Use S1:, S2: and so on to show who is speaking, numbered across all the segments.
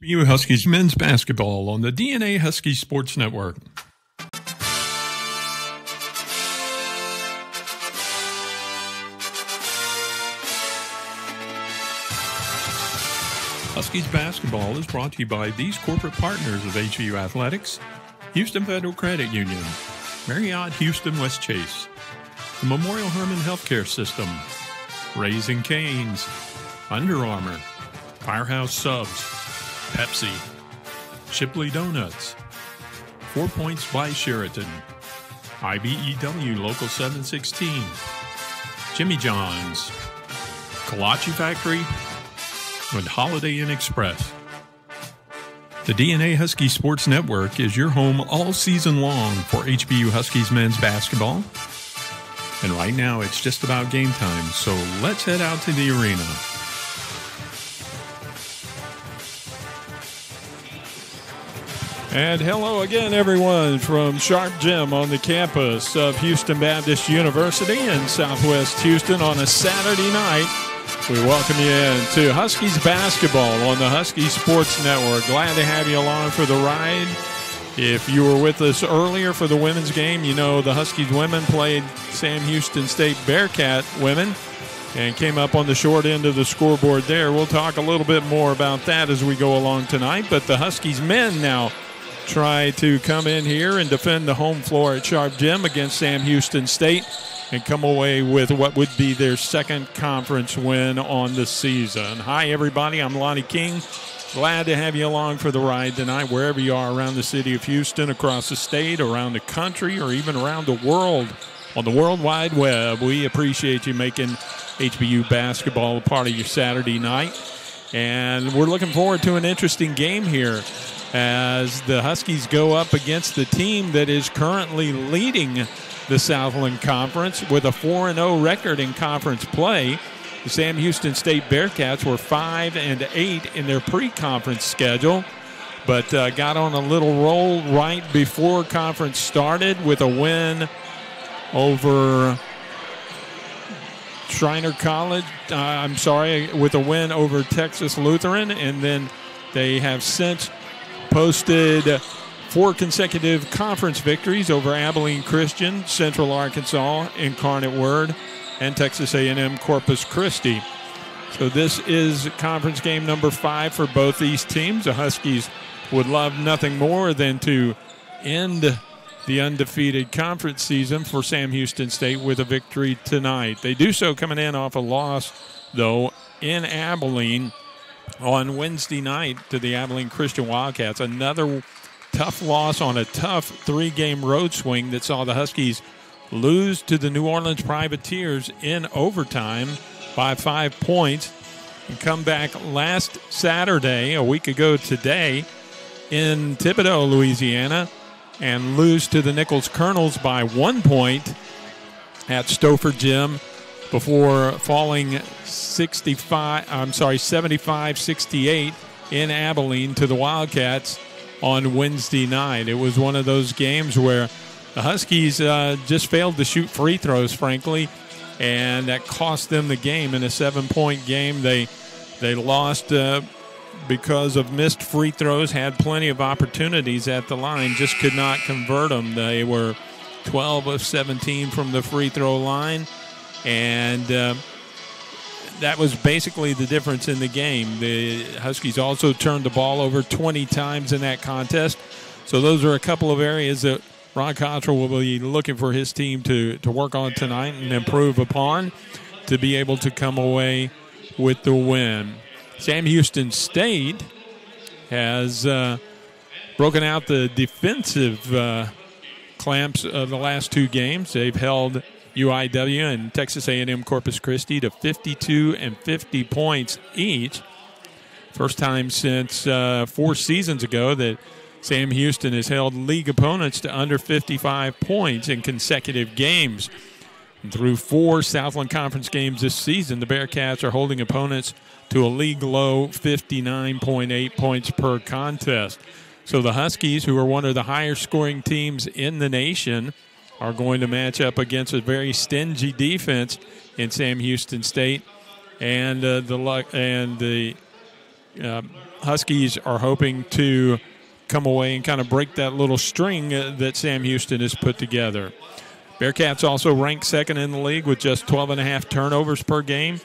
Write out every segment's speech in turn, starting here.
S1: HBU Huskies men's basketball on the DNA Husky Sports Network. Huskies basketball is brought to you by these corporate partners of HBU Athletics: Houston Federal Credit Union, Marriott Houston West Chase, the Memorial Hermann Healthcare System, Raising Cane's, Under Armour, Firehouse Subs, Pepsi, Shipley Donuts, 4 Points by Sheraton, IBEW Local 716, Jimmy John's, Kolache Factory, and Holiday Inn Express. The DNA Husky Sports Network is your home all season long for HBU Huskies men's basketball. And right now it's just about game time, so let's head out to the arena.
S2: And hello again, everyone, from Sharp Gym on the campus of Houston Baptist University in Southwest Houston on a Saturday night. We welcome you in to Huskies basketball on the Husky Sports Network. Glad to have you along for the ride. If you were with us earlier for the women's game, you know the Huskies women played Sam Houston State Bearcat women and came up on the short end of the scoreboard there. We'll talk a little bit more about that as we go along tonight. But the Huskies men now try to come in here and defend the home floor at Sharp Gym against Sam Houston State and come away with what would be their second conference win on the season. Hi, everybody. I'm Lonnie King. Glad to have you along for the ride tonight, wherever you are around the city of Houston, across the state, around the country, or even around the world on the World Wide Web. We appreciate you making HBU basketball a part of your Saturday night. And we're looking forward to an interesting game here as the Huskies go up against the team that is currently leading the Southland Conference with a 4-0 record in conference play. The Sam Houston State Bearcats were 5-8 in their pre-conference schedule, but got on a little roll right before conference started with a win over Schreiner College. With a win over Texas Lutheran, and then they have since posted 4 consecutive conference victories over Abilene Christian, Central Arkansas, Incarnate Word, and Texas A&M Corpus Christi. So this is conference game number 5 for both these teams. The Huskies would love nothing more than to end the undefeated conference season for Sam Houston State with a victory tonight. They do so coming in off a loss, though, in Abilene on Wednesday night to the Abilene Christian Wildcats. Another tough loss on a tough 3-game road swing that saw the Huskies lose to the New Orleans Privateers in overtime by 5 points and come back last Saturday, a week ago today, in Thibodaux, Louisiana, and lose to the Nichols Colonels by 1 point at Stouffer Gym before falling 75-68 in Abilene to the Wildcats on Wednesday night. It was one of those games where the Huskies just failed to shoot free throws, frankly, and that cost them the game. In a 7-point game, they lost because of missed free throws, had plenty of opportunities at the line, just could not convert them. They were 12 of 17 from the free throw line, and that was basically the difference in the game. The Huskies also turned the ball over 20 times in that contest. So those are a couple of areas that Ron Cottrell will be looking for his team to work on tonight and improve upon to be able to come away with the win. Sam Houston State has broken out the defensive clamps of the last 2 games. They've held UIW and Texas A&M Corpus Christi to 52 and 50 points each. First time since 4 seasons ago that Sam Houston has held league opponents to under 55 points in consecutive games. And through 4 Southland Conference games this season, the Bearcats are holding opponents to a league-low 59.8 points per contest. So the Huskies, who are one of the higher-scoring teams in the nation, are going to match up against a very stingy defense in Sam Houston State, and the Huskies are hoping to come away and kind of break that little string that Sam Houston has put together. Bearcats also rank second in the league with just 12.5 turnovers per game,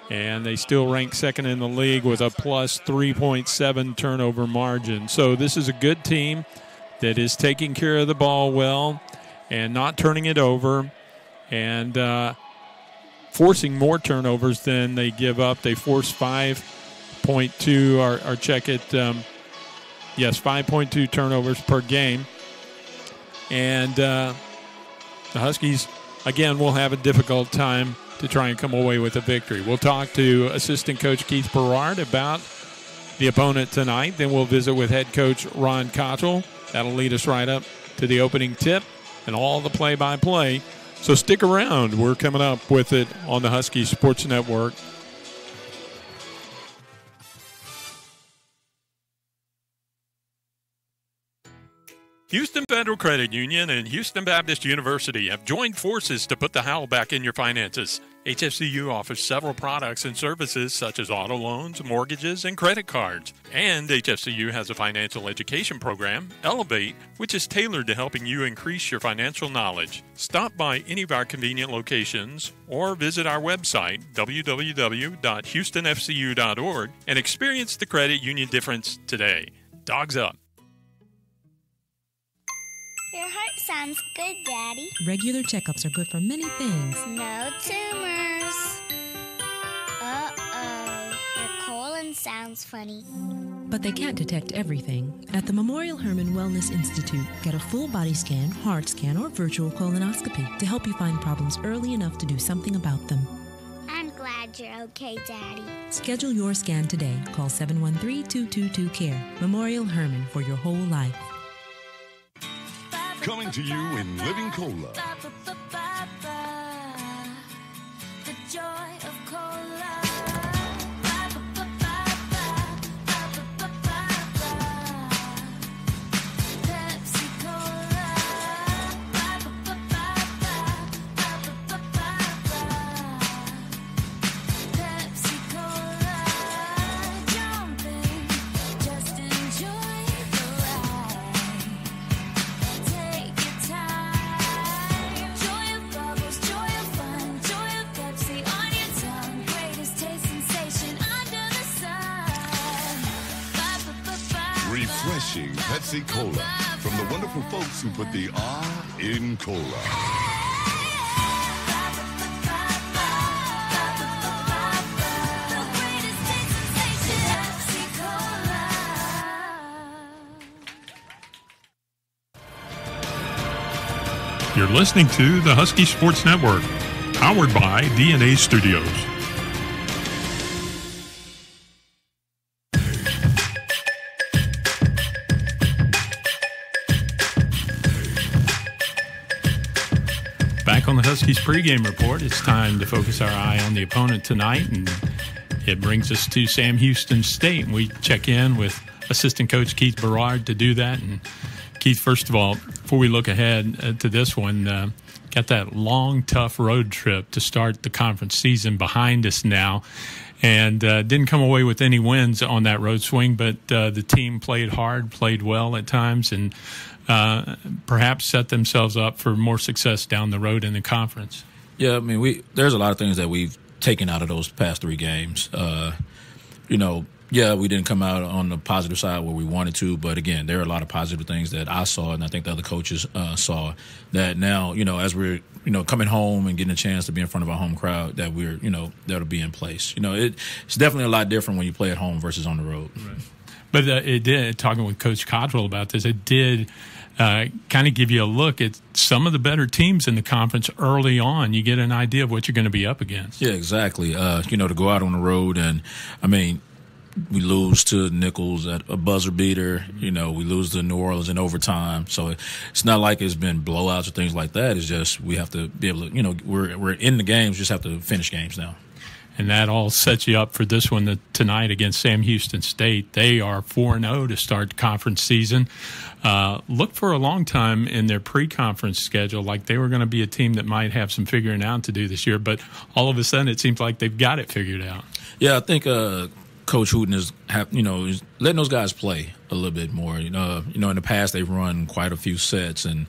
S2: and they still rank second in the league with a plus 3.7 turnover margin. So this is a good team that is taking care of the ball well and not turning it over and forcing more turnovers than they give up. They force 5.2, or check it, 5.2 turnovers per game. And the Huskies, again, will have a difficult time to try and come away with a victory. We'll talk to assistant coach Keith Berard about the opponent tonight. Then we'll visit with head coach Ron Cottrell. That'll lead us right up to the opening tip and all the play-by-play. So stick around. We're coming up with it on the Husky Sports Network.
S1: Houston Federal Credit Union and Houston Baptist University have joined forces to put the howl back in your finances. HFCU offers several products and services such as auto loans, mortgages, and credit cards. And HFCU has a financial education program, Elevate, which is tailored to helping you increase your financial knowledge. Stop by any of our convenient locations or visit our website, www.houstonfcu.org, and experience the credit union difference today. Dogs up.
S3: Your heart sounds good, Daddy.
S4: Regular checkups are good for many things.
S3: No tumors. Uh-oh. Your colon sounds funny.
S4: But they can't detect everything. At the Memorial Hermann Wellness Institute, get a full body scan, heart scan, or virtual colonoscopy to help you find problems early enough to do something about them.
S3: I'm glad you're okay, Daddy.
S4: Schedule your scan today. Call 713-222-CARE. Memorial Hermann, for your whole life.
S5: Coming to you in Living Cola.
S6: The joy of cola. Pepsi Cola. Pepsi Cola. Jumping, just enjoy the ride. Take your time. Joy of bubbles, joy of fun, joy of Pepsi on your tongue. Greatest taste sensation under the sun.
S5: Refreshing Pepsi Cola from the wonderful folks who put the R in cola.
S6: The greatest taste sensation, Pepsi Cola.
S1: You're listening to the Husky Sports Network, powered by DNA Studios. Back on the Huskies pregame report, it's time to focus our eye on the opponent tonight, and it brings us to Sam Houston State. And we check in with assistant coach Keith Berard to do that. And Keith, first of all, before we look ahead to this one, got that long, tough road trip to start the conference season behind us now, and didn't come away with any wins on that road swing, but the team played hard, played well at times, and perhaps set themselves up for more success down the road in the conference.
S7: Yeah, I mean, there's a lot of things that we've taken out of those past three games. Yeah, we didn't come out on the positive side where we wanted to, but again, there are a lot of positive things that I saw, and I think the other coaches saw, that now, as we're, coming home and getting a chance to be in front of our home crowd, that we're, that'll be in place. It's definitely a lot different when you play at home versus on the road.
S1: Right. But it did, talking with Coach Cottrell about this, it did kind of give you a look at some of the better teams in the conference early on. You get an idea of what you're going to be up against.
S7: Yeah, exactly. To go out on the road, and, we lose to Nichols at a buzzer beater. We lose to New Orleans in overtime. So it's not like it's been blowouts or things like that. It's just we have to be able to, we're in the games, just have to finish games now.
S1: And that all sets you up for this one tonight against Sam Houston State. They are 4-0 to start the conference season. Look for a long time in their pre-conference schedule like they were going to be a team that might have some figuring out to do this year. But all of a sudden it seems like they've got it figured out.
S7: Yeah, I think Coach Hooten is letting those guys play a little bit more. In the past they've run quite a few sets, and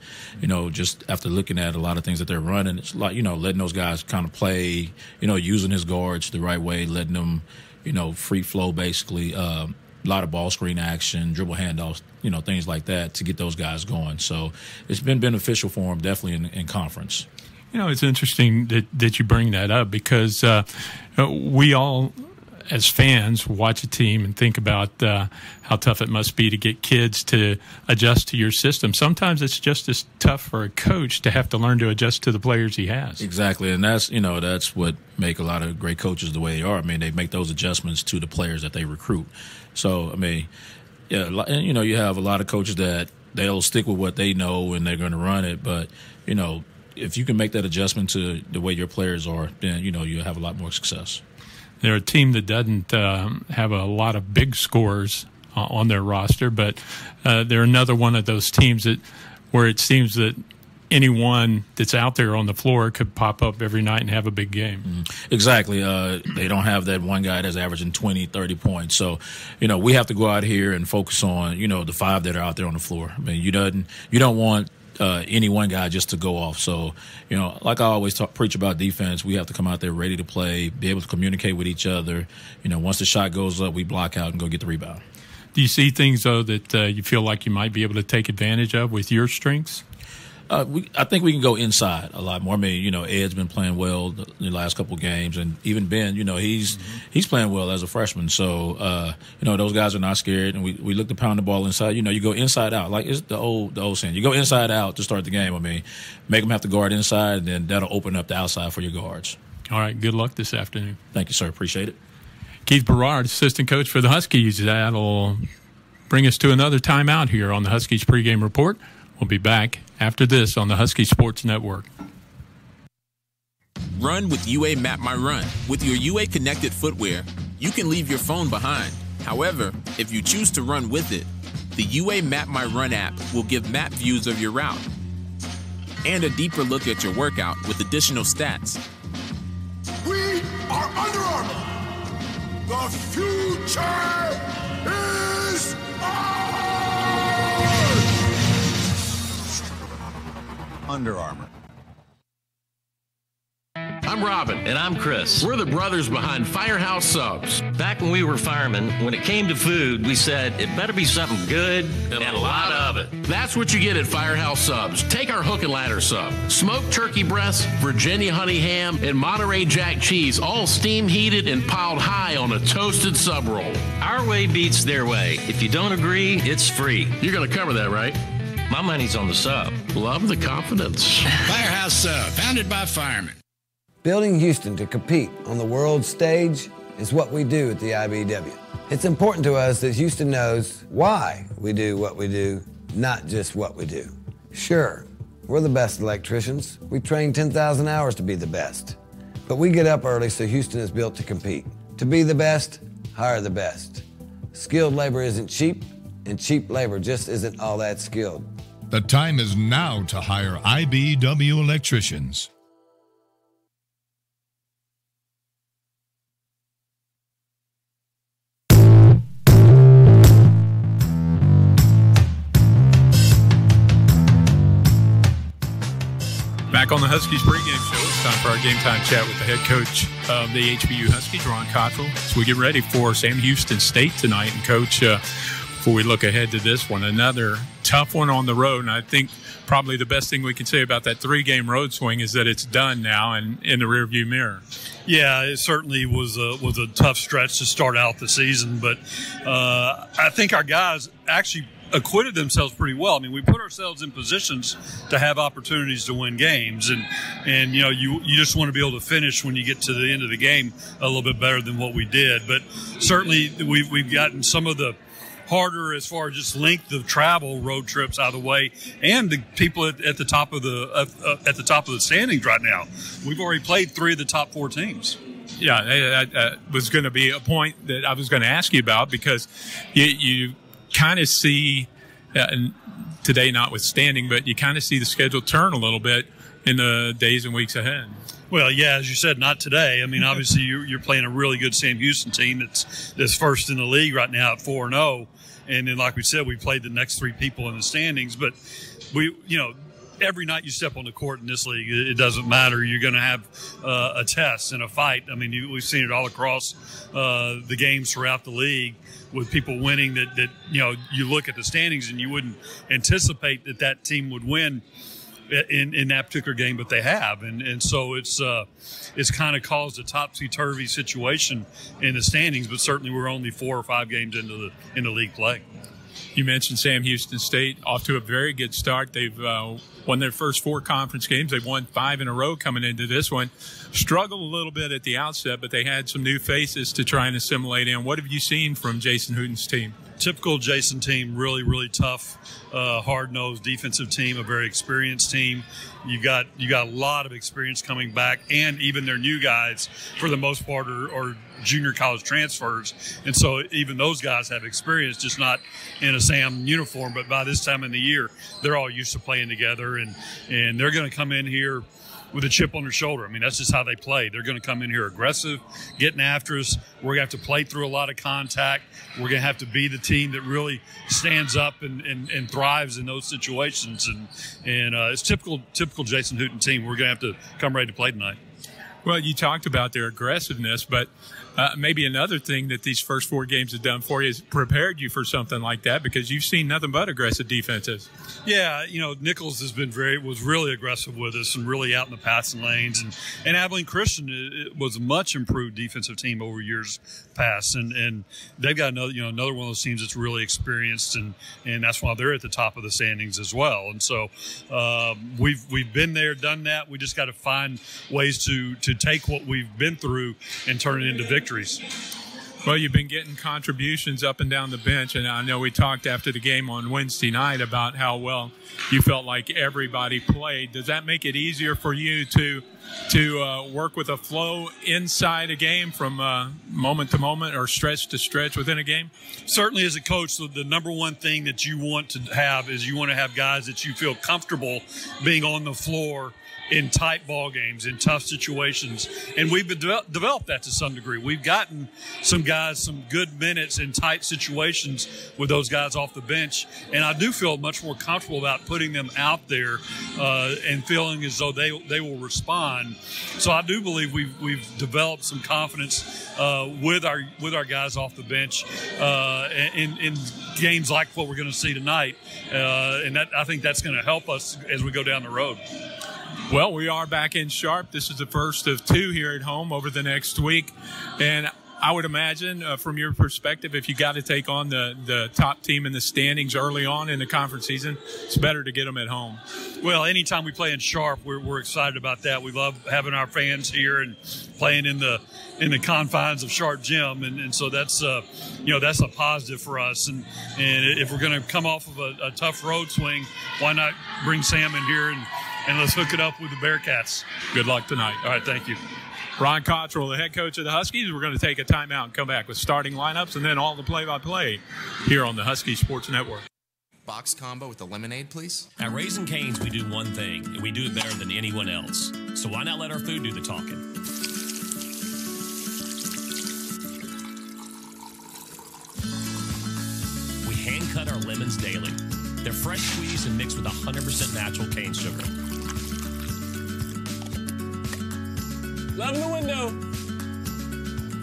S7: just after looking at a lot of things that they're running, it's like letting those guys kind of play. Using his guards the right way, letting them free flow basically. A lot of ball screen action, dribble handoffs, things like that to get those guys going. So it's been beneficial for them, definitely in conference.
S2: It's interesting that you bring that up because we all, as fans, watch a team and think about how tough it must be to get kids to adjust to your system. Sometimes it's just as tough for a coach to have to learn to adjust to the players he has.
S7: Exactly, and that's what make a lot of great coaches the way they are. I mean, they make those adjustments to the players that they recruit. So, I mean, yeah, and you have a lot of coaches that they'll stick with what they know and they're going to run it, but if you can make that adjustment to the way your players are, then you'll have a lot more success.
S2: They're a team that doesn't have a lot of big scores on their roster, but they're another one of those teams where it seems that anyone that's out there on the floor could pop up every night and have a big game.
S7: Mm-hmm. Exactly. They don't have that one guy that's averaging 20, 30 points. So, we have to go out here and focus on, the five that are out there on the floor. I mean, you don't want any one guy just to go off. So, like I always preach about defense, we have to come out there ready to play, be able to communicate with each other. Once the shot goes up, we block out and go get the rebound.
S2: Do you see things, though, that you feel like you might be able to take advantage of with your strengths?
S7: I think we can go inside a lot more. I mean, Ed's been playing well the last couple of games, and even Ben, he's playing well as a freshman. So, those guys are not scared, and we look to pound the ball inside. You go inside out, like it's the old saying. You go inside out to start the game. I mean, make them have to guard inside, and then that'll open up the outside for your guards.
S2: All right, good luck this afternoon.
S7: Thank you, sir. Appreciate it.
S2: Keith Berard, assistant coach for the Huskies. That'll bring us to another timeout here on the Huskies pregame report. We'll be back after this on the Husky Sports Network.
S8: Run with UA Map My Run. With your UA connected footwear, you can leave your phone behind. However, if you choose to run with it, the UA Map My Run app will give map views of your route and a deeper look at your workout with additional stats.
S5: We are Under Armour. The future is ours! Under Armour.
S9: I'm Robin.
S10: And I'm Chris.
S9: We're the brothers behind Firehouse Subs.
S10: Back when we were firemen, when it came to food, we said it better be something good and a lot of it.
S9: That's what you get at Firehouse Subs. Take our hook and ladder sub. Smoked turkey breasts, Virginia honey ham, and Monterey Jack cheese, all steam heated and piled high on a toasted sub roll.
S10: Our way beats their way. If you don't agree, it's free.
S9: You're going to cover that, right?
S10: My money's on the sub.
S9: Love the confidence.
S11: Firehouse Sub, founded by firemen.
S12: Building Houston to compete on the world stage is what we do at the IBEW. It's important to us that Houston knows why we do what we do, not just what we do. Sure, we're the best electricians. We train 10,000 hours to be the best. But we get up early so Houston is built to compete. To be the best, hire the best. Skilled labor isn't cheap, and cheap labor just isn't all that skilled.
S13: The time is now to hire IBEW electricians.
S2: Back on the Huskies pregame show, it's time for our game time chat with the head coach of the HBU Huskies, Ron Cottrell. So we get ready for Sam Houston State tonight. And, Coach, before we look ahead to this one, another tough one on the road. And I think probably the best thing we can say about that three-game road swing is that it's done now and in the rearview mirror.
S14: Yeah, it certainly was a tough stretch to start out the season. But I think our guys actually acquitted themselves pretty well. I mean, we put ourselves in positions to have opportunities to win games, and you just want to be able to finish when you get to the end of the game a little bit better than what we did. But certainly we've gotten some of the harder as far as just length of travel road trips out of the way, and the people at the top of the standings right now. We've already played 3 of the top 4 teams.
S2: Yeah, that was going to be a point that I was going to ask you about, because you kind of see, and today notwithstanding, but you kind of see the schedule turn a little bit in the days and weeks ahead.
S14: Well, yeah, as you said, not today. I mean, obviously you're playing a really good Sam Houston team that's first in the league right now at 4-0, and then like we said, we played the next three people in the standings. But every night you step on the court in this league, it doesn't matter. You're going to have a test and a fight. I mean, we've seen it all across the games throughout the league with people winning that you look at the standings and you wouldn't anticipate that team would win in that particular game, but they have. And so it's kind of caused a topsy-turvy situation in the standings, but certainly we're only 4 or 5 games into the league play.
S2: You mentioned Sam Houston State off to a very good start. They've won their first 4 conference games. They've won 5 in a row coming into this one. Struggled a little bit at the outset, but they had some new faces to try and assimilate in. What have you seen from Jason Hooten's team?
S14: Typical Jason team, really, really tough, hard-nosed defensive team, a very experienced team. You got a lot of experience coming back, and even their new guys, for the most part, are junior college transfers. And so even those guys have experience, just not in a Sam uniform. But by this time in the year, they're all used to playing together, and they're going to come in here with a chip on their shoulder. I mean, that's just how they play. They're going to come in here aggressive, getting after us. We're going to have to play through a lot of contact. We're going to have to be the team that really stands up and thrives in those situations. And it's typical Jason Hooten team. We're going to have to come ready to play tonight.
S2: Well, you talked about their aggressiveness, but maybe another thing that these first 4 games have done for you is prepared you for something like that, because you've seen nothing but aggressive defenses.
S14: Yeah, Nichols was really aggressive with us and really out in the passing lanes, and Abilene Christian was a much improved defensive team over years past, and they've got another one of those teams that's really experienced, and that's why they're at the top of the standings as well. And so we've been there, done that. We just got to find ways to take what we've been through and turn it into victories.
S2: Well, you've been getting contributions up and down the bench, and I know we talked after the game on Wednesday night about how well you felt like everybody played. Does that make it easier for you to work with a flow inside a game from moment to moment or stretch to stretch within a game?
S14: Certainly, as a coach, the number one thing that you want to have is you want to have guys that you feel comfortable being on the floor in tight ball games, in tough situations. And we've developed that to some degree. We've gotten some guys some good minutes in tight situations with those guys off the bench. And I do feel much more comfortable about putting them out there and feeling as though they will respond. So I do believe we've developed some confidence with our guys off the bench in games like what we're going to see tonight. And I think that's going to help us as we go down the road.
S2: Well, we are back in Sharp. This is the first of 2 here at home over the next week. And I would imagine, from your perspective, if you got to take on the top team in the standings early on in the conference season, it's better to get them at home.
S14: Well, anytime we play in Sharp, we're excited about that. We love having our fans here and playing in the confines of Sharp Gym, and so that's that's a positive for us. And if we're going to come off of a tough road swing, why not bring Sam in here and let's hook it up with the Bearcats.
S2: Good luck tonight.
S14: All right, thank you.
S2: Ron Cottrell, the head coach of the Huskies. We're going to take a timeout and come back with starting lineups and then all the play-by-play here on the Husky Sports Network.
S15: Box combo with the lemonade, please.
S16: At Raising Cane's, we do one thing, and we do it better than anyone else. So why not let our food do the talking? We hand-cut our lemons daily. They're fresh squeezed and mixed with 100% natural cane sugar. Love in the window.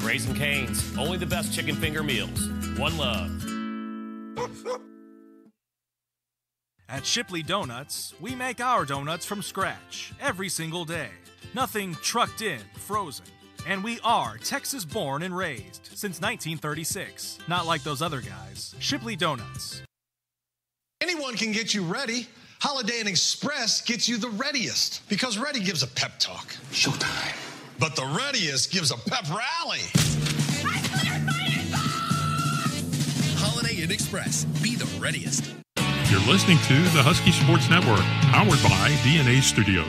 S16: Raising Cane's, only the best chicken finger meals. One love.
S17: At Shipley Donuts, we make our donuts from scratch every single day. Nothing trucked in, frozen. And we are Texas born and raised since 1936. Not like those other guys. Shipley Donuts.
S18: Anyone can get you ready. Holiday Inn Express gets you the readiest because ready gives a pep talk. Showtime. But the readiest gives a pep rally.
S19: Holiday Inn Express. Be the readiest.
S1: You're listening to the Husky Sports Network, powered by DNA Studios.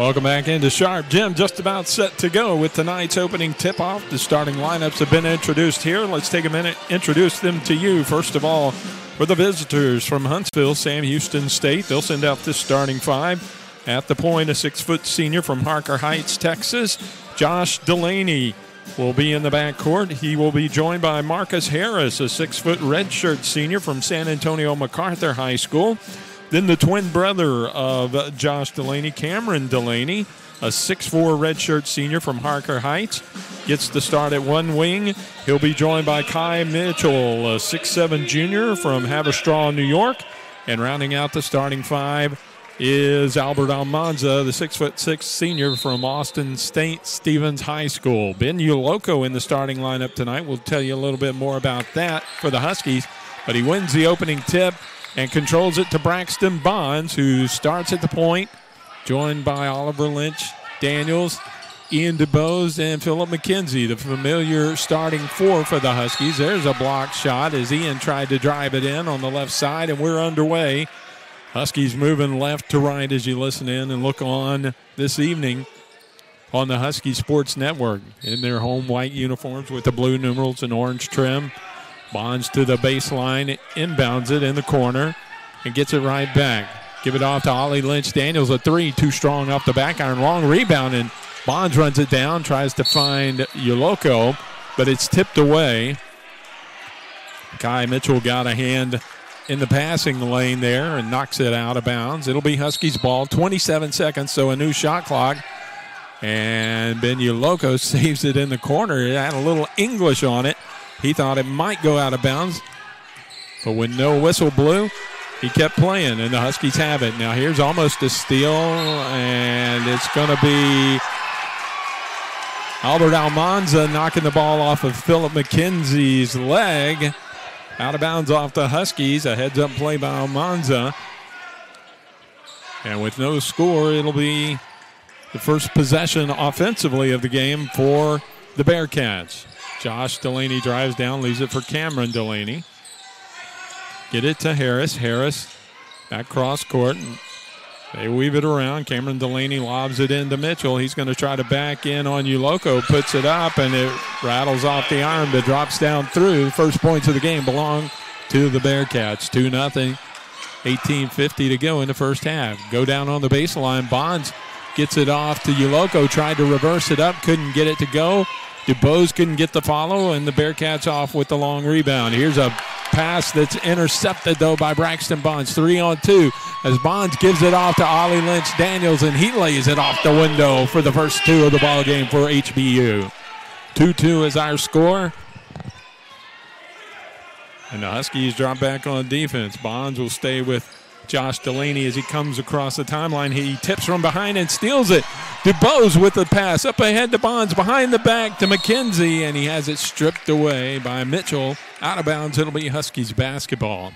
S2: Welcome back into Sharp. Jim, just about set to go with tonight's opening tip-off. The starting lineups have been introduced here. Let's take a minute, introduce them to you. First of all, for the visitors from Huntsville, Sam Houston State, they'll send out this starting five. At the point, a 6-foot senior from Harker Heights, Texas, Josh Delaney will be in the backcourt. He will be joined by Marcus Harris, a 6-foot redshirt senior from San Antonio MacArthur High School. Then the twin brother of Josh Delaney, Cameron Delaney, a 6'4 redshirt senior from Harker Heights, gets the start at one wing. He'll be joined by Kai Mitchell, a 6'7 junior from Haverstraw, New York. And rounding out the starting five is Albert Almanza, the 6'6 senior from Austin State Stevens High School. Ben Uloco in the starting lineup tonight. We'll tell you a little bit more about that for the Huskies. But he wins the opening tip and controls it to Braxton Bonds, who starts at the point, joined by Oliver Lynch Daniels, Ian DuBose, and Philip McKenzie, the familiar starting four for the Huskies. There's a blocked shot as Ian tried to drive it in on the left side, and we're underway. Huskies moving left to right as you listen in and look on this evening on the Husky Sports Network in their home white uniforms with the blue numerals and orange trim. Bonds to the baseline, inbounds it in the corner, and gets it right back. Give it off to Ollie Lynch Daniels, a three, too strong off the back iron. Long rebound, and Bonds runs it down, tries to find Uloco, but it's tipped away. Kai Mitchell got a hand in the passing lane there and knocks it out of bounds. It'll be Huskies ball, 27 seconds, so a new shot clock. And Ben Uloco saves it in the corner. It had a little English on it. He thought it might go out of bounds, but when no whistle blew, he kept playing, and the Huskies have it. Now here's almost a steal, and it's going to be Albert Almanza knocking the ball off of Philip McKenzie's leg. Out of bounds off the Huskies. A heads-up play by Almanza. And with no score, it'll be the first possession offensively of the game for the Bearcats. Josh Delaney drives down, leaves it for Cameron Delaney. Get it to Harris. Harris back cross court. They weave it around. Cameron Delaney lobs it into Mitchell. He's going to try to back in on Uloco. Puts it up, and it rattles off the iron, but drops down through. The first points of the game belong to the Bearcats. 2-0. 18:50 to go in the first half. Go down on the baseline. Bonds gets it off to Uloco. Tried to reverse it up. Couldn't get it to go. DuBose couldn't get the follow, and the Bearcats off with the long rebound. Here's a pass that's intercepted, though, by Braxton Bonds. 3-on-2 as Bonds gives it off to Ollie Lynch Daniels, and he lays it off the window for the first two of the ball game for HBU. 2-2 is our score. And the Huskies drop back on defense. Bonds will stay with Josh Delaney as he comes across the timeline. He tips from behind and steals it. DuBose with the pass up ahead to Bonds, behind the back to McKenzie, and he has it stripped away by Mitchell. Out of bounds, it'll be Huskies basketball.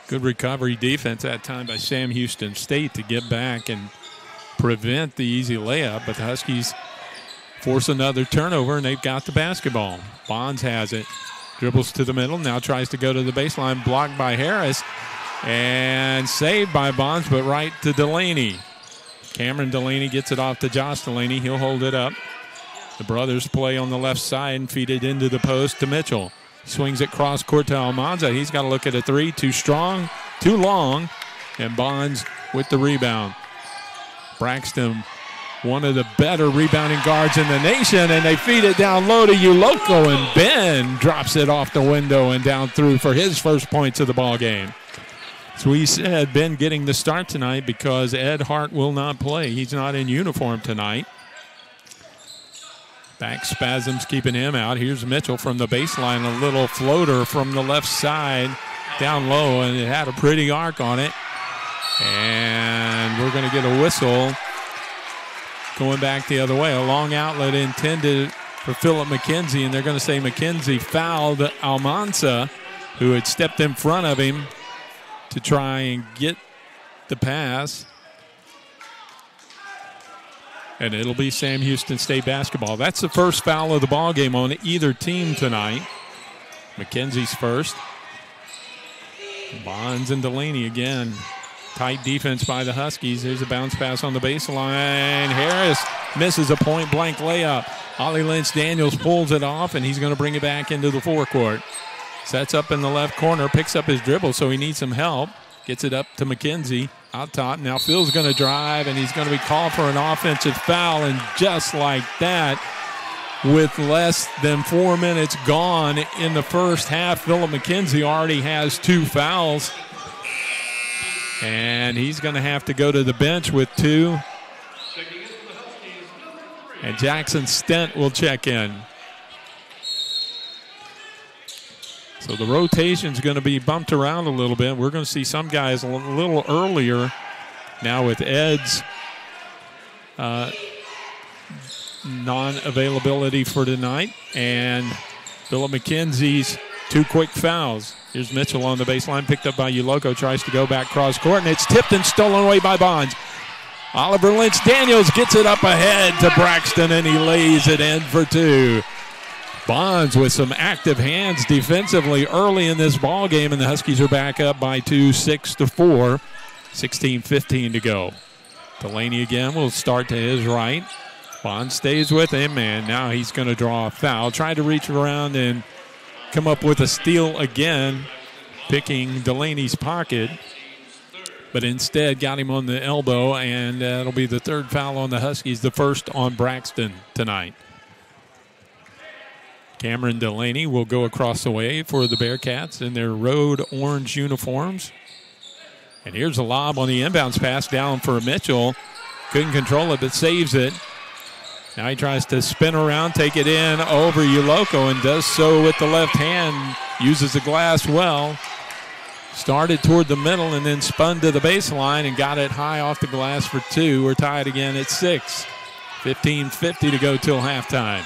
S2: Good recovery defense that time by Sam Houston State to get back and prevent the easy layup, but the Huskies force another turnover, and they've got the basketball. Bonds has it. Dribbles to the middle, now tries to go to the baseline, blocked by Harris, and saved by Bonds, but right to Delaney. Cameron Delaney gets it off to Josh Delaney. He'll hold it up. The brothers play on the left side and feed it into the post to Mitchell. Swings it cross court to Almanza. He's got to look at a three. Too strong, too long, and Bonds with the rebound. Braxton, one of the better rebounding guards in the nation, and they feed it down low to Uloco, and Ben drops it off the window and down through for his first points of the ball game. So we said Ben getting the start tonight because Ed Hart will not play. He's not in uniform tonight. Back spasms keeping him out. Here's Mitchell from the baseline, a little floater from the left side down low, and it had a pretty arc on it. And we're going to get a whistle going back the other way. A long outlet intended for Philip McKenzie, and they're going to say McKenzie fouled Almanza, who had stepped in front of him to try and get the pass. And it'll be Sam Houston State basketball. That's the first foul of the ball game on either team tonight. McKenzie's first. Bonds and Delaney again Tight defense by the Huskies. There's a bounce pass on the baseline. Harris misses a point-blank layup. Ollie Lynch-Daniels pulls it off, and he's going to bring it back into the forecourt. Sets up in the left corner, picks up his dribble, so he needs some help. Gets it up to McKenzie out top. Now Phil's going to drive, and he's going to be called for an offensive foul, and just like that, with less than 4 minutes gone in the first half, Philip McKenzie already has 2 fouls. And he's going to have to go to the bench with 2. And Jackson Stent will check in. So the rotation's going to be bumped around a little bit. We're going to see some guys a little earlier now with Ed's non-availability for tonight. And Philip McKenzie's 2 quick fouls. Here's Mitchell on the baseline, picked up by Uloco, tries to go back cross court, and it's tipped and stolen away by Bonds. Oliver Lynch-Daniels gets it up ahead to Braxton, and he lays it in for 2. Bonds with some active hands defensively early in this ball game, and the Huskies are back up by 2, 6-4, 16:15 to go. Delaney again will start to his right. Bonds stays with him, and now he's going to draw a foul. Tried to reach around and come up with a steal again, picking Delaney's pocket, but instead got him on the elbow, and it'll be the 3rd foul on the Huskies, the 1st on Braxton tonight. Cameron Delaney will go across the way for the Bearcats in their road orange uniforms. And here's a lob on the inbounds pass down for Mitchell. Couldn't control it, but saves it. Now he tries to spin around, take it in over Uloco, and does so with the left hand. Uses the glass well. Started toward the middle and then spun to the baseline and got it high off the glass for 2. We're tied again at 6. 15:50 to go till halftime.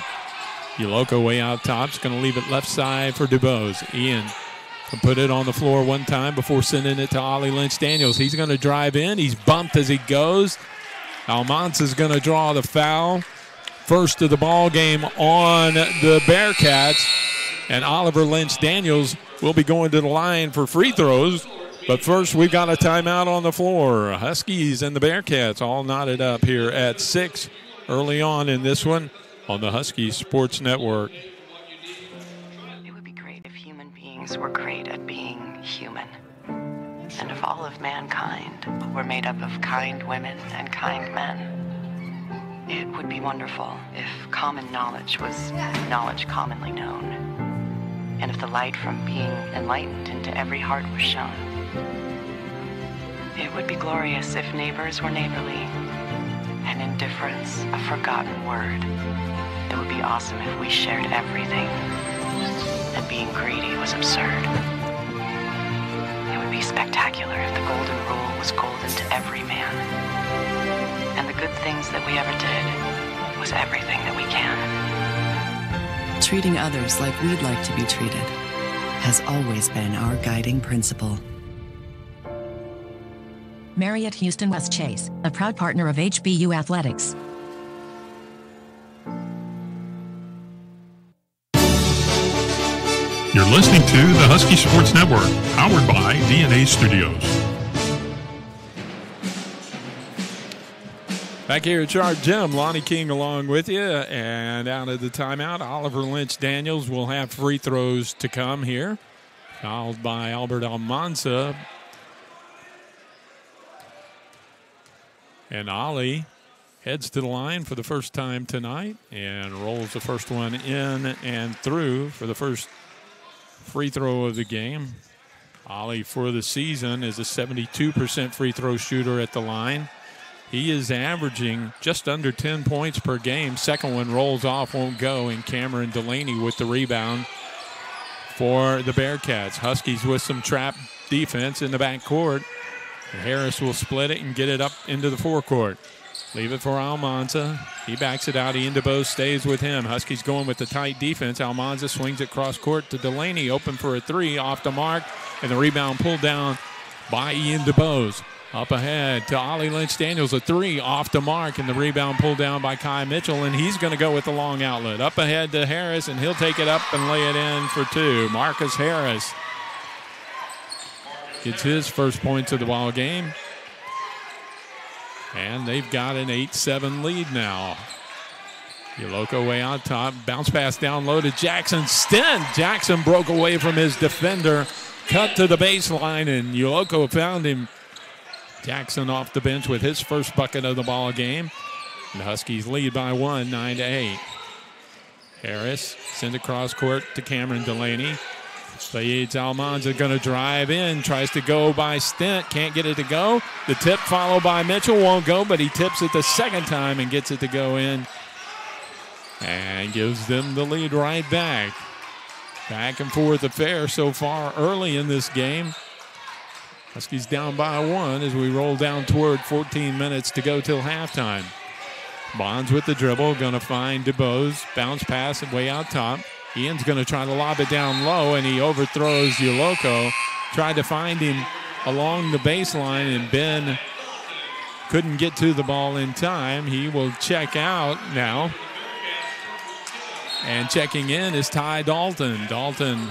S2: Uloco way out top. Is going to leave it left side for DuBose. Ian can put it on the floor one time before sending it to Ollie Lynch-Daniels. He's going to drive in. He's bumped as he goes. Almanza's going to draw the foul. First of the ball game on the Bearcats. And Oliver Lynch-Daniels will be going to the line for free throws. But first, we've got a timeout on the floor. Huskies and the Bearcats all knotted up here at 6 early on in this one on the Huskies Sports Network.
S20: It would be great if human beings were great at being human. And if all of mankind were made up of kind women and kind men. It would be wonderful if common knowledge was knowledge commonly known, and if the light from being enlightened into every heart was shown. It would be glorious if neighbors were neighborly, and indifference a forgotten word. It would be awesome if we shared everything, and being greedy was absurd. It would be spectacular if the golden rule was golden to every man. And the good things that we ever did was everything that we can.
S21: Treating others like we'd like to be treated has always been our guiding principle.
S22: Marriott Houston West Chase, a proud partner of HBU Athletics.
S1: You're listening to the Husky Sports Network, powered by DNA Studios.
S2: Back here at Chart Gym, Lonnie King along with you. And out of the timeout, Oliver Lynch-Daniels will have free throws to come here. Fouled by Albert Almanza. And Ollie heads to the line for the first time tonight and rolls the first one in and through for the first free throw of the game. Ollie for the season is a 72% free throw shooter at the line. He is averaging just under 10 points per game. Second one rolls off, won't go, and Cameron Delaney with the rebound for the Bearcats. Huskies with some trap defense in the backcourt. Harris will split it and get it up into the forecourt. Leave it for Almanza. He backs it out. Ian DuBose stays with him. Huskies going with the tight defense. Almanza swings it cross court to Delaney. Open for a 3 off the mark. And the rebound pulled down by Ian DuBose. Up ahead to Ollie Lynch-Daniels. A 3 off the mark. And the rebound pulled down by Kai Mitchell. And he's going to go with the long outlet. Up ahead to Harris. And he'll take it up and lay it in for 2. Marcus Harris gets his first points of the ball game. And they've got an 8-7 lead now. Yoloko way out top. Bounce pass down low to Jackson Stent. Jackson broke away from his defender. Cut to the baseline, and Yoloko found him. Jackson off the bench with his first bucket of the ball game. And the Huskies lead by 1, 9-8. Harris sends across court to Cameron Delaney. Fayez Almanza going to drive in, tries to go by Stent, can't get it to go. The tip followed by Mitchell, won't go, but he tips it the second time and gets it to go in. And gives them the lead right back. Back and forth affair so far early in this game. Huskies down by 1 as we roll down toward 14 minutes to go till halftime. Bonds with the dribble, going to find DuBose. Bounce pass way out top. Ian's going to try to lob it down low, and he overthrows Yoloko. Tried to find him along the baseline, and Ben couldn't get to the ball in time. He will check out now. And checking in is Ty Dalton. Dalton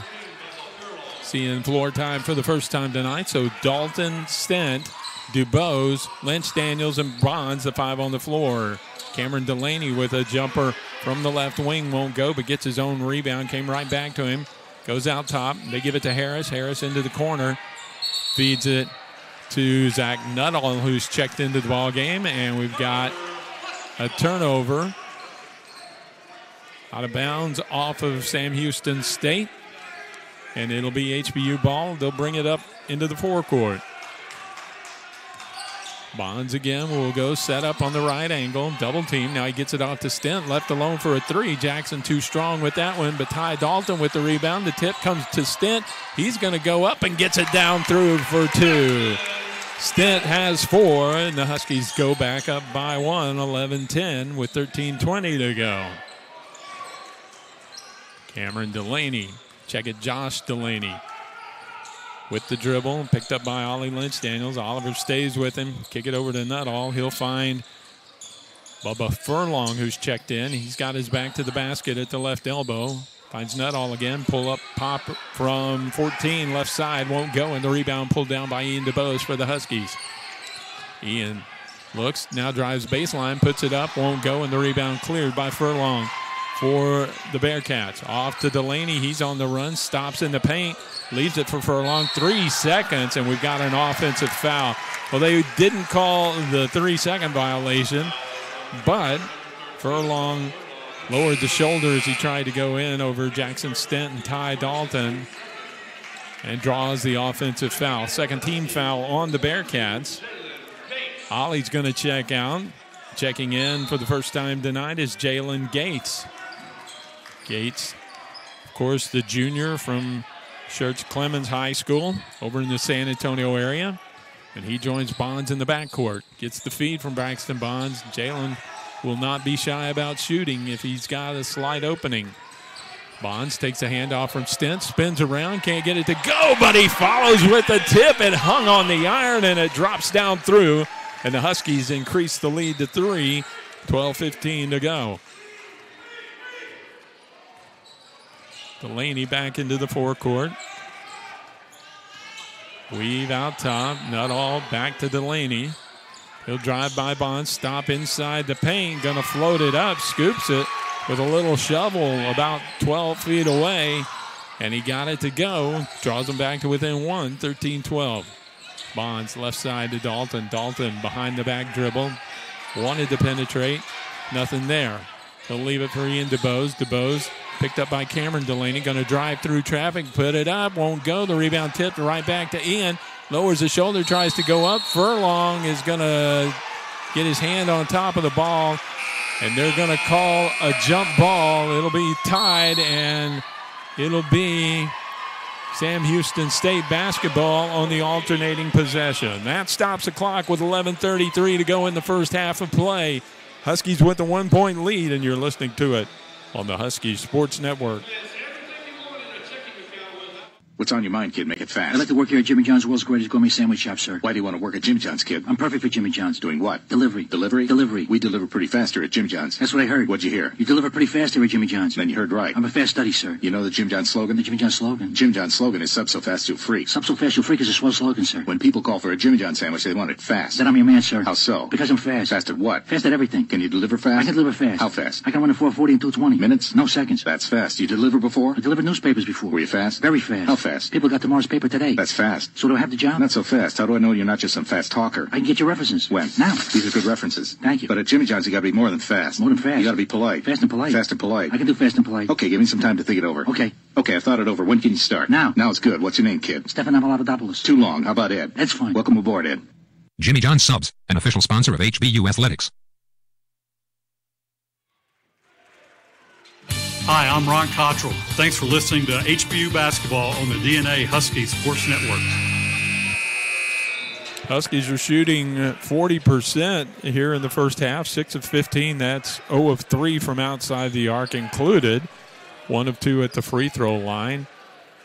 S2: seeing floor time for the first time tonight. So Dalton, Stent, DuBose, Lynch, Daniels, and Bonds, the 5 on the floor. Cameron Delaney with a jumper from the left wing, won't go, but gets his own rebound. Came right back to him. Goes out top. They give it to Harris. Harris into the corner. Feeds it to Zach Nuttall, who's checked into the ball game. And we've got a turnover. Out of bounds off of Sam Houston State. And it'll be HBU ball. They'll bring it up into the forecourt. Bonds again will go set up on the right angle. Double team. Now he gets it off to Stent. Left alone for a 3. Jackson too strong with that one. But Ty Dalton with the rebound. The tip comes to Stent. He's going to go up and gets it down through for 2. Stent has 4. And the Huskies go back up by 1. 11-10 with 13:20 to go. Cameron Delaney. Check it, Josh Delaney. With the dribble, picked up by Ollie Lynch Daniels. Oliver stays with him. Kick it over to Nuttall. He'll find Bubba Furlong, who's checked in. He's got his back to the basket at the left elbow. Finds Nuttall again. Pull up, pop from 14, left side. Won't go, and the rebound pulled down by Ian DuBose for the Huskies. Ian looks, now drives baseline, puts it up, won't go, and the rebound cleared by Furlong for the Bearcats. Off to Delaney. He's on the run. Stops in the paint. Leaves it for Furlong. 3 seconds, and we've got an offensive foul. Well, they didn't call the 3-second violation, but Furlong lowered the shoulder as he tried to go in over Jackson Stent and Ty Dalton and draws the offensive foul. Second team foul on the Bearcats. Ollie's going to check out. Checking in for the first time tonight is Jalen Gates. Gates, of course, the junior from Schertz Clemens High School over in the San Antonio area. And he joins Bonds in the backcourt. Gets the feed from Braxton Bonds. Jalen will not be shy about shooting if he's got a slight opening. Bonds takes a handoff from Stent, spins around, can't get it to go, but he follows with the tip. It hung on the iron, and it drops down through. And the Huskies increase the lead to 3, 12:15 to go. Delaney back into the forecourt. Weave out top. Nuttall back to Delaney. He'll drive by Bonds, stop inside the paint. Going to float it up, scoops it with a little shovel about 12 feet away. And he got it to go. Draws him back to within 1, 13-12. Bonds left side to Dalton. Dalton behind the back dribble. Wanted to penetrate. Nothing there. He'll leave it for Ian DuBose. DuBose picked up by Cameron Delaney. Going to drive through traffic. Put it up. Won't go. The rebound tipped right back to Ian. Lowers the shoulder. Tries to go up. Furlong is going to get his hand on top of the ball. And they're going to call a jump ball. It'll be tied. And it'll be Sam Houston State basketball on the alternating possession. That stops the clock with 11:33 to go in the first half of play. Huskies with a 1-point lead, and you're listening to it on the Huskies Sports Network.
S3: What's on your mind, kid? Make it fast.
S4: I'd like to work here at Jimmy John's, world's greatest gourmet sandwich shop, sir.
S3: Why do you want to work at Jimmy John's, kid?
S4: I'm perfect for Jimmy John's.
S3: Doing what?
S4: Delivery.
S3: Delivery?
S4: Delivery.
S3: We deliver pretty fast here at Jim John's.
S4: That's what I heard.
S3: What'd you hear?
S4: You deliver pretty fast here at Jimmy John's.
S3: Then you heard right.
S4: I'm a fast study, sir.
S3: You know the Jim John's slogan?
S4: The Jimmy John's slogan?
S3: Jim John's slogan is sub so fast you'll freak.
S4: Sub so fast you'll freak is a swell slogan, sir.
S3: When people call for a Jimmy John's sandwich, they want it fast.
S4: Then I'm your man, sir.
S3: How so?
S4: Because I'm fast.
S3: Fast at what?
S4: Fast at everything.
S3: Can you deliver fast?
S4: I can deliver fast.
S3: How fast?
S4: I can run in 4:40 and 2:20.
S3: Minutes?
S4: No seconds.
S3: That's fast. You deliver before?
S4: I delivered newspapers before.
S3: Were you fast?
S4: Very fast.
S3: How fast?
S4: People got tomorrow's paper today.
S3: That's fast.
S4: So do I have the job?
S3: Not so fast. How do I know you're not just some fast talker?
S4: I can get your references.
S3: When?
S4: Now.
S3: These are good references.
S4: Thank you.
S3: But at Jimmy John's, you gotta be more than fast.
S4: More than fast.
S3: You gotta be polite.
S4: Fast and polite.
S3: Fast and polite.
S4: I can do fast and polite.
S3: Okay, give me some time to think it over.
S4: Okay.
S3: Okay, I've thought it over. When can you start?
S4: Now.
S3: Now it's good. What's your name, kid?
S4: Stefan Apollodopoulos.
S3: Too long. How about Ed?
S4: Ed's fine.
S3: Welcome aboard, Ed.
S23: Jimmy John's Subs, an official sponsor of HBU Athletics.
S14: Hi, I'm Ron Cottrell. Thanks for listening to HBU Basketball on the DNA Husky Sports Network.
S2: Huskies are shooting 40% here in the first half, 6 of 15. That's 0 of 3 from outside the arc included, 1 of 2 at the free throw line.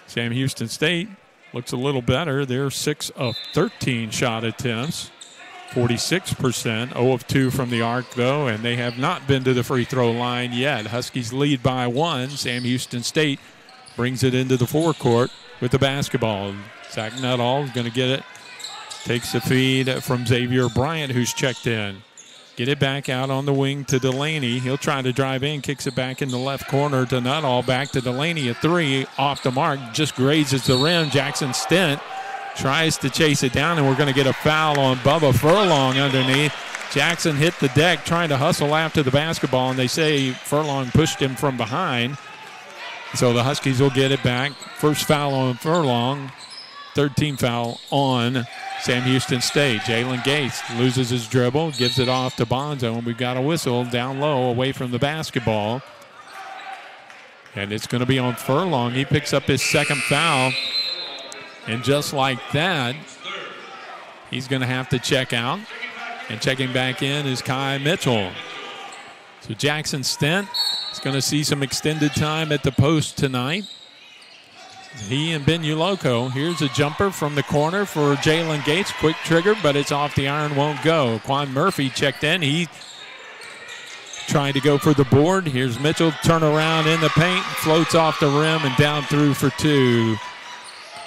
S2: Sam Houston State looks a little better. They're 6 of 13 shot attempts, 46%, 0 of 2 from the arc, though, and they have not been to the free throw line yet. Huskies lead by 1. Sam Houston State brings it into the forecourt with the basketball. Zach Nuttall is going to get it. Takes the feed from Xavier Bryant, who's checked in. Get it back out on the wing to Delaney. He'll try to drive in, kicks it back in the left corner to Nuttall. Back to Delaney, a 3 off the mark, just grazes the rim. Jackson Stent tries to chase it down, and we're going to get a foul on Bubba Furlong underneath. Jackson hit the deck trying to hustle after the basketball, and they say Furlong pushed him from behind. So the Huskies will get it back. First foul on Furlong, third team foul on Sam Houston State. Jalen Gates loses his dribble, gives it off to Bonzo, and we've got a whistle down low away from the basketball. And it's going to be on Furlong. He picks up his second foul. And just like that, he's going to have to check out. And checking back in is Kai Mitchell. So Jackson Stent is going to see some extended time at the post tonight. He and Ben Uloco. Here's a jumper from the corner for Jalen Gates. Quick trigger, but it's off the iron, won't go. Quan Murphy checked in. He trying to go for the board. Here's Mitchell, turn around in the paint, floats off the rim and down through for 2.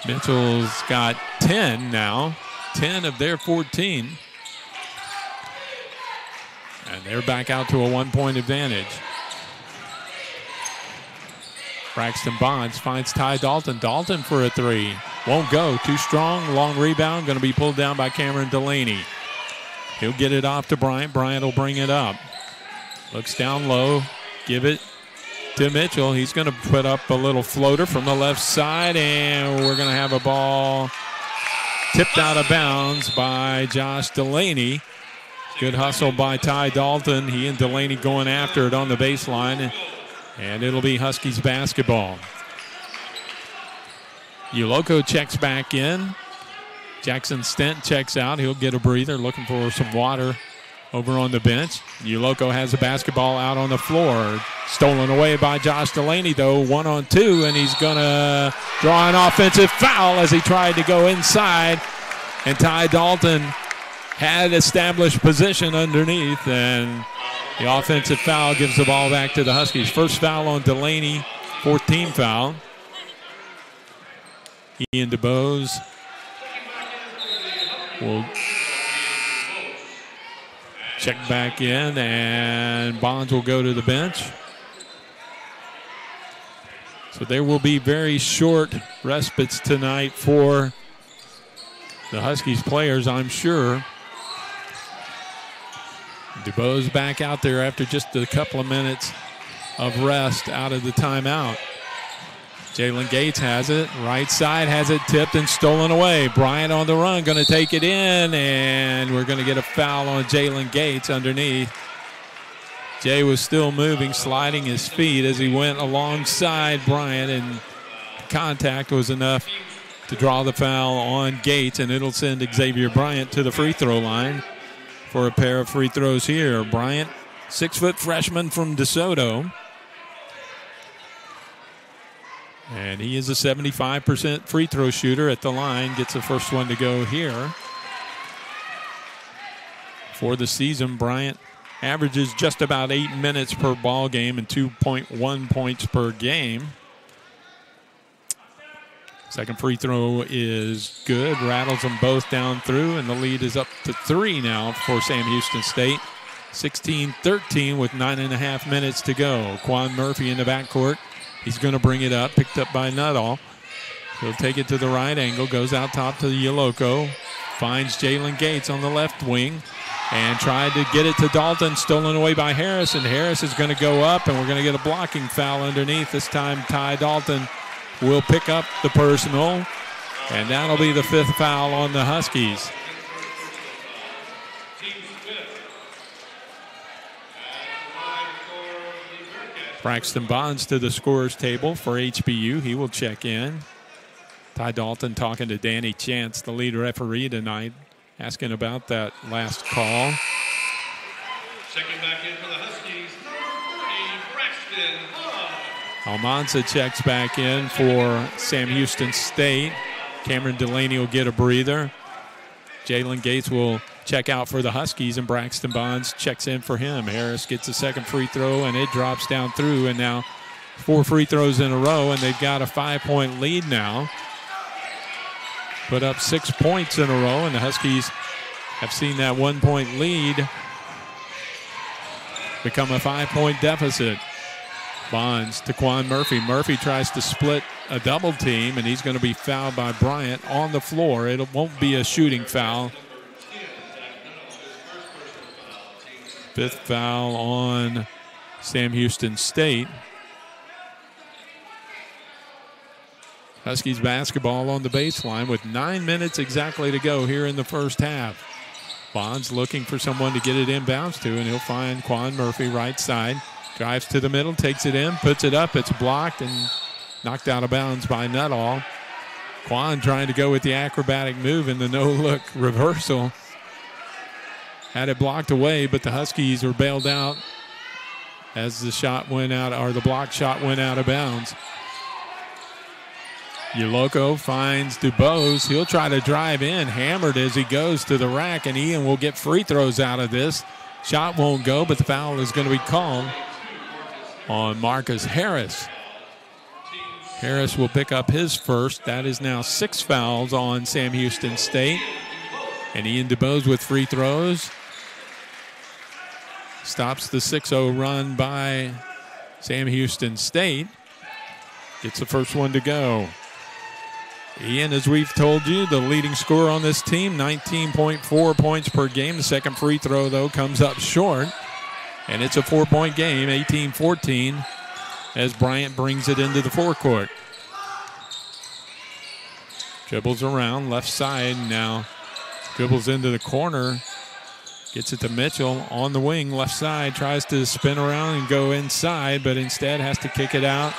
S2: Mitchell's got 10 now, 10 of their 14. And they're back out to a 1-point advantage. Braxton Bonds finds Ty Dalton. Dalton for a 3. Won't go. Too strong. Long rebound. Going to be pulled down by Cameron Delaney. He'll get it off to Bryant. Bryant will bring it up. Looks down low. Give it to Mitchell. He's going to put up a little floater from the left side, and we're going to have a ball tipped out of bounds by Josh Delaney. Good hustle by Ty Dalton. He and Delaney going after it on the baseline. And it'll be Huskies basketball. Uloco checks back in. Jackson Stent checks out. He'll get a breather, looking for some water over on the bench. Uloco has the basketball out on the floor. Stolen away by Josh Delaney, though. 1-on-2, and he's going to draw an offensive foul as he tried to go inside. And Ty Dalton had established position underneath, and the offensive foul gives the ball back to the Huskies. First foul on Delaney, 14 foul. Ian DeBose will check back in, and Bonds will go to the bench. So there will be very short respites tonight for the Huskies players, I'm sure. DeBose back out there after just a couple of minutes of rest out of the timeout. Jalen Gates has it. Right side has it tipped and stolen away. Bryant on the run, going to take it in, and we're going to get a foul on Jalen Gates underneath. Jay was still moving, sliding his feet as he went alongside Bryant, and contact was enough to draw the foul on Gates, and it'll send Xavier Bryant to the free throw line for a pair of free throws here. Bryant, 6-foot freshman from DeSoto. And he is a 75% free throw shooter at the line. Gets the first one to go here. For the season, Bryant averages just about 8 minutes per ball game and 2.1 points per game. Second free throw is good. Rattles them both down through, and the lead is up to 3 now for Sam Houston State. 16-13 with 9.5 minutes to go. Quan Murphy in the backcourt. He's going to bring it up, picked up by Nuttall. He'll take it to the right angle, goes out top to the Yoloko. Finds Jalen Gates on the left wing and tried to get it to Dalton, stolen away by Harris, and Harris is going to go up, and we're going to get a blocking foul underneath. This time Ty Dalton will pick up the personal, and that'll be the 5th foul on the Huskies. Braxton Bonds to the scorer's table for HBU. He will check in. Ty Dalton talking to Danny Chance, the lead referee tonight, asking about that last call.
S6: Checking back in for the Huskies, number 40, Braxton Bonds.
S2: Almanza checks back in for Sam Houston State. Cameron Delaney will get a breather. Jalen Gates will check out for the Huskies, and Braxton Bonds checks in for him. Harris gets a second free throw, and it drops down through, and now 4 free throws in a row, and they've got a 5-point lead now. Put up 6 points in a row, and the Huskies have seen that 1-point lead become a 5-point deficit. Bonds to Quan Murphy. Murphy tries to split a double team, and he's going to be fouled by Bryant on the floor. It won't be a shooting foul. 5th foul on Sam Houston State. Huskies basketball on the baseline with 9 minutes exactly to go here in the first half. Bonds looking for someone to get it inbounds to, and he'll find Quan Murphy right side. Drives to the middle, takes it in, puts it up. It's blocked and knocked out of bounds by Nuttall. Quan trying to go with the acrobatic move in the no-look reversal. Had it blocked away, but the Huskies were bailed out as the shot went out, or the block shot went out of bounds. Yoloko finds DuBose. He'll try to drive in, hammered as he goes to the rack, and Ian will get free throws out of this. Shot won't go, but the foul is going to be called on Marcus Harris. Harris will pick up his first. That is now 6 fouls on Sam Houston State. And Ian DuBose with free throws. Stops the 6-0 run by Sam Houston State. Gets the first one to go. Ian, as we've told you, the leading scorer on this team, 19.4 points per game. The second free throw, though, comes up short. And it's a 4-point game, 18-14, as Bryant brings it into the forecourt. Dribbles around, left side now. Dribbles into the corner. Gets it to Mitchell on the wing, left side. Tries to spin around and go inside, but instead has to kick it out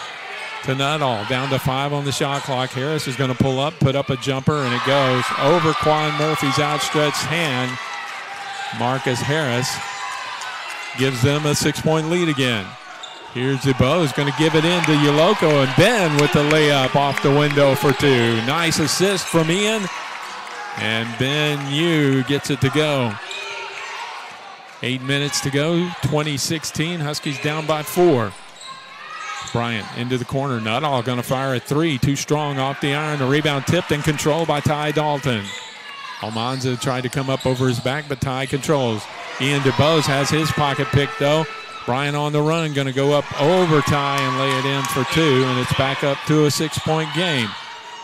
S2: to Nuttall. Down to 5 on the shot clock. Harris is going to pull up, put up a jumper, and it goes over Quan Murphy's outstretched hand. Marcus Harris gives them a 6-point lead again. Here's DuBose, going to give it in to Yoloko, and Ben with the layup off the window for 2. Nice assist from Ian, and Ben Yu gets it to go. 8 minutes to go, 20-16. Huskies down by 4. Bryant into the corner. Nuttall going to fire a 3. Too strong off the iron. The rebound tipped and controlled by Ty Dalton. Almanza tried to come up over his back, but Ty controls. Ian DuBose has his pocket picked, though. Bryant on the run, going to go up over Ty and lay it in for 2, and it's back up to a 6-point game.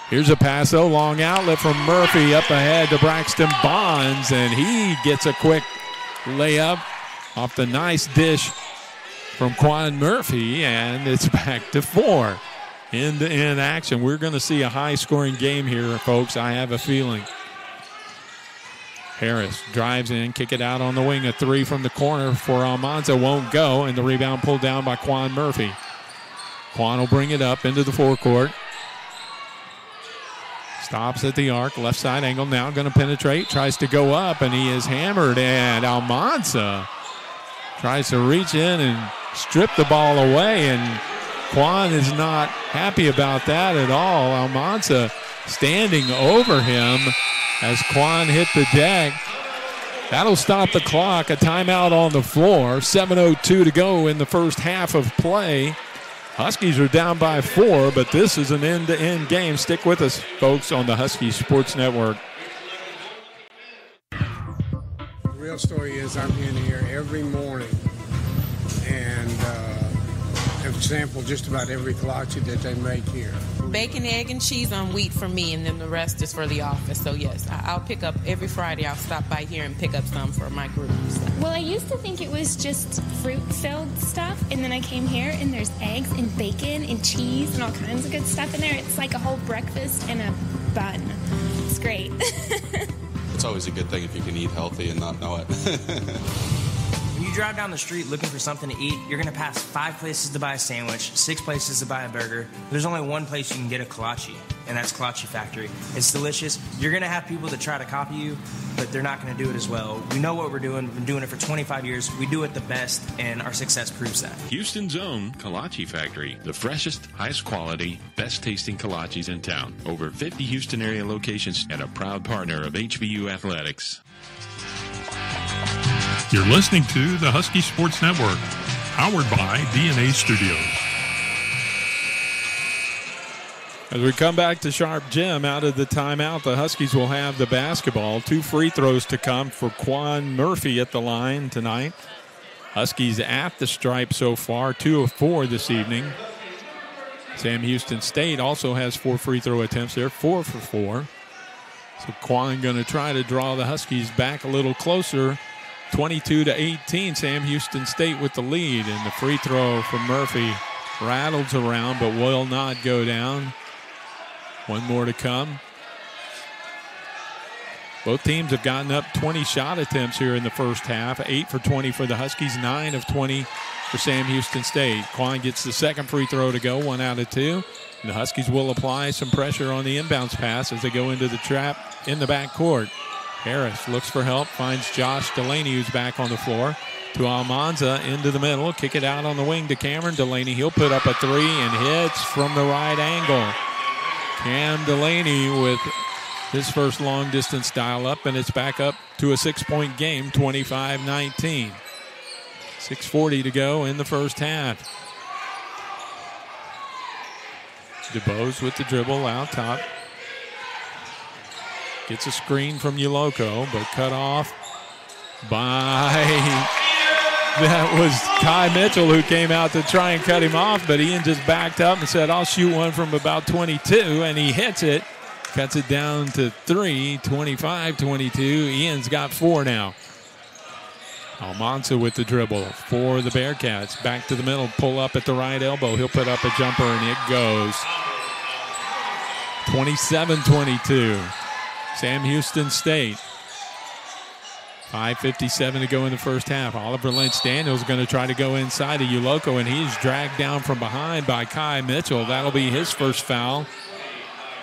S2: Here's a pass, though. Long outlet from Murphy up ahead to Braxton Bonds, and he gets a quick layup off the nice dish from Quan Murphy, and it's back to 4. End-to-end action. We're going to see a high-scoring game here, folks. I have a feeling. Harris drives in, kick it out on the wing. A 3 from the corner for Almanza won't go, and the rebound pulled down by Quan Murphy. Quan will bring it up into the forecourt. Stops at the arc, left side angle, now going to penetrate, tries to go up, and he is hammered, and Almanza tries to reach in and strip the ball away, and Quan is not happy about that at all. Almanza standing over him as Quan hit the deck. That'll stop the clock. A timeout on the floor. 7:02 to go in the first half of play. Huskies are down by 4, but this is an end-to-end game. Stick with us, folks, on the Husky Sports Network.
S5: The real story is I'm in here every morning and have sampled just about every kolache that they make here.
S7: Bacon, egg, and cheese on wheat for me, and then the rest is for the office. So, yes, I'll pick up every Friday. I'll stop by here and pick up some for my groups.
S8: Well, I used to think it was just fruit-filled stuff, and then I came here, and there's eggs and bacon and cheese and all kinds of good stuff in there. It's like a whole breakfast and a bun. It's great.
S24: It's always a good thing if you can eat healthy and not know it.
S25: When you drive down the street looking for something to eat, you're going to pass 5 places to buy a sandwich, 6 places to buy a burger. There's only one place you can get a kolache, and that's Kolache Factory. It's delicious. You're going to have people that try to copy you, but they're not going to do it as well. We know what we're doing. We've been doing it for 25 years. We do it the best, and our success proves that.
S26: Houston's own Kolache Factory, the freshest, highest quality, best tasting kolaches in town. Over 50 Houston area locations and a proud partner of HBU Athletics.
S1: You're listening to the Husky Sports Network, powered by DNA Studios.
S2: As we come back to Sharp Jim out of the timeout, the Huskies will have the basketball. 2 free throws to come for Quan Murphy at the line tonight. Huskies at the stripe so far, 2 of 4 this evening. Sam Houston State also has 4 free throw attempts there, 4 for 4. So Quan going to try to draw the Huskies back a little closer. 22-18, Sam Houston State with the lead. And the free throw from Murphy rattles around but will not go down. 1 more to come. Both teams have gotten up 20 shot attempts here in the first half. 8 for 20 for the Huskies, 9 of 20 for Sam Houston State. Quan gets the second free throw to go, 1 out of 2. And the Huskies will apply some pressure on the inbounds pass as they go into the trap in the backcourt. Harris looks for help, finds Josh Delaney, who's back on the floor. To Almanza into the middle, kick it out on the wing to Cameron Delaney. He'll put up a 3 and hits from the right angle. Cam Delaney with his first long-distance dial-up, and it's back up to a 6-point game, 25-19. 6:40 to go in the first half. DeBose with the dribble out top. Gets a screen from Uloco, but cut off by, that was Kai Mitchell who came out to try and cut him off, but Ian just backed up and said, I'll shoot one from about 22, and he hits it. Cuts it down to 3, 25-22. Ian's got 4 now. Almanza with the dribble for the Bearcats. Back to the middle, pull up at the right elbow. He'll put up a jumper, and it goes. 27-22. Sam Houston State. 5:57 to go in the first half. Oliver Lynch Daniels going to try to go inside of Uloco, and he's dragged down from behind by Kai Mitchell. That'll be his first foul.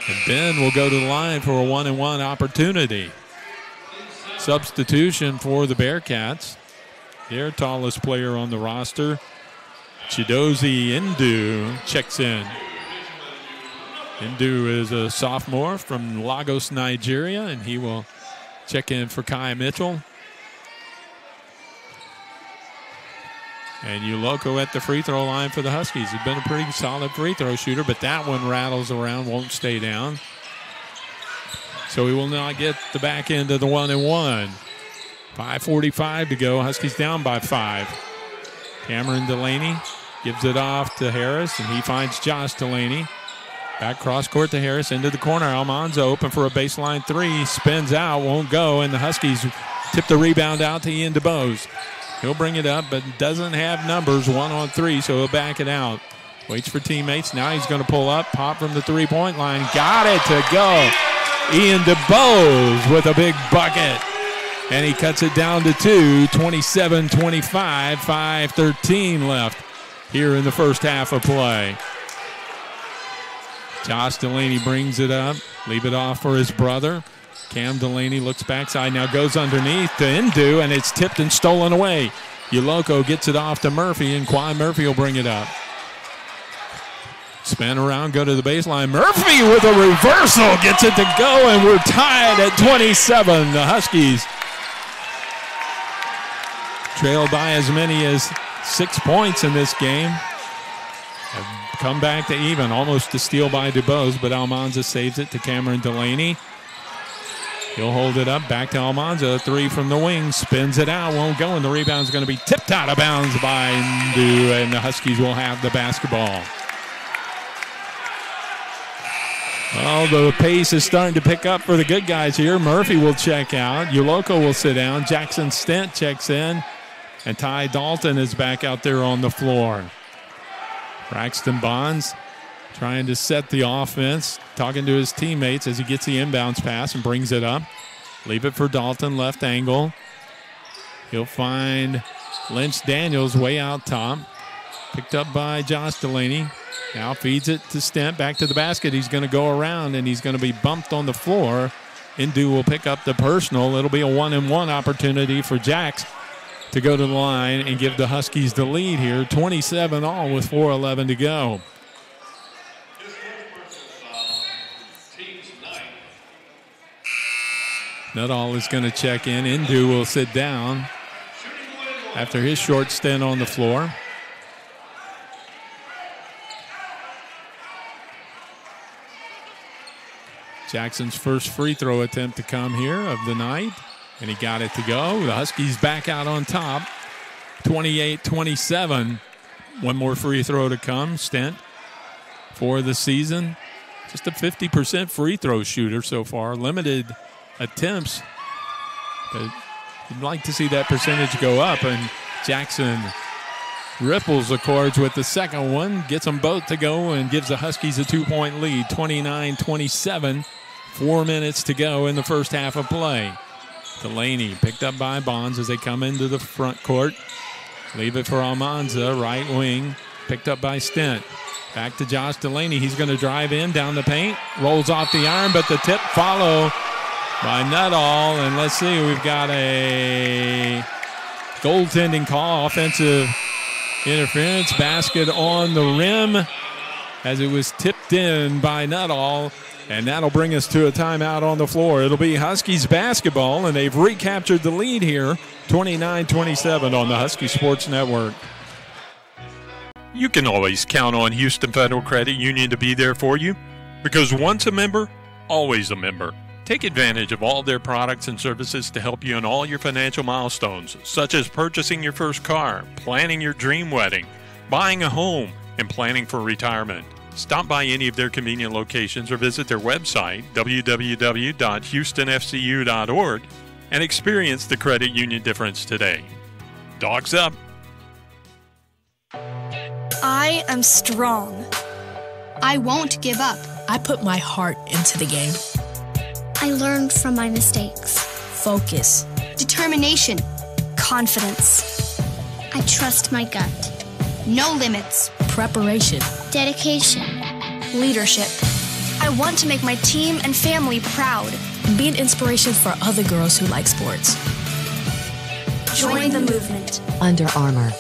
S2: And Ben will go to the line for a 1-and-1 opportunity. Substitution for the Bearcats. Their tallest player on the roster, Chidozie Ndu, checks in. Ndu is a sophomore from Lagos, Nigeria, and he will check in for Kai Mitchell. And Uloco at the free throw line for the Huskies. He's been a pretty solid free throw shooter, but that one rattles around, won't stay down. So he will not get the back end of the 1-and-1. 5:45 to go. Huskies down by 5. Cameron Delaney gives it off to Harris, and he finds Josh Delaney. Back cross court to Harris, into the corner. Almanza open for a baseline 3. Spins out, won't go, and the Huskies tip the rebound out to Ian DeBose. He'll bring it up, but doesn't have numbers, 1-on-3, so he'll back it out. Waits for teammates. Now he's going to pull up, pop from the three-point line. Got it to go. Ian DeBose with a big bucket. And he cuts it down to 2, 27-25, 5:13 left here in the first half of play. Josh Delaney brings it up, leave it off for his brother. Cam Delaney looks backside, now goes underneath to Ndu, and it's tipped and stolen away. Uloco gets it off to Murphy, and Quan Murphy will bring it up. Spin around, go to the baseline. Murphy with a reversal gets it to go, and we're tied at 27. The Huskies trailed by as many as 6 points in this game. Have come back to even, almost a steal by DuBose, but Almanza saves it to Cameron Delaney. He'll hold it up, back to Almanza. 3 from the wing, spins it out, won't go, and the rebound's going to be tipped out of bounds by Ndu, and the Huskies will have the basketball. Well, the pace is starting to pick up for the good guys here. Murphy will check out. Uloko will sit down. Jackson Stent checks in. And Ty Dalton is back out there on the floor. Braxton Bonds trying to set the offense, talking to his teammates as he gets the inbounds pass and brings it up. Leave it for Dalton, left angle. He'll find Lynch Daniels way out top. Picked up by Josh Delaney. Now feeds it to Stent, back to the basket. He's going to go around, and he's going to be bumped on the floor. Ndu will pick up the personal. It'll be a 1-and-1 opportunity for Jacks to go to the line and give the Huskies the lead here. 27-all with 4:11 to go. Nuttall is going to check in. Ndu will sit down after his short stint on the floor. Jackson's first free throw attempt to come here of the night, and he got it to go. The Huskies back out on top, 28-27. One more free throw to come. Stent for the season. Just a 50% free throw shooter so far. Limited attempts, but you'd like to see that percentage go up, and Jackson ripples the cords with the second one, gets them both to go, and gives the Huskies a 2-point lead, 29-27. 4 minutes to go in the first half of play. Delaney picked up by Bonds as they come into the front court. Leave it for Almanza, right wing, picked up by Stent. Back to Josh Delaney. He's going to drive in, down the paint, rolls off the iron, but the tip follow by Nuttall. And let's see, we've got a goaltending call, offensive interference, basket on the rim as it was tipped in by Nuttall, and that'll bring us to a timeout on the floor. It'll be Huskies basketball, and they've recaptured the lead here, 29-27 on the Husky Sports Network.
S1: You can always count on Houston Federal Credit Union to be there for you, because once a member, always a member. Take advantage of all their products and services to help you in all your financial milestones, such as purchasing your first car, planning your dream wedding, buying a home, and planning for retirement. Stop by any of their convenient locations or visit their website, www.houstonfcu.org, and experience the credit union difference today. Dogs up.
S9: I am strong. I won't give up.
S10: I put my heart into the game.
S9: I learned from my mistakes.
S10: Focus.
S9: Determination. Confidence. I trust my gut. No limits.
S10: Preparation.
S9: Dedication. Leadership. I want to make my team and family proud.
S10: Be an inspiration for other girls who like sports.
S9: Join the movement.
S22: Under Armour.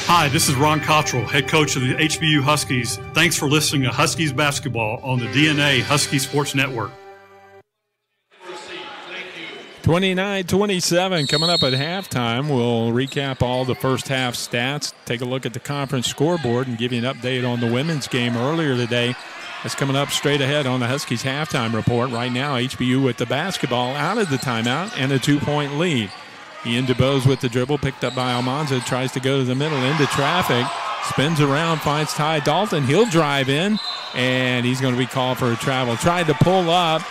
S14: Hi, this is Ron Cottrell, head coach of the HBU Huskies. Thanks for listening to Huskies Basketball on the DNA Husky Sports Network.
S2: 29-27 coming up at halftime. We'll recap all the first half stats, take a look at the conference scoreboard, and give you an update on the women's game earlier today. That's coming up straight ahead on the Huskies halftime report. Right now, HBU with the basketball out of the timeout and a 2-point lead. Ian DuBose with the dribble, picked up by Almanza, tries to go to the middle into traffic, spins around, finds Ty Dalton. He'll drive in, and he's going to be called for a travel. Tried to pull up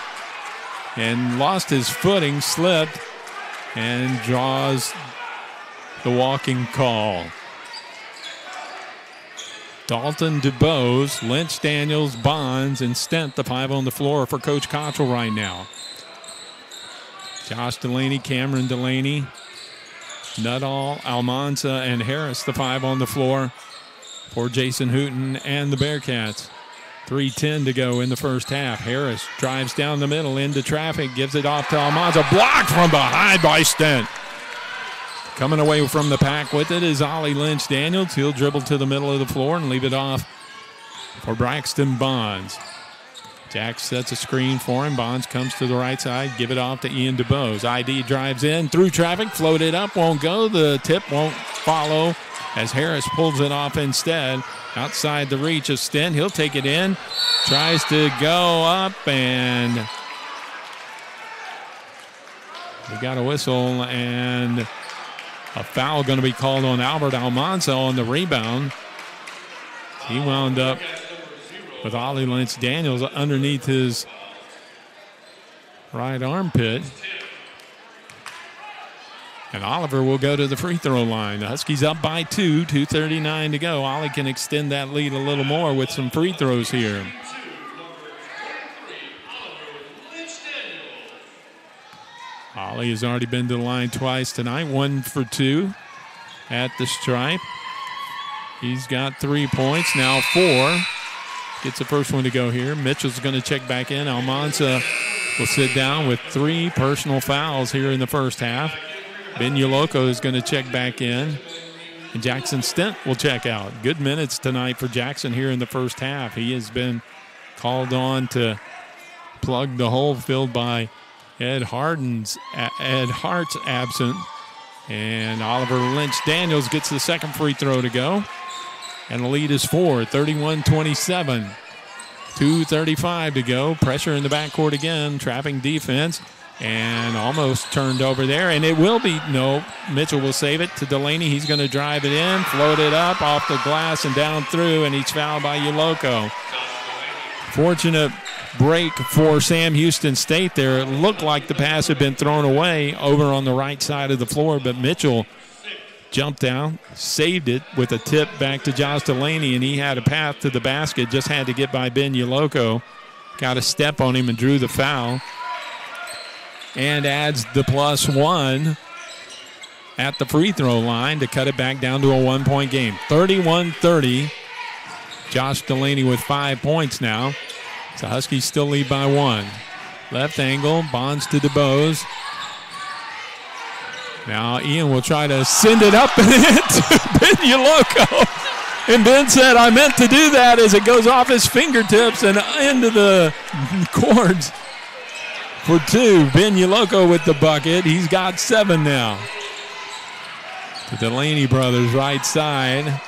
S2: and lost his footing, slipped, and draws the walking call. Dalton, DuBose, Lynch, Daniels, Bonds, and Stent, the 5 on the floor for Coach Cottrell right now. Josh Delaney, Cameron Delaney, Nuttall, Almanza, and Harris, the 5 on the floor for Jason Hooten and the Bearcats. 3:10 to go in the first half. Harris drives down the middle into traffic, gives it off to Almanza. Blocked from behind by Stent. Coming away from the pack with it is Ollie Lynch-Daniels. He'll dribble to the middle of the floor and leave it off for Braxton Bonds. Jack sets a screen for him. Bonds comes to the right side. Give it off to Ian DeBose. ID drives in through traffic. Floated up. Won't go. The tip won't follow as Harris pulls it off instead. Outside the reach of Stent. He'll take it in. Tries to go up and we got a whistle and a foul going to be called on Albert Almanza on the rebound. He wound up with Ollie Lynch-Daniels underneath his right armpit. And Oliver will go to the free throw line. The Huskies up by 2, 2:39 to go. Ollie can extend that lead a little more with some free throws here. Ollie has already been to the line twice tonight, 1 for 2 at the stripe. He's got 3 points, now 4. Gets the first one to go here. Mitchell's going to check back in. Almanza will sit down with 3 personal fouls here in the first half. Ben Yoloko is going to check back in. And Jackson Stent will check out. Good minutes tonight for Jackson here in the first half. He has been called on to plug the hole filled by Ed Hart's absent. And Oliver Lynch-Daniels gets the second free throw to go. And the lead is 4, 31-27. 2:35 to go. Pressure in the backcourt again. Trapping defense. And almost turned over there. And it will be, no, Mitchell will save it to Delaney. He's going to drive it in, float it up off the glass and down through. And he's fouled by Yoloko. Fortunate break for Sam Houston State there. It looked like the pass had been thrown away over on the right side of the floor, but Mitchell jumped out, saved it with a tip back to Josh Delaney, and he had a path to the basket, just had to get by Ben Yoloko. Got a step on him and drew the foul. And adds the +1 at the free throw line to cut it back down to a 1-point game. 31-30. Josh Delaney with 5 points now. So Huskies still lead by 1. Left angle, Bonds to DeBose. Now Ian will try to send it up and into Ben Yoloko. And Ben said, I meant to do that, as it goes off his fingertips and into the cords for 2. Ben Yoloko with the bucket. He's got 7 now. The Delaney brothers right side.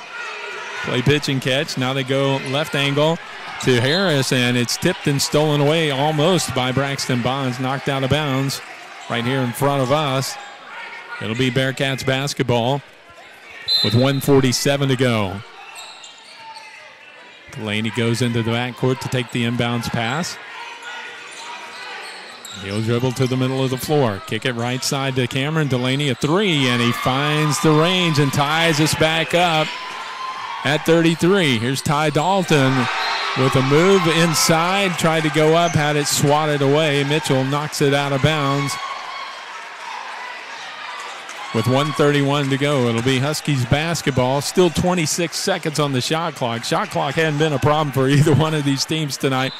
S2: Play pitch and catch. Now they go left angle to Harris, and it's tipped and stolen away almost by Braxton Bonds. Knocked out of bounds right here in front of us. It'll be Bearcats basketball with 1:47 to go. Delaney goes into the backcourt to take the inbounds pass. He'll dribble to the middle of the floor. Kick it right side to Cameron Delaney, a 3, and he finds the range and ties us back up at 33. Here's Ty Dalton with a move inside. Tried to go up, had it swatted away. Mitchell knocks it out of bounds. With 1:31 to go, it'll be Huskies basketball. Still 26 seconds on the shot clock. Shot clock hadn't been a problem for either one of these teams tonight.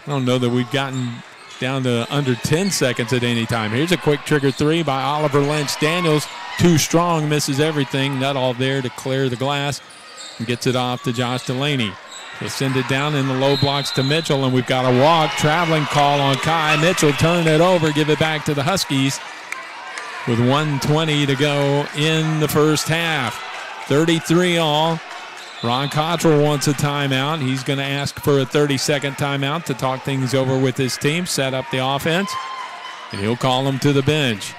S2: I don't know that we've gotten down to under 10 seconds at any time. Here's a quick trigger 3 by Oliver Lynch-Daniels. Too strong, misses everything. Nuttall there to clear the glass and gets it off to Josh Delaney. He'll send it down in the low blocks to Mitchell, and we've got a walk. Traveling call on Kai. Mitchell turn it over, give it back to the Huskies with 1:20 to go in the first half. 33 all. Ron Cottrell wants a timeout. He's going to ask for a 30-second timeout to talk things over with his team, set up the offense, and he'll call them to the bench.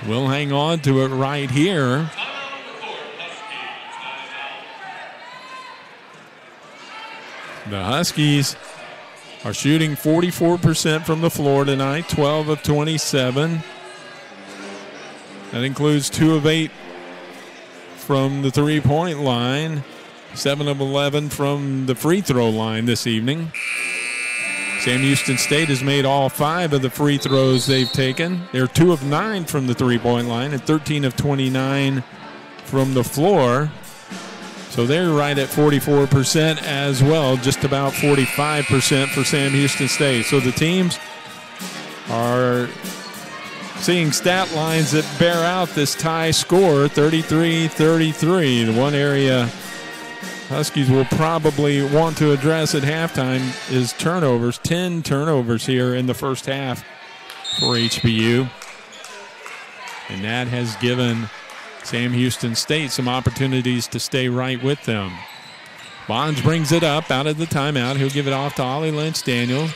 S2: We'll hang on to it right here. The Huskies are shooting 44% from the floor tonight, 12 of 27. That includes 2 of 8 from the three-point line, 7 of 11 from the free throw line this evening. Sam Houston State has made all 5 of the free throws they've taken. They're 2 of 9 from the three-point line and 13 of 29 from the floor. So they're right at 44% as well, just about 45% for Sam Houston State. So the teams are seeing stat lines that bear out this tie score, 33-33. The one area Huskies will probably want to address at halftime is turnovers. 10 turnovers here in the first half for HBU. And that has given Sam Houston State some opportunities to stay right with them. Bonds brings it up out of the timeout. He'll give it off to Ollie Lynch-Daniels.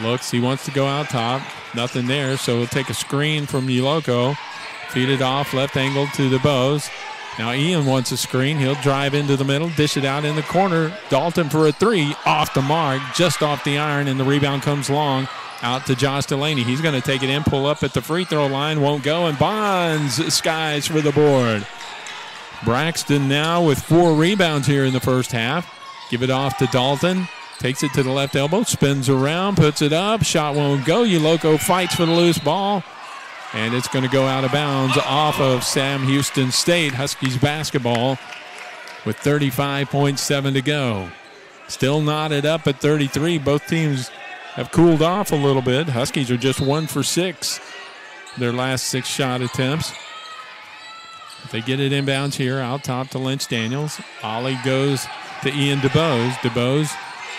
S2: Looks, he wants to go out top. Nothing there, so he'll take a screen from Uloko. Feed it off, left angle to DeBose. Now Ian wants a screen. He'll drive into the middle, dish it out in the corner. Dalton for a three, off the mark, just off the iron, and the rebound comes long out to Josh Delaney. He's going to take it in, pull up at the free throw line, won't go, and Bonds skies for the board. Braxton now with 4 rebounds here in the first half. Give it off to Dalton. Takes it to the left elbow, spins around, puts it up. Shot won't go. Uloko fights for the loose ball. And it's going to go out of bounds off of Sam Houston State. Huskies basketball with 35.7 to go. Still knotted up at 33. Both teams have cooled off a little bit. Huskies are just 1 for 6. Their last 6 shot attempts. They get it inbounds here, out top to Lynch-Daniels. Ollie goes to Ian DeBose. DeBose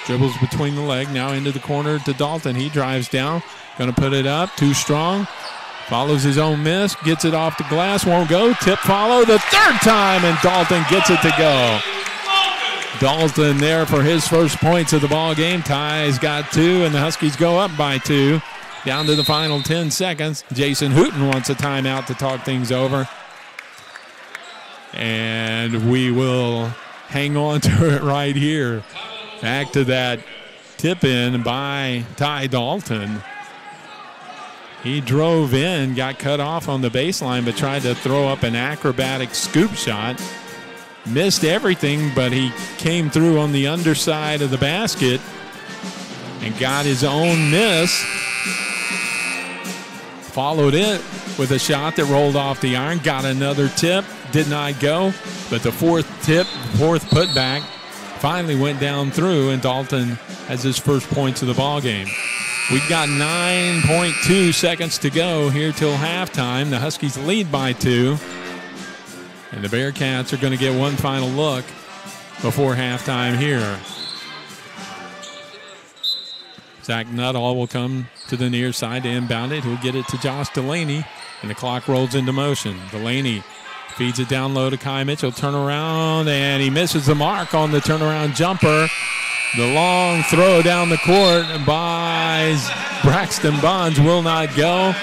S2: dribbles between the leg, now into the corner to Dalton. He drives down, going to put it up, too strong. Follows his own miss, gets it off the glass, won't go. Tip follow the third time, and Dalton gets it to go. Dalton there for his first points of the ball game. Ty's got 2, and the Huskies go up by 2. Down to the final 10 seconds. Jason Hooten wants a timeout to talk things over. And we will hang on to it right here. Back to that tip in by Ty Dalton. He drove in, got cut off on the baseline, but tried to throw up an acrobatic scoop shot. Missed everything, but he came through on the underside of the basket and got his own miss. Followed it with a shot that rolled off the iron, got another tip, did not go, but the fourth putback finally went down through, and Dalton has his first points of the ball game. We've got 9.2 seconds to go here till halftime. The Huskies lead by 2, and the Bearcats are going to get one final look before halftime here. Zach Nuttall will come to the near side to inbound it. He'll get it to Josh Delaney, and the clock rolls into motion. Delaney feeds it down low to Kai Mitchell. Turn around, and he misses the mark on the turnaround jumper. The long throw down the court by Braxton Bonds will not go.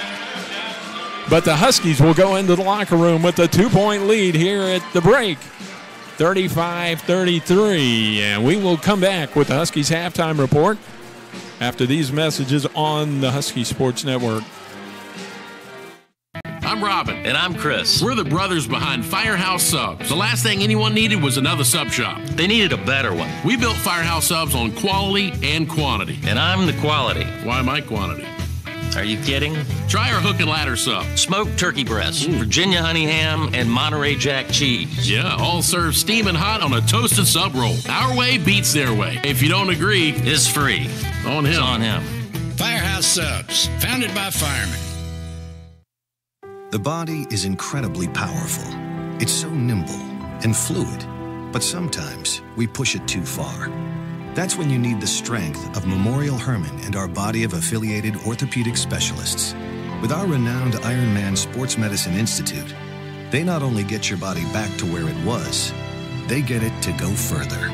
S2: But the Huskies will go into the locker room with a 2-point lead here at the break. 35-33. And we will come back with the Huskies halftime report after these messages on the Husky Sports Network.
S11: I'm Robin. And I'm Chris. We're the brothers behind Firehouse Subs. The last thing anyone needed was another sub shop. They needed a better one. We built Firehouse Subs on quality and quantity. And I'm the quality. Why am I quantity? Are you kidding? Try our hook and ladder sub. Smoked turkey breast, Virginia honey ham, and Monterey Jack cheese. Yeah, all served steaming hot on a toasted sub roll. Our way beats their way. If you don't agree, it's free. On him. It's on him.
S12: Firehouse Subs, founded by firemen.
S13: The body is incredibly powerful. It's so nimble and fluid, but sometimes we push it too far. That's when you need the strength of Memorial Hermann and our body of affiliated orthopedic specialists. With our renowned Ironman Sports Medicine Institute, they not only get your body back to where it was, they get it to go further.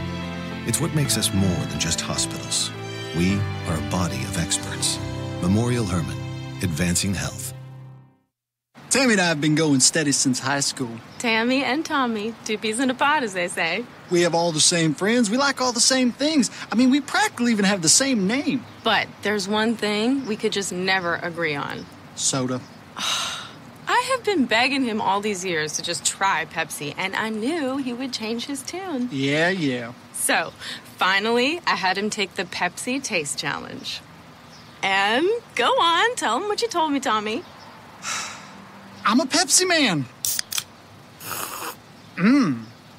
S13: It's what makes us more than just hospitals. We are a body of experts. Memorial Hermann, advancing health.
S15: Tammy and I have been going steady since high school.
S16: Tammy and Tommy, 2 peas in a pod, as they say.
S15: We have all the same friends. We like all the same things. I mean, we practically even have the same name.
S16: But there's one thing we could just never agree on.
S15: Soda.
S16: I have been begging him all these years to just try Pepsi, and I knew he would change his tune.
S15: Yeah.
S16: So, finally, I had him take the Pepsi Taste Challenge. And go on, tell him what you told me, Tommy.
S15: I'm a Pepsi man.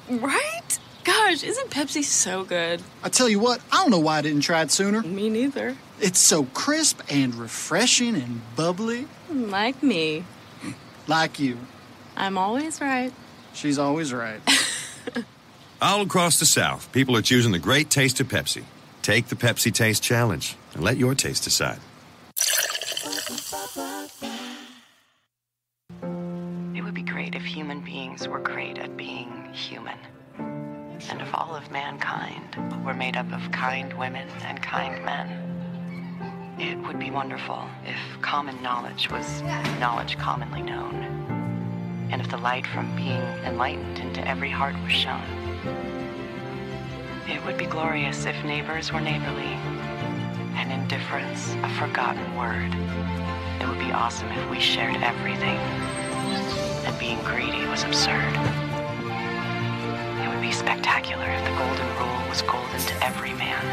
S16: Right? gosh, isn't Pepsi so good?
S15: I tell you what, I don't know why I didn't try it sooner.
S16: Me neither.
S15: It's so crisp and refreshing and bubbly.
S16: Like me.
S15: Like you.
S16: I'm always right.
S15: She's always right.
S4: All across the South, people are choosing the great taste of Pepsi. Take the Pepsi Taste Challenge and let your taste decide.
S17: It would be great if human beings were great at being human. And if all of mankind were made up of kind women and kind men. It would be wonderful if common knowledge was knowledge commonly known. And if the light from being enlightened into every heart was shown. It would be glorious if neighbors were neighborly, and indifference a forgotten word. It would be awesome if we shared everything, and being greedy was absurd. It would be spectacular if the golden rule was golden to every man,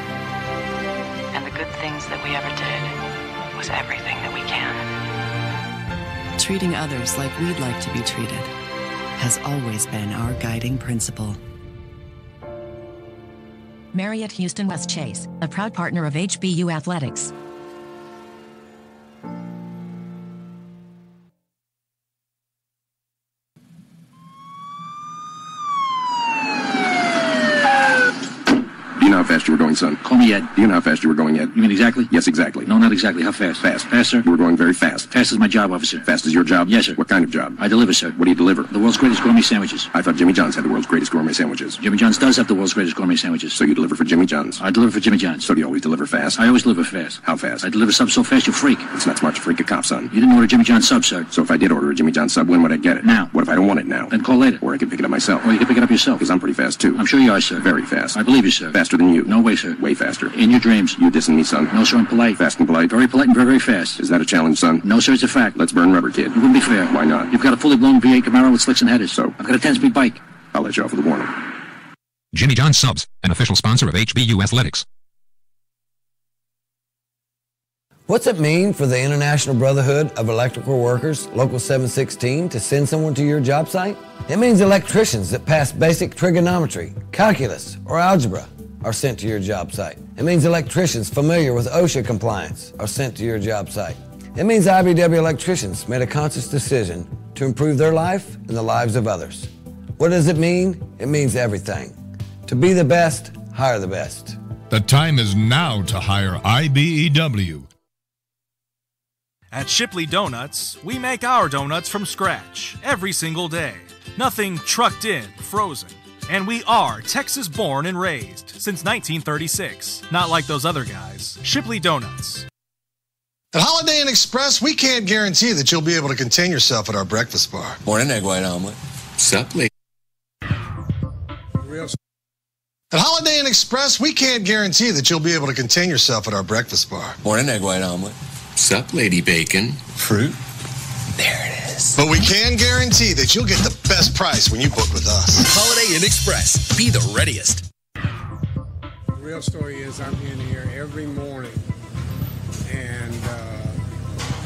S17: and the good things that we ever did was everything that we can.
S18: Treating others like we'd like to be treated has always been our guiding principle.
S22: Marriott Houston West Chase, a proud partner of HBU Athletics.
S3: Do you know how fast you were going, son? Call me Ed. Do you know how fast you were going, Ed?
S19: You mean exactly?
S3: Yes, exactly.
S19: No, not exactly. How fast?
S3: Fast.
S19: Fast, sir?
S3: You were going very fast.
S19: Fast is my job, officer.
S3: Fast is your job?
S19: Yes, sir.
S3: What kind of job?
S19: I deliver, sir.
S3: What do you deliver?
S19: The world's greatest gourmet sandwiches.
S3: I thought Jimmy John's had the world's greatest gourmet sandwiches.
S19: Jimmy John's does have the world's greatest gourmet sandwiches.
S3: So you deliver for Jimmy John's?
S19: I deliver for Jimmy John's.
S3: So do you always deliver fast?
S19: I always deliver fast.
S3: How fast?
S19: I deliver subs so fast you freak.
S3: It's not smart to freak a cop, son.
S19: You didn't order a Jimmy John's sub, sir.
S3: So if I did order a Jimmy John's sub, when would I get it?
S19: Now.
S3: What if I don't want it now?
S19: Then call later.
S3: Or I can pick it up myself.
S19: Or you can pick it up yourself.
S3: Because I'm pretty fast, too.
S19: I'm sure you are, sir.
S3: Very fast.
S19: I believe you, sir.
S3: Faster than you.
S19: No way, sir.
S3: Way faster.
S19: In your dreams.
S3: You dissing me, son?
S19: No, sir, I'm polite.
S3: Fast and polite?
S19: Very polite and very, very fast.
S3: Is that a challenge, son?
S19: No, sir, it's a fact.
S3: Let's burn rubber, kid.
S19: It wouldn't be fair.
S3: Why not?
S19: You've got a fully blown V8 Camaro with slicks and headers.
S3: So?
S19: I've got a 10-speed bike.
S3: I'll let you off with a warning.
S23: Jimmy John's Subs, an official sponsor of HBU Athletics.
S20: What's it mean for the International Brotherhood of Electrical Workers, Local 716, to send someone to your job site? It means electricians that pass basic trigonometry, calculus, or algebra are sent to your job site. It means electricians familiar with OSHA compliance are sent to your job site. It means IBW electricians made a conscious decision to improve their life and the lives of others. What does it mean? It means everything. To be the best, hire the best.
S21: The time is now to hire IBEW.
S27: At Shipley Donuts, we make our donuts from scratch every single day. Nothing trucked in, frozen. And we are Texas born and raised since 1936. Not like those other guys. Shipley Donuts.
S28: At Holiday Inn Express, we can't guarantee that you'll be able to contain yourself at our breakfast bar.
S29: Morning, egg white omelet. Sup, lady?
S28: At Holiday Inn Express, we can't guarantee that you'll be able to contain yourself at our breakfast bar.
S29: Morning, egg white omelet. Sup, lady bacon? Fruit? There it is.
S28: But we can guarantee that you'll get the best price when you book with us.
S30: Holiday Inn Express. Be the readiest.
S5: The real story is I'm in here every morning and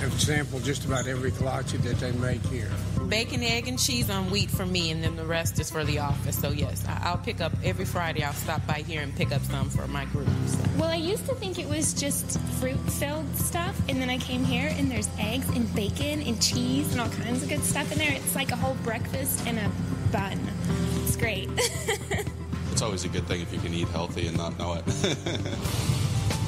S5: have sampled just about every kolache that they make here.
S7: Bacon, egg, and cheese on wheat for me, and then the rest is for the office. So yes, I'll pick up every Friday. I'll stop by here and pick up some for my group. So.
S8: Well, I used to think it was just fruit-filled stuff, and then I came here, and there's eggs and bacon and cheese and all kinds of good stuff in there. It's like a whole breakfast and a bun. It's great.
S24: It's always a good thing if you can eat healthy and not know it.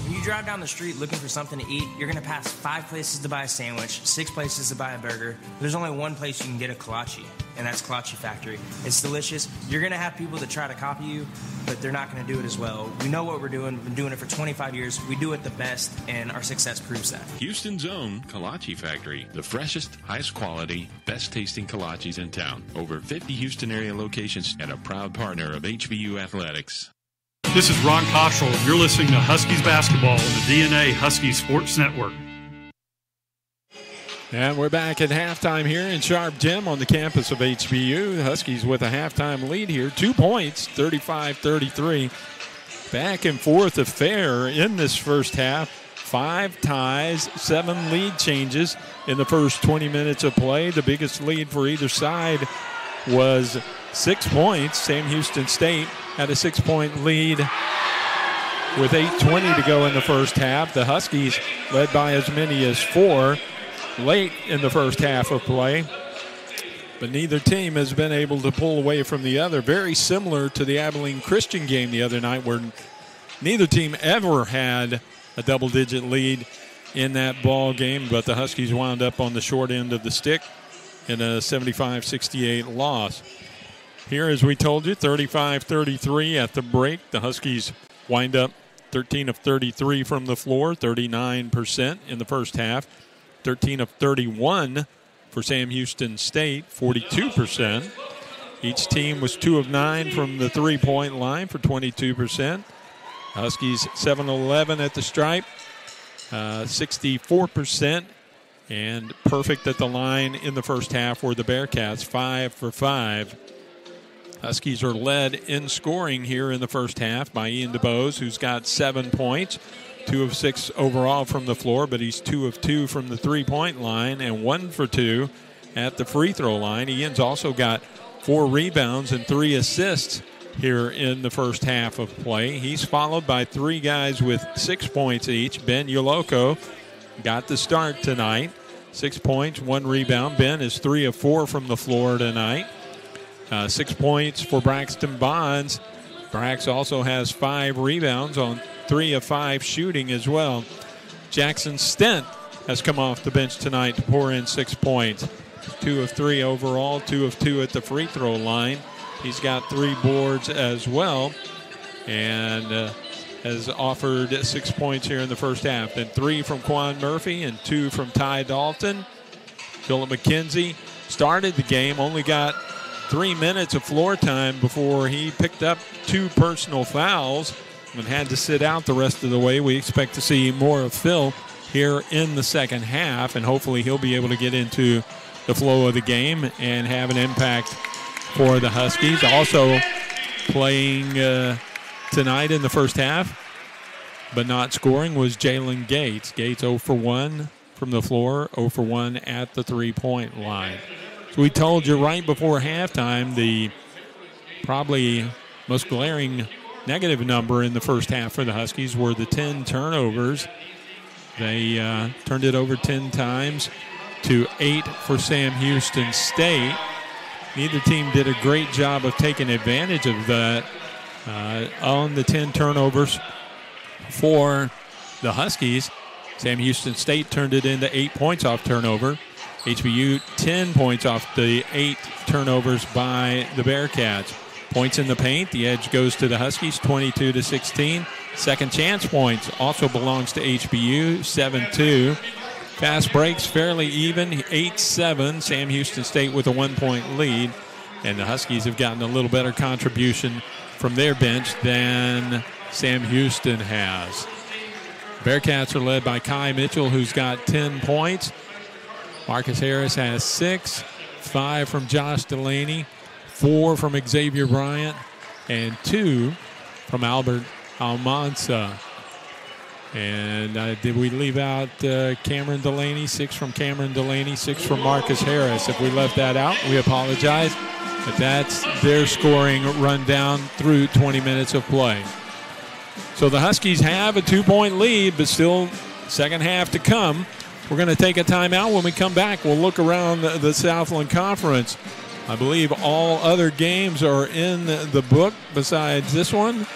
S25: When you drive down the street looking for something to eat, you're going to pass 5 places to buy a sandwich, 6 places to buy a burger. There's only one place you can get a kolache, and that's Kolache Factory. It's delicious. You're going to have people that try to copy you, but they're not going to do it as well. We know what we're doing. We've been doing it for 25 years. We do it the best, and our success proves that.
S26: Houston's own Kolache Factory, the freshest, highest quality, best tasting kolaches in town. Over 50 Houston area locations and a proud partner of HBU Athletics.
S14: This is Ron Cottrell. You're listening to Huskies basketball on the DNA Husky Sports Network.
S2: And we're back at halftime here in Sharp Gym on the campus of HBU. The Huskies with a halftime lead here. 2 points, 35-33. Back and forth affair in this first half. 5 ties, 7 lead changes in the first 20 minutes of play. The biggest lead for either side was 6 points. Sam Houston State had a 6-point lead with 8:20 to go in the first half. The Huskies led by as many as 4 late in the first half of play. But neither team has been able to pull away from the other. Very similar to the Abilene Christian game the other night, where neither team ever had a double-digit lead in that ball game, but the Huskies wound up on the short end of the stick in a 75-68 loss. Here, as we told you, 35-33 at the break. The Huskies wind up 13 of 33 from the floor, 39% in the first half. 13 of 31 for Sam Houston State, 42%. Each team was 2 of 9 from the three-point line for 22%. Huskies 7-11 at the stripe, 64%, and perfect at the line in the first half were the Bearcats, 5 for 5. Huskies are led in scoring here in the first half by Ian DeBose, who's got 7 points, 2 of 6 overall from the floor, but he's 2 of 2 from the three-point line and 1 for 2 at the free throw line. Ian's also got 4 rebounds and 3 assists here in the first half of play. He's followed by 3 guys with 6 points each. Ben Yoloko got the start tonight. 6 points, 1 rebound. Ben is 3 of 4 from the floor tonight. 6 points for Braxton Bonds. Brax also has 5 rebounds on 3 of 5 shooting as well. Jackson Stent has come off the bench tonight to pour in 6 points. 2 of 3 overall, 2 of 2 at the free throw line. He's got 3 boards as well and has offered 6 points here in the first half. Then 3 from Quan Murphy and 2 from Ty Dalton. Philip McKenzie started the game, only got 3 minutes of floor time before he picked up 2 personal fouls and had to sit out the rest of the way. We expect to see more of Phil here in the second half, and hopefully he'll be able to get into the flow of the game and have an impact for the Huskies. Also playing tonight in the first half, but not scoring, was Jalen Gates. Gates 0 for 1 from the floor, 0 for 1 at the three-point line. So we told you right before halftime the probably most glaring negative number in the first half for the Huskies were the 10 turnovers. They turned it over 10 times to 8 for Sam Houston State. Neither team did a great job of taking advantage of that. On the 10 turnovers for the Huskies, Sam Houston State turned it into 8 points off turnover. HBU 10 points off the 8 turnovers by the Bearcats. Points in the paint, the edge goes to the Huskies, 22-16. Second chance points also belongs to HBU, 7-2. Fast breaks fairly even, 8-7. Sam Houston State with a 1-point lead. And the Huskies have gotten a little better contribution from their bench than Sam Houston has. Bearcats are led by Kai Mitchell, who's got 10 points. Marcus Harris has 6, 5 from Josh Delaney, 4 from Xavier Bryant, and 2 from Albert Almanza. And did we leave out Cameron Delaney? 6 from Cameron Delaney, 6 from Marcus Harris. If we left that out, we apologize. But that's their scoring rundown through 20 minutes of play. So the Huskies have a 2-point lead, but still second half to come. We're going to take a timeout. When we come back, we'll look around the Southland Conference. I believe all other games are in the book besides this one,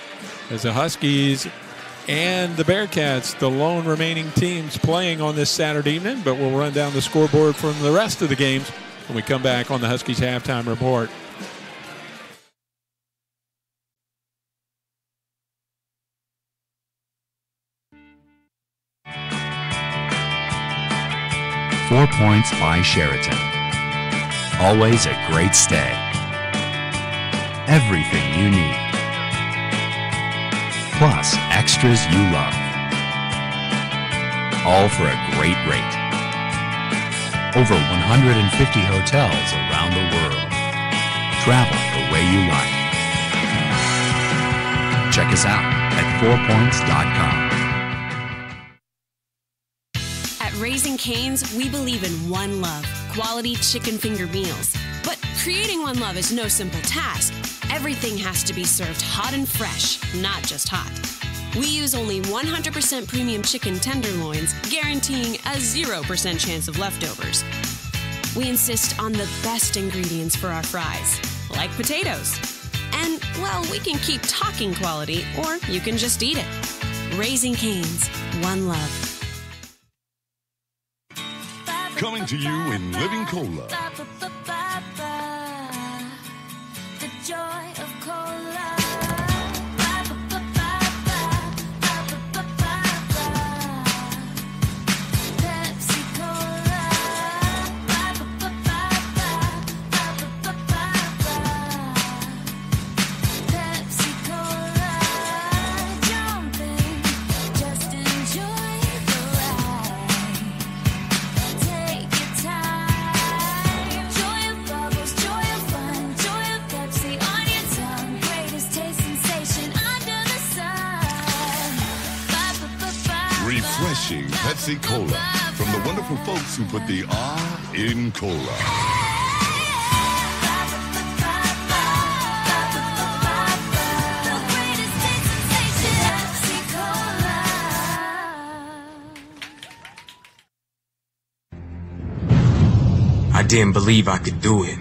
S2: as the Huskies and the Bearcats, the lone remaining teams playing on this Saturday evening. But we'll run down the scoreboard from the rest of the games when we come back on the Huskies Halftime Report.
S1: Four Points by Sheraton. Always a great stay. Everything you need. Plus extras you love. All for a great rate. Over 150 hotels around the world. Travel the way you like. Check us out at 4points.com.
S4: At Raising Cane's, we believe in one love, quality chicken finger meals. But creating one love is no simple task. Everything has to be served hot and fresh, not just hot. We use only 100% premium chicken tenderloins, guaranteeing a 0% chance of leftovers. We insist on the best ingredients for our fries, like potatoes. And, well, we can keep talking quality, or you can just eat it. Raising Cane's, one love.
S6: Coming to you in Living Cola.
S9: The joy of cola.
S6: Refreshing Pepsi Cola from the wonderful folks who put the R in cola.
S25: I didn't believe I could do it.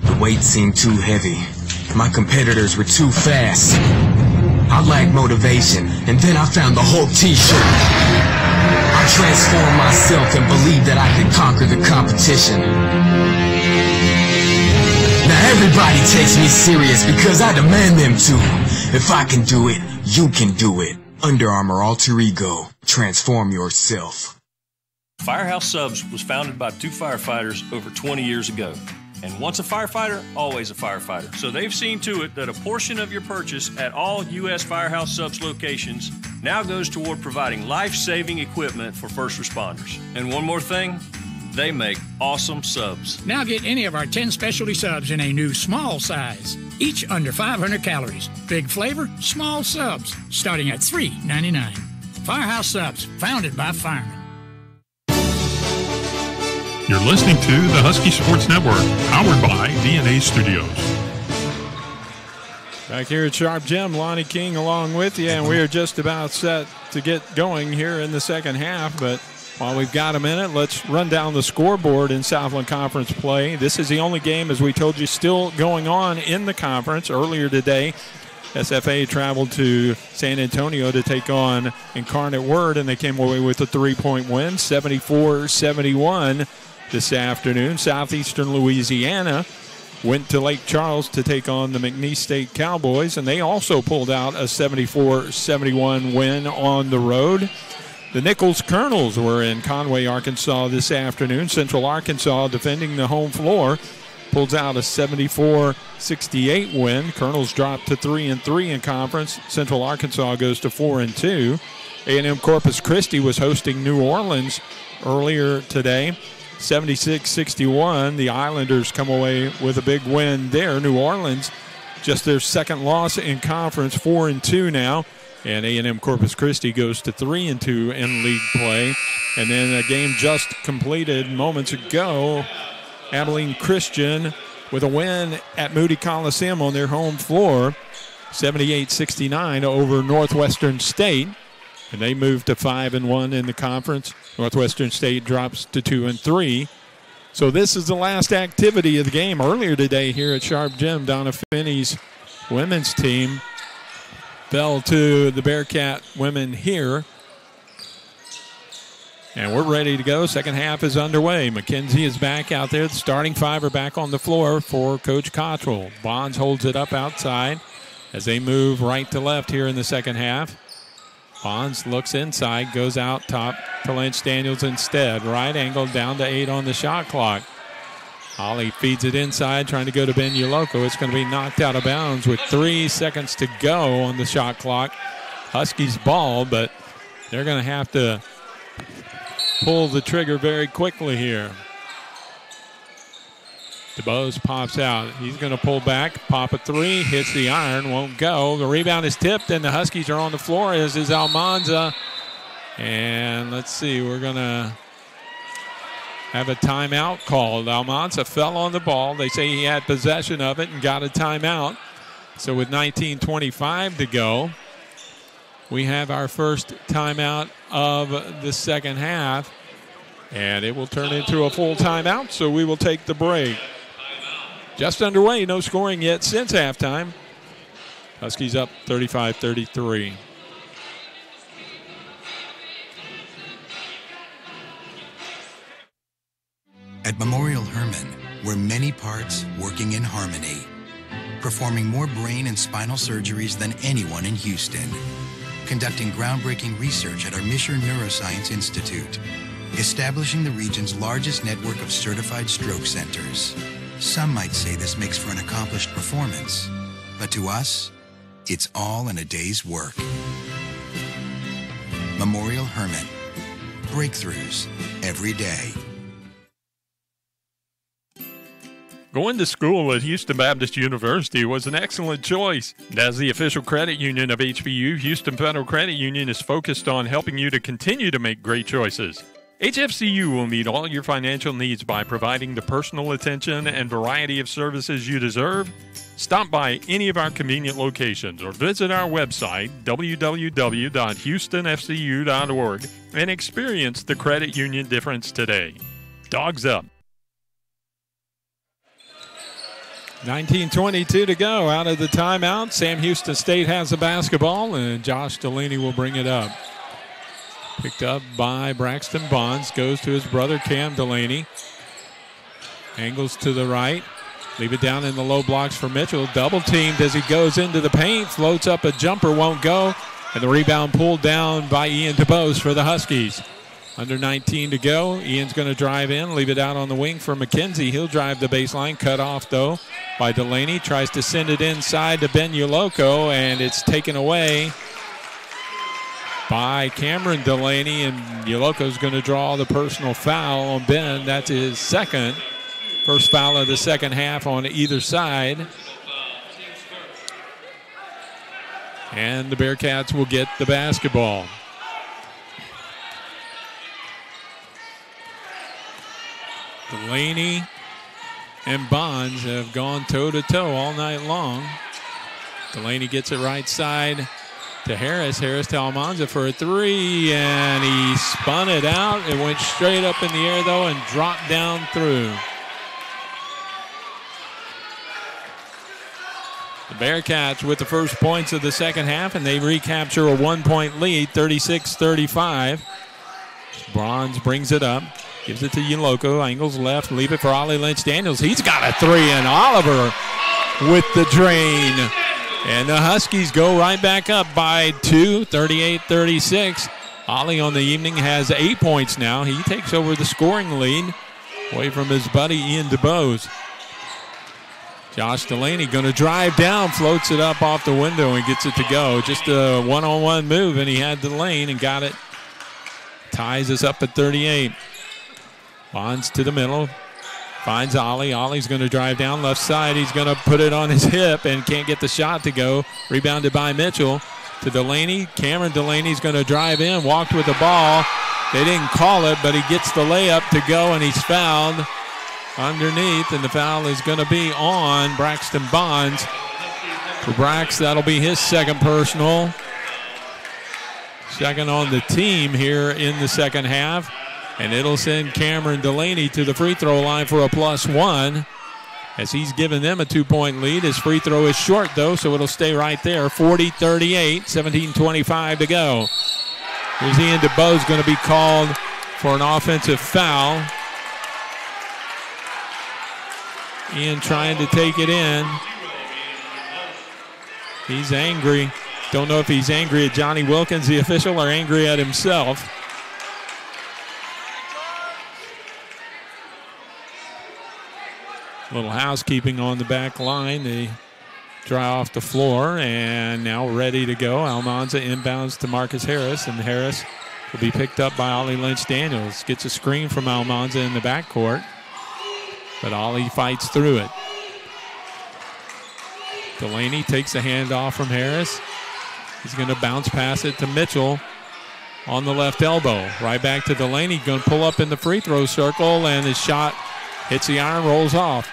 S25: The weight seemed too heavy. My competitors were too fast. I lacked motivation, and then I found the Hulk t-shirt. I transformed myself and believed that I could conquer the competition. Now everybody takes me serious because I demand them to. If I can do it, you can do it. Under Armour Alter Ego. Transform yourself.
S10: Firehouse Subs was founded by 2 firefighters over 20 years ago. And once a firefighter, always a firefighter. So they've seen to it that a portion of your purchase at all U.S. Firehouse Subs locations now goes toward providing life-saving equipment for first responders. And one more thing, they make awesome subs.
S11: Now get any of our 10 specialty subs in a new small size, each under 500 calories. Big flavor, small subs, starting at $3.99. Firehouse Subs, founded by firemen.
S2: You're listening to the Husky Sports Network, powered by DNA Studios. Back here at Sharp Gym, Lonnie King along with you, and we are just about set to get going here in the second half. But while we've got a minute, let's run down the scoreboard in Southland Conference play. This is the only game, as we told you, still going on in the conference. Earlier today, SFA traveled to San Antonio to take on Incarnate Word, and they came away with a 3-point win, 74-71. This afternoon, Southeastern Louisiana went to Lake Charles to take on the McNeese State Cowboys, and they also pulled out a 74-71 win on the road. The Nichols Colonels were in Conway, Arkansas this afternoon. Central Arkansas, defending the home floor, pulls out a 74-68 win. Colonels dropped to 3-3 in conference. Central Arkansas goes to 4-2. A&M Corpus Christi was hosting New Orleans earlier today. 76-61. The Islanders come away with a big win there. New Orleans, just their second loss in conference, 4-2 now. And A&M Corpus Christi goes to 3-2 in league play. And then a game just completed moments ago. Abilene Christian with a win at Moody Coliseum on their home floor. 78-69 over Northwestern State. And they move to 5-1 in the conference. Northwestern State drops to 2-3. So this is the last activity of the game. Earlier today here at Sharp Gym, Donna Finney's women's team fell to the Bearcat women here. And we're ready to go. Second half is underway. McKenzie is back out there. The starting five are back on the floor for Coach Cottrell. Bonds holds it up outside as they move right to left here in the second half. Bonds looks inside, goes out top to Lynch Daniels instead. Right angle down to 8 on the shot clock. Holly feeds it inside, trying to go to Ben Yoloko. It's going to be knocked out of bounds with 3 seconds to go on the shot clock. Huskies ball, but they're going to have to pull the trigger very quickly here. DeBose pops out. He's going to pull back, pop a three, hits the iron, won't go. The rebound is tipped, and the Huskies are on the floor, as is Almanza. And let's see, we're going to have a timeout called. Almanza fell on the ball. They say he had possession of it and got a timeout. So with 19:25 to go, we have our first timeout of the second half. And it will turn into a full timeout, so we will take the break. Just underway, no scoring yet since halftime. Huskies up 35-33.
S3: At Memorial Hermann, we're many parts working in harmony, performing more brain and spinal surgeries than anyone in Houston, conducting groundbreaking research at our Misher Neuroscience Institute, establishing the region's largest network of certified stroke centers. Some might say this makes for an accomplished performance, but to us, it's all in a day's work. Memorial Hermann. Breakthroughs every day.
S2: Going to school at Houston Baptist University was an excellent choice. As the official credit union of HBU, Houston Federal Credit Union is focused on helping you to continue to make great choices. HFCU will meet all your financial needs by providing the personal attention and variety of services you deserve. Stop by any of our convenient locations or visit our website, www.houstonfcu.org, and experience the credit union difference today. Dogs up. 19:22 to go out of the timeout. Sam Houston State has the basketball, and Josh Delaney will bring it up. Picked up by Braxton Bonds. Goes to his brother, Cam Delaney. Angles to the right. Leave it down in the low blocks for Mitchell. Double teamed as he goes into the paint. Floats up a jumper, won't go. And the rebound pulled down by Ian DeBose for the Huskies. Under 19 to go. Ian's going to drive in. Leave it out on the wing for McKenzie. He'll drive the baseline. Cut off, though, by Delaney. Tries to send it inside to Ben Uloko, and it's taken away by Cameron Delaney, and Uloko's going to draw the personal foul on Ben. That's his second. First foul of the second half on either side. And the Bearcats will get the basketball. Delaney and Bonds have gone toe-to-toe all night long. Delaney gets it right side to Harris. Harris to Almanza for a three, and he spun it out. It went straight up in the air, though, and dropped down through. The Bearcats with the first points of the second half, and they recapture a 1-point lead, 36-35. Bonds brings it up. Gives it to Uloko. Angles left. Leave it for Ollie Lynch-Daniels. He's got a three, and Oliver with the drain. And the Huskies go right back up by 2, 38-36. Ollie on the evening has 8 points now. He takes over the scoring lead away from his buddy Ian DeBose. Josh Delaney going to drive down, floats it up off the window and gets it to go. Just a one-on-one move, and he had the lane and got it. Ties us up at 38. Bonds to the middle. Finds Ollie. Ollie's going to drive down left side. He's going to put it on his hip and can't get the shot to go. Rebounded by Mitchell to Delaney. Cameron Delaney's going to drive in. Walked with the ball. They didn't call it, but he gets the layup to go, and he's fouled underneath, and the foul is going to be on Braxton Bonds. For Brax, that'll be his second personal. Second on the team here in the second half. And it'll send Cameron Delaney to the free throw line for a +1 as he's given them a 2-point lead. His free throw is short, though, so it'll stay right there. 40-38, 17:25 to go. Here's Ian DeBose going to be called for an offensive foul. Ian trying to take it in. He's angry. Don't know if he's angry at Johnny Wilkins, the official, or angry at himself. Little housekeeping on the back line. They dry off the floor, and now ready to go. Almanza inbounds to Marcus Harris, and Harris will be picked up by Ollie Lynch-Daniels. Gets a screen from Almanza in the backcourt, but Ollie fights through it. Delaney takes the handoff from Harris. He's going to bounce pass it to Mitchell. on the left elbow. Right back to Delaney. Going to pull up in the free throw circle, and his shot hits the iron, rolls off.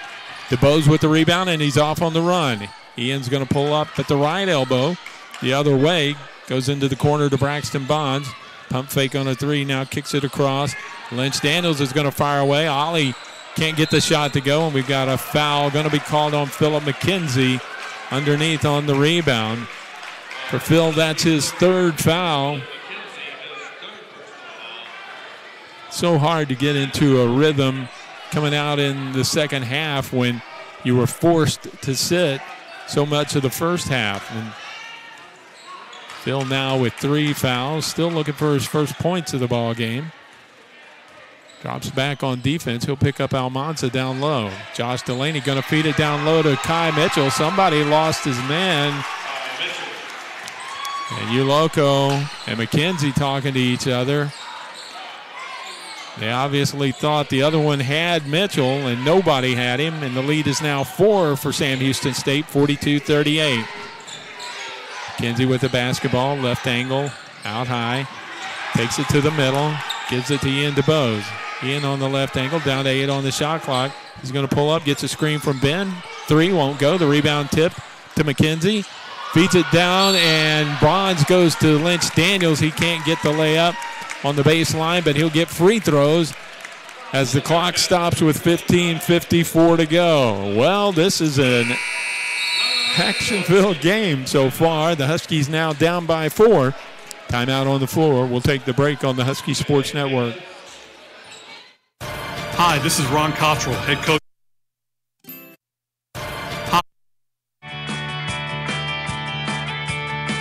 S2: DeBose with the rebound, and he's off on the run. Ian's going to pull up at the right elbow. The other way, goes into the corner to Braxton Bonds. Pump fake on a three, now kicks it across. Lynch Daniels is going to fire away. Ollie can't get the shot to go, and we've got a foul going to be called on Phillip McKenzie underneath on the rebound. For Phil, that's his third foul. So hard to get into a rhythm coming out in the second half when you were forced to sit so much of the first half. And Phil now with 3 fouls, still looking for his first points of the ball game. Drops back on defense. He'll pick up Almanza down low. Josh Delaney going to feed it down low to Kai Mitchell. Somebody lost his man. And Uloco and McKenzie talking to each other. They obviously thought the other one had Mitchell, and nobody had him. And the lead is now 4 for Sam Houston State, 42-38. McKenzie with the basketball, left angle, out high. Takes it to the middle, gives it to Ian DeBose. Ian on the left angle, down to 8 on the shot clock. He's going to pull up, gets a screen from Ben. 3 won't go. The rebound tip to McKenzie. Feeds it down, and Bonds goes to Lynch Daniels. He can't get the layup on the baseline, but he'll get free throws as the clock stops with 15:54 to go. Well, this is an action-filled game so far. The Huskies now down by 4. Timeout on the floor. We'll take the break on the Husky Sports Network.
S14: Hi, this is Ron Cottrell, head coach.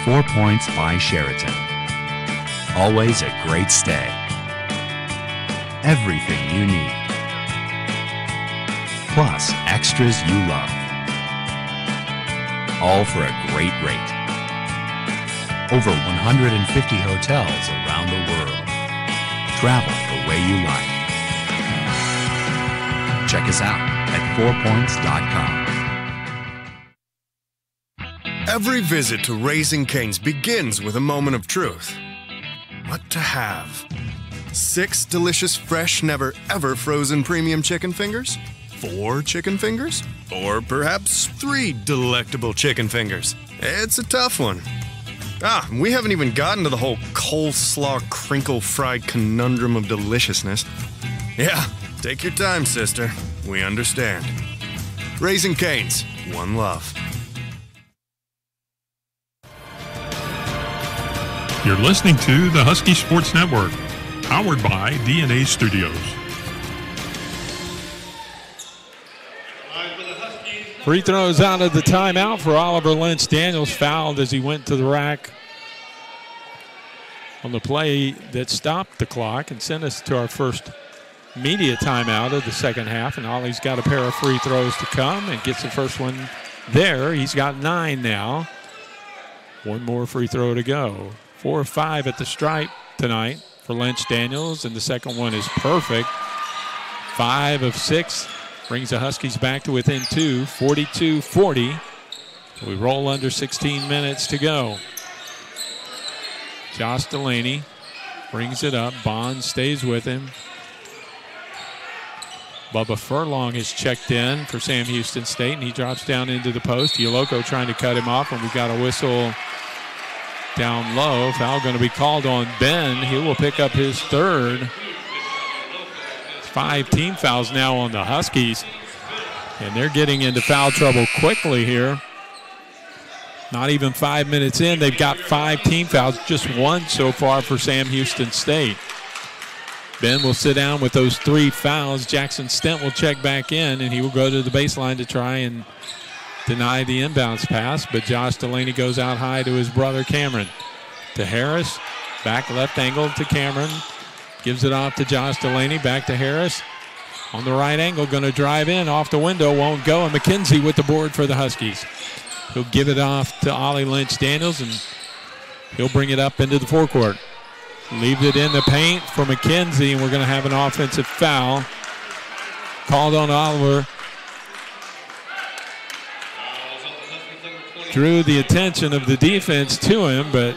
S1: 4 Points by Sheraton. Always a great stay. Everything you need. Plus extras you love. All for a great rate. Over 150 hotels around the world. Travel the way you like. Check us out at 4points.com.
S12: Every visit to Raising Cane's begins with a moment of truth. What to have? 6 delicious, fresh, never, ever frozen premium chicken fingers? 4 chicken fingers? Or perhaps 3 delectable chicken fingers? It's a tough one. We haven't even gotten to the whole coleslaw crinkle-fried conundrum of deliciousness. Yeah, take your time, sister. We understand. Raising Cane's, one love.
S13: You're listening to the Husky Sports Network, powered by DNA Studios.
S2: Free throws out of the timeout for Oliver Lynch. Daniels fouled as he went to the rack on the play that stopped the clock and sent us to our first media timeout of the second half. And Ollie's got a pair of free throws to come and gets the first one there. He's got 9 now. 1 more free throw to go. 4 or 5 at the stripe tonight for Lynch Daniels, and the second one is perfect. 5 of 6 brings the Huskies back to within 2, 42-40. We roll under 16 minutes to go. Josh Delaney brings it up. Bond stays with him. Bubba Furlong is checked in for Sam Houston State, and he drops down into the post. Uloco trying to cut him off, and we've got a whistle down low. Foul going to be called on Ben. He will pick up his 3rd. 5 team fouls now on the Huskies, and they're getting into foul trouble quickly here. Not even 5 minutes in, they've got 5 team fouls, just 1 so far for Sam Houston State. Ben will sit down with those 3 fouls. Jackson Stent will check back in, and he will go to the baseline to try and deny the inbounds pass, but Josh Delaney goes out high to his brother Cameron. To Harris, back left angle to Cameron. Gives it off to Josh Delaney, back to Harris. On the right angle, going to drive in, off the window, won't go, and McKenzie with the board for the Huskies. He'll give it off to Ollie Lynch Daniels, and he'll bring it up into the forecourt. Leaves it in the paint for McKenzie, and we're going to have an offensive foul called on Oliver. Drew the attention of the defense to him, but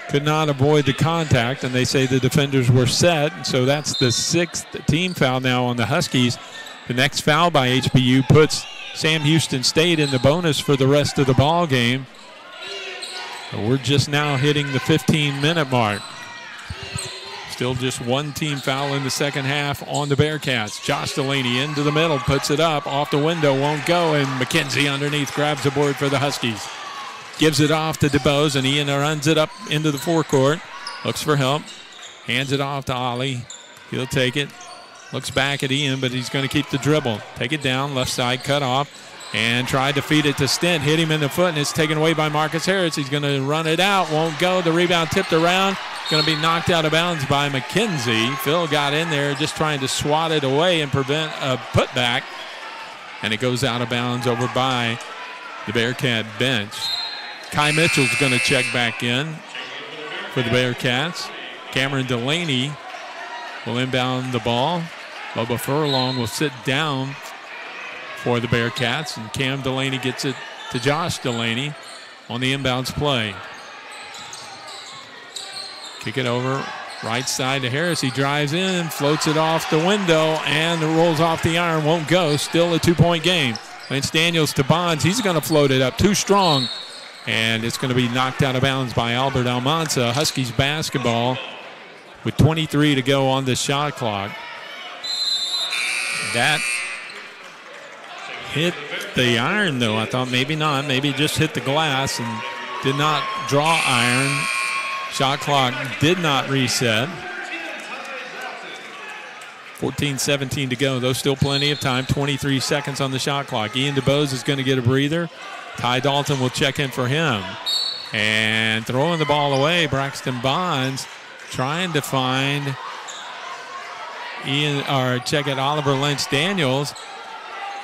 S2: could not avoid the contact, and they say the defenders were set. And so that's the 6th team foul now on the Huskies. The next foul by HBU puts Sam Houston State in the bonus for the rest of the ball game. So we're just now hitting the 15-minute mark. Still just one team foul in the second half on the Bearcats. Josh Delaney into the middle, puts it up, off the window, won't go, and McKenzie underneath grabs the board for the Huskies. Gives it off to DeBose, and Ian runs it up into the forecourt. Looks for help, hands it off to Ollie. He'll take it, looks back at Ian, but he's going to keep the dribble. Take it down, left side, cut off, and tried to feed it to Stent. Hit him in the foot, and it's taken away by Marcus Harris. He's going to run it out, won't go. The rebound tipped around. Going to be knocked out of bounds by McKenzie. Phil got in there just trying to swat it away and prevent a putback. And it goes out of bounds over by the Bearcat bench. Kai Mitchell's going to check back in for the Bearcats. Cameron Delaney will inbound the ball. Bubba Furlong will sit down for the Bearcats. And Cam Delaney gets it to Josh Delaney on the inbounds play. Kick it over right side to Harris. He drives in, floats it off the window, and it rolls off the iron. Won't go. Still a 2-point game. Lance Daniels to Bonds. He's going to float it up. Too strong. And it's going to be knocked out of bounds by Albert Almanza. Huskies basketball with 23 to go on the shot clock. That hit the iron, though. I thought maybe not. Maybe just hit the glass and did not draw iron. Shot clock did not reset. 14-17 to go, though still plenty of time. 23 seconds on the shot clock. Ian DeBose is going to get a breather. Ty Dalton will check in for him. And throwing the ball away, Braxton Bonds trying to find check at Oliver Lynch Daniels.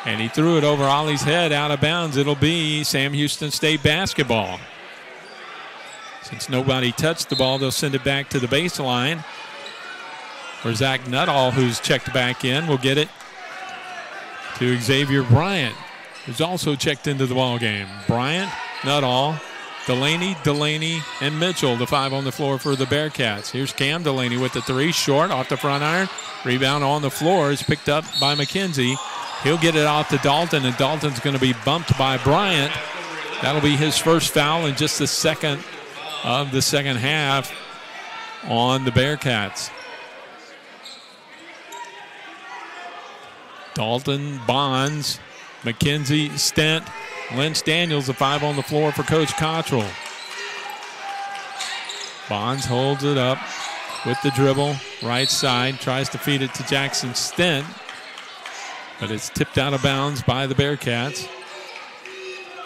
S2: And he threw it over Ollie's head out of bounds. It'll be Sam Houston State basketball. Since nobody touched the ball, they'll send it back to the baseline. For Zach Nuttall, who's checked back in, will get it to Xavier Bryant, who's also checked into the ball game. Bryant, Nuttall, Delaney, and Mitchell, the 5 on the floor for the Bearcats. Here's Cam Delaney with the 3, short, off the front iron. Rebound on the floor is picked up by McKenzie. He'll get it off to Dalton, and Dalton's going to be bumped by Bryant. That'll be his first foul in just the second of the second half on the Bearcats. Dalton, Bonds, McKenzie, Stent, Lynch Daniels, the 5 on the floor for Coach Cottrell. Bonds holds it up with the dribble, right side, tries to feed it to Jackson Stent, but it's tipped out of bounds by the Bearcats.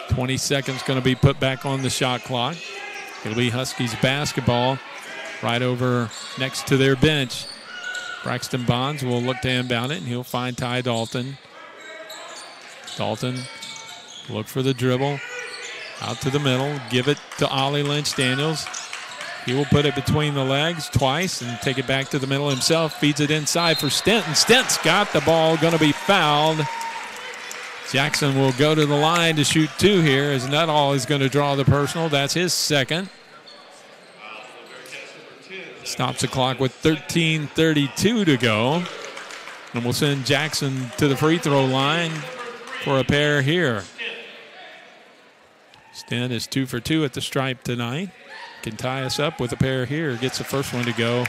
S2: 20 seconds going to be put back on the shot clock. It'll be Huskies basketball right over next to their bench. Braxton Bonds will look to inbound it, and he'll find Ty Dalton. Dalton look for the dribble. Out to the middle. Give it to Ollie Lynch Daniels. He will put it between the legs twice and take it back to the middle himself. Feeds it inside for Stent, and Stent's got the ball. Going to be fouled. Jackson will go to the line to shoot 2 here as Nuttall is going to draw the personal. That's his second. Stops the clock with 13:32 to go. And we'll send Jackson to the free throw line for a pair here. Stent is 2 for 2 at the stripe tonight. Can tie us up with a pair here. Gets the first one to go.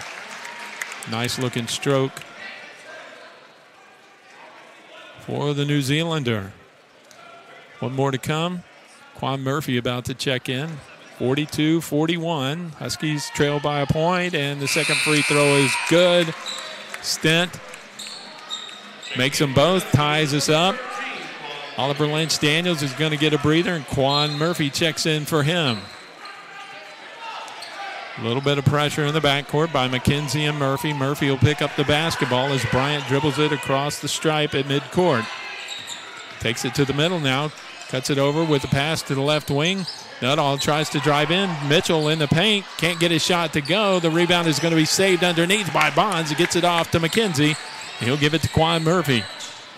S2: Nice looking stroke for the New Zealander. One more to come. Quan Murphy about to check in. 42-41. Huskies trail by a point, and the second free throw is good. Stent makes them both, ties us up. Oliver Lynch Daniels is going to get a breather, and Quan Murphy checks in for him. A little bit of pressure in the backcourt by McKenzie and Murphy. Murphy will pick up the basketball as Bryant dribbles it across the stripe at midcourt. Takes it to the middle now. Cuts it over with a pass to the left wing. Nuttall tries to drive in. Mitchell in the paint. Can't get his shot to go. The rebound is going to be saved underneath by Bonds. He gets it off to McKenzie. He'll give it to Quan Murphy.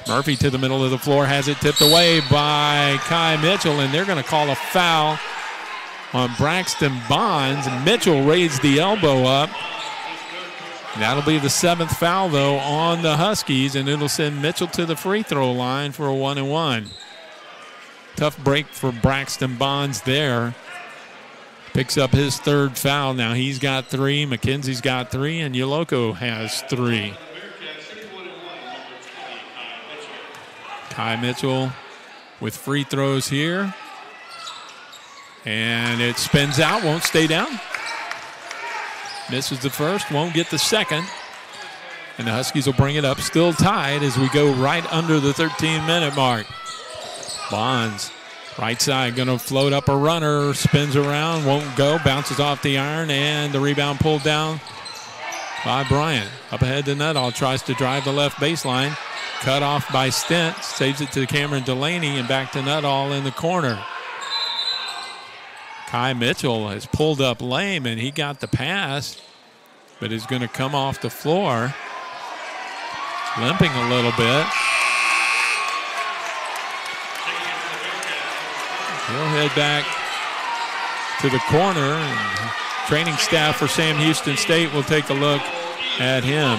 S2: Murphy to the middle of the floor. Has it tipped away by Kai Mitchell, and they're going to call a foul on Braxton Bonds. Mitchell raised the elbow up. That'll be the 7th foul, though, on the Huskies, and it'll send Mitchell to the free throw line for a 1-and-1. Tough break for Braxton Bonds there. Picks up his 3rd foul. Now he's got 3, McKenzie's got 3, and Yoloko has 3. Kai Mitchell with free throws here. And it spins out, won't stay down. Misses the first, won't get the second. And the Huskies will bring it up, still tied as we go right under the 13-minute mark. Bonds, right side, going to float up a runner, spins around, won't go, bounces off the iron, and the rebound pulled down by Bryant. Up ahead to Nuttall, tries to drive the left baseline. Cut off by Stent, saves it to Cameron Delaney, and back to Nuttall in the corner. Kai Mitchell has pulled up lame, and he got the pass, but is going to come off the floor, limping a little bit. He'll head back to the corner, and training staff for Sam Houston State will take a look at him.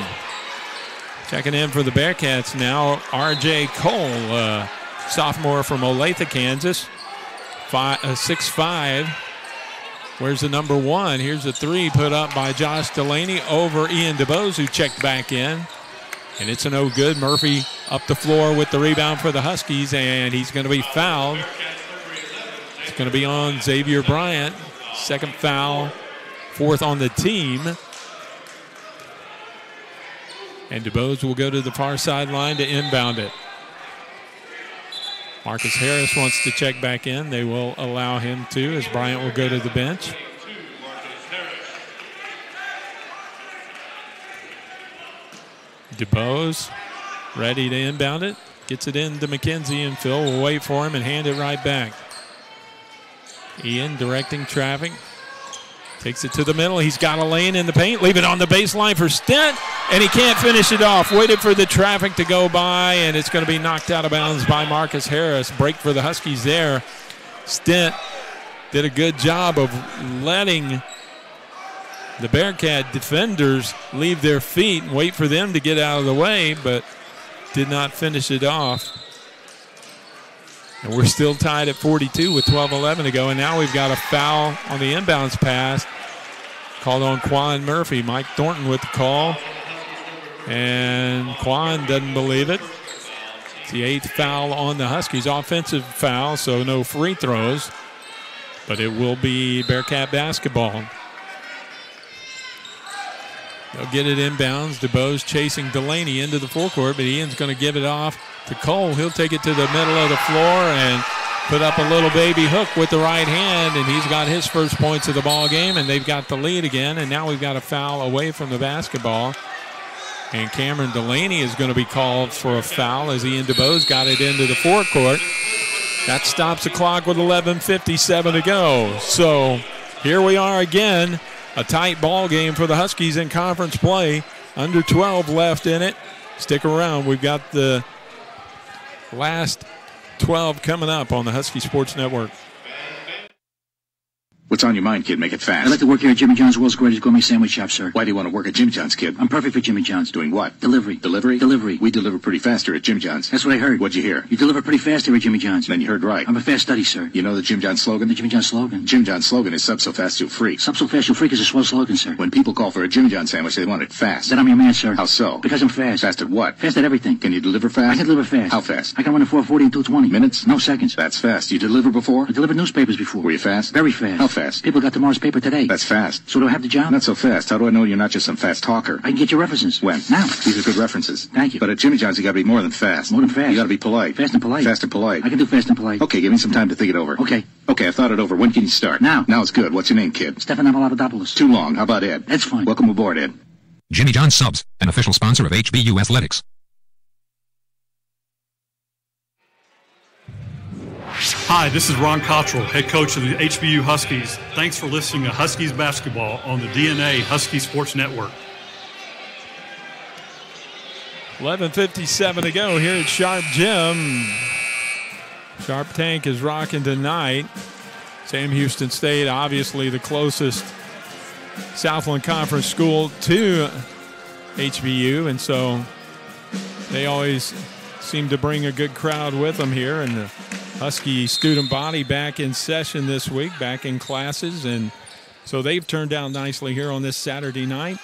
S2: Checking in for the Bearcats now, R.J. Cole, sophomore from Olathe, Kansas. 6'5". Where's the number 1? Here's a 3 put up by Josh Delaney over Ian DeBose, who checked back in. And it's a no good. Murphy up the floor with the rebound for the Huskies, and he's going to be fouled. It's going to be on Xavier Bryant. 2nd foul, 4th on the team. And DeBose will go to the far sideline to inbound it. Marcus Harris wants to check back in. They will allow him to, as Bryant will go to the bench. DeBose ready to inbound it. Gets it into McKenzie, and Phil will wait for him and hand it right back. Ian directing traffic. Takes it to the middle. He's got a lane in the paint. Leave it on the baseline for Stent, and he can't finish it off. Waited for the traffic to go by, and it's going to be knocked out of bounds by Marcus Harris. Break for the Huskies there. Stent did a good job of letting the Bearcat defenders leave their feet and wait for them to get out of the way, but did not finish it off. And we're still tied at 42 with 12:11 to go. And now we've got a foul on the inbounds pass called on Quan Murphy. Mike Thornton with the call. And Quan doesn't believe it. It's the 8th foul on the Huskies. Offensive foul, so no free throws. But it will be Bearcat basketball. They'll get it inbounds. DeBose chasing Delaney into the forecourt, but Ian's going to give it off to Cole. He'll take it to the middle of the floor and put up a little baby hook with the right hand, and he's got his first points of the ball game, and they've got the lead again, and now we've got a foul away from the basketball. And Cameron Delaney is going to be called for a foul as Ian DeBose got it into the forecourt. That stops the clock with 11:57 to go. So here we are again. A tight ball game for the Huskies in conference play. Under 12 left in it. Stick around. We've got the last 12 coming up on the Husky Sports Network.
S15: What's on your mind, kid? Make it fast.
S16: I'd like to work here at Jimmy John's, world's greatest gourmet sandwich shop, sir.
S15: Why do you want to work at Jimmy John's, kid?
S16: I'm perfect for Jimmy John's.
S15: Doing what?
S16: Delivery.
S15: Delivery?
S16: Delivery.
S15: We deliver pretty fast here at Jimmy John's.
S16: That's what I heard.
S15: What'd you hear?
S16: You deliver pretty fast here at Jimmy John's.
S15: Then you heard right.
S16: I'm a fast study, sir.
S15: You know the Jim John's slogan?
S16: The Jimmy John's slogan?
S15: Jim John's slogan is sub so fast you'll freak.
S16: Sub so fast you'll freak is a swell slogan, sir.
S15: When people call for a Jimmy John's sandwich, they want it fast.
S16: Then I'm your man, sir.
S15: How so?
S16: Because I'm fast.
S15: Fast at what?
S16: Fast at everything.
S15: Can you deliver fast?
S16: I can deliver fast.
S15: How fast?
S16: I can run in 4:40 and 2:20.
S15: Minutes?
S16: No seconds.
S15: That's fast. You deliver before?
S16: I delivered newspapers before.
S15: Were you fast?
S16: Very fast.
S15: How fast?
S16: People got tomorrow's paper today.
S15: That's fast.
S16: So do I have the job?
S15: Not so fast. How do I know you're not just some fast talker?
S16: I can get your references.
S15: When?
S16: Now.
S15: These are good references.
S16: Thank you.
S15: But at Jimmy John's, you gotta be more than fast.
S16: More than fast.
S15: You gotta be polite.
S16: Fast and polite.
S15: Fast and polite.
S16: I can do fast and polite.
S15: Okay, give me some time to think it over.
S16: Okay.
S15: Okay, I've thought it over. When can you start?
S16: Now.
S15: Now it's good. What's your name, kid?
S16: Stefan Avalopoulos.
S15: Too long. How about Ed?
S16: That's fine.
S15: Welcome aboard, Ed.
S17: Jimmy John's Subs, an official sponsor of HBU Athletics.
S14: Hi, this is Ron Cottrell, head coach of the HBU Huskies. Thanks for listening to Huskies basketball on the DNA Husky Sports Network.
S2: 11:57 to go here at Sharp Gym. Sharp Tank is rocking tonight. Sam Houston State, obviously the closest Southland Conference school to HBU, and so they always seem to bring a good crowd with them here. And the Husky student body back in session this week, back in classes, and so they've turned out nicely here on this Saturday night.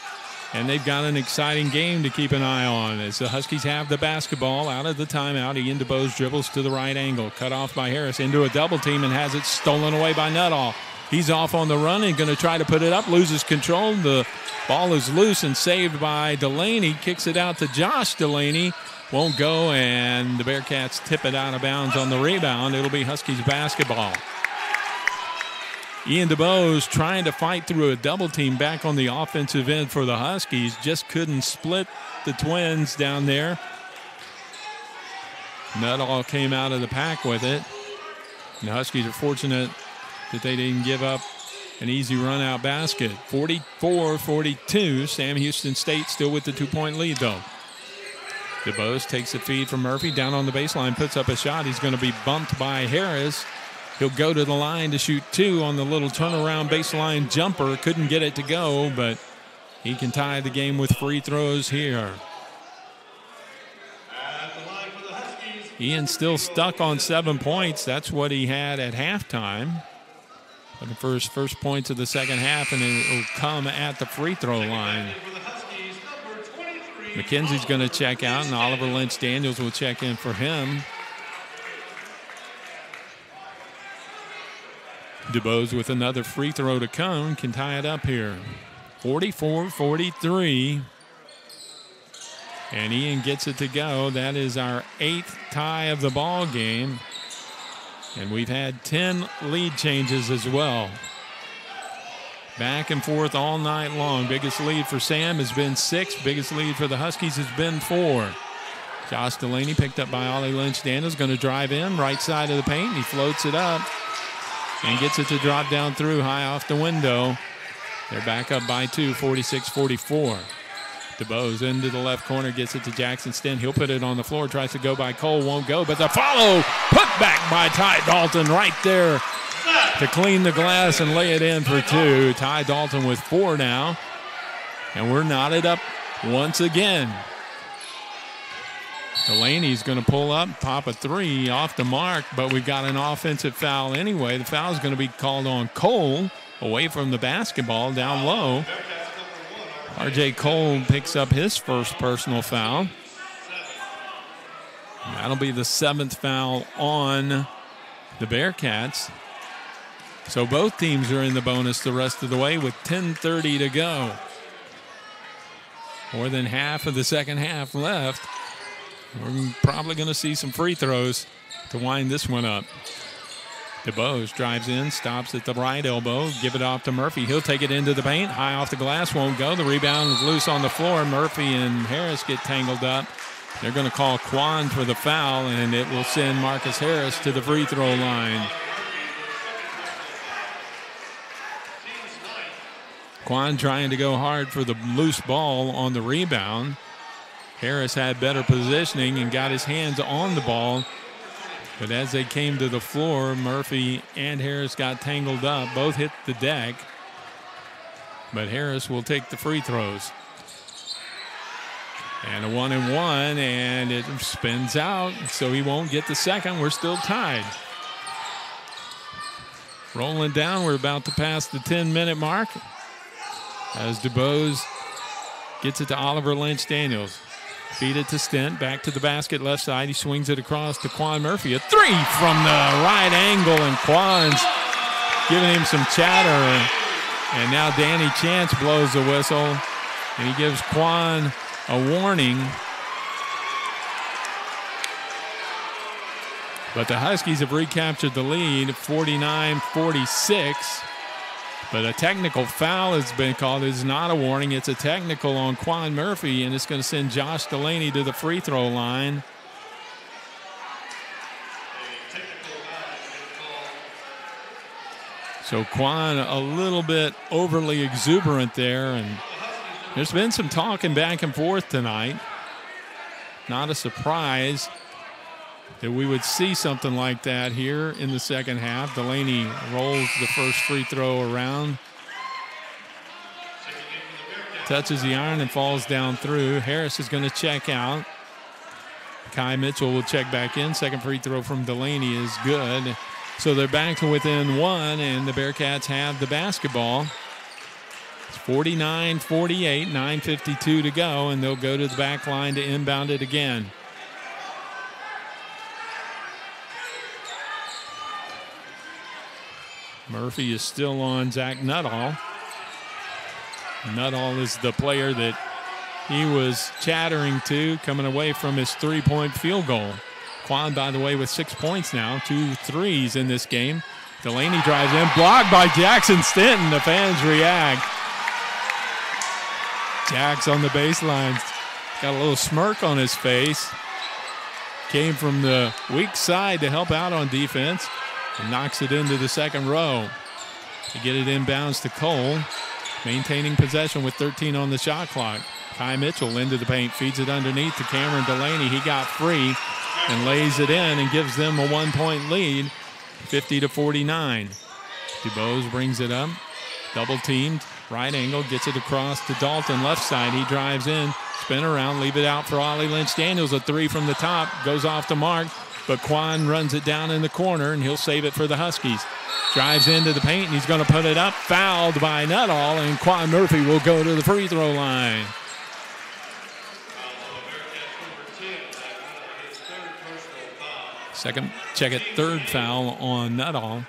S2: And they've got an exciting game to keep an eye on as the Huskies have the basketball out of the timeout. Ian DeBose dribbles to the right angle, cut off by Harris into a double team and has it stolen away by Nuttall. He's off on the run and going to try to put it up, loses control. The ball is loose and saved by Delaney. Kicks it out to Josh Delaney. Won't go, and the Bearcats tip it out of bounds on the rebound. It'll be Huskies basketball. Ian DeBose trying to fight through a double team back on the offensive end for the Huskies. Just couldn't split the Twins down there. Nuttall came out of the pack with it. And the Huskies are fortunate that they didn't give up an easy run-out basket. 44-42. Sam Houston State still with the 2-point lead, though. DeBose takes the feed from Murphy. Down on the baseline, puts up a shot. He's going to be bumped by Harris. He'll go to the line to shoot 2 on the little turnaround baseline jumper. Couldn't get it to go, but he can tie the game with free throws here. Ian still stuck on 7 points. That's what he had at halftime. Looking for his first points of the second half, and it'll come at the free throw line. McKenzie's going to check out, and Oliver Lynch-Daniels will check in for him. DeBose with another free throw to come can tie it up here. 44-43. And Ian gets it to go. That is our 8th tie of the ball game. And we've had 10 lead changes as well. Back and forth all night long. Biggest lead for Sam has been 6. Biggest lead for the Huskies has been 4. Josh Delaney picked up by Ollie Lynch-Daniels. Going to drive in right side of the paint. He floats it up and gets it to drop down through high off the window. They're back up by 2, 46-44. DeBose into the left corner, gets it to Jackson Stent. He'll put it on the floor, tries to go by Cole, won't go, but the follow put back by Ty Dalton right there to clean the glass and lay it in for 2. Ty Dalton with 4 now, and we're knotted up once again. Delaney's going to pull up, pop a 3 off the mark, but we've got an offensive foul anyway. The foul is going to be called on Cole away from the basketball down low. R.J. Cole picks up his first personal foul. And that'll be the 7th foul on the Bearcats. So both teams are in the bonus the rest of the way with 10:30 to go. More than half of the second half left. We're probably going to see some free throws to wind this one up. DeBose drives in, stops at the right elbow, give it off to Murphy. He'll take it into the paint, high off the glass, won't go. The rebound is loose on the floor. Murphy and Harris get tangled up. They're going to call Quan for the foul, and it will send Marcus Harris to the free throw line. Quan trying to go hard for the loose ball on the rebound. Harris had better positioning and got his hands on the ball. But as they came to the floor, Murphy and Harris got tangled up. Both hit the deck. But Harris will take the free throws. And a 1-and-1, and it spins out, so he won't get the second. We're still tied. Rolling down, we're about to pass the 10-minute mark as DeBose gets it to Oliver Lynch-Daniels. Feed it to Stent, back to the basket, left side. He swings it across to Quan Murphy. A 3 from the right angle, and Quan's giving him some chatter. And now Danny Chance blows the whistle, and he gives Quan a warning. But the Huskies have recaptured the lead, 49-46. But a technical foul has been called. It's not a warning. It's a technical on Quan Murphy, and it's going to send Josh Delaney to the free throw line. So Quan a little bit overly exuberant there, and there's been some talking back and forth tonight. Not a surprise. that we would see something like that here in the second half. Delaney rolls the first free throw around. Touches the iron and falls down through. Harris is going to check out. Kai Mitchell will check back in. Second free throw from Delaney is good. So they're back to within one, and the Bearcats have the basketball. It's 49-48, 9:52 to go, and they'll go to the back line to inbound it again. Murphy is still on Zach Nuttall. Nuttall is the player that he was chattering to coming away from his three-point field goal. Quan, by the way, with 6 points now, 2 threes in this game. Delaney drives in, blocked by Jackson Stanton. The fans react. Jack's on the baseline, got a little smirk on his face. Came from the weak side to help out on defense and knocks it into the second row. To get it inbounds to Cole, maintaining possession with 13 on the shot clock. Kai Mitchell into the paint, feeds it underneath to Cameron Delaney. He got free and lays it in and gives them a 1-point lead, 50-49. DuBose brings it up, double teamed, right angle, gets it across to Dalton, left side. He drives in, spin around, leave it out for Ollie Lynch-Daniels. A three from the top, goes off the mark, but Quan runs it down in the corner, and he'll save it for the Huskies. Drives into the paint, and he's going to put it up, fouled by Nuttall, and Quan Murphy will go to the free throw line. Second, check it, third foul on Nuttall.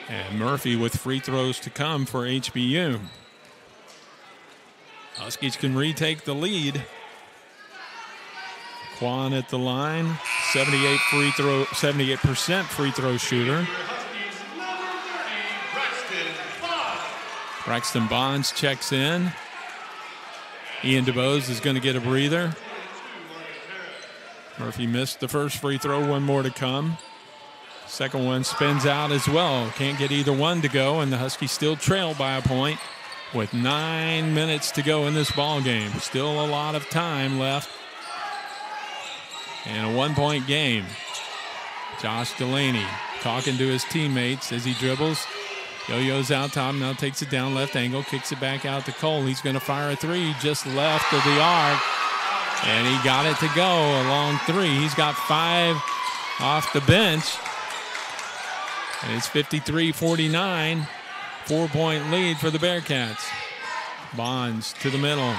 S2: And Murphy with free throws to come for HBU. Huskies can retake the lead. Quan at the line, 78% free throw shooter. Braxton Bonds checks in. Ian DuBose is going to get a breather. Murphy missed the first free throw, one more to come. Second one spins out as well. Can't get either one to go, and the Huskies still trail by a point with 9 minutes to go in this ball game. Still a lot of time left in a 1-point game. Josh Delaney talking to his teammates as he dribbles. Yo-yo's out top, now takes it down left angle, kicks it back out to Cole. He's going to fire a three just left of the arc, and he got it to go, a long three. He's got 5 off the bench, and it's 53-49, 4-point lead for the Bearcats. Bonds to the middle,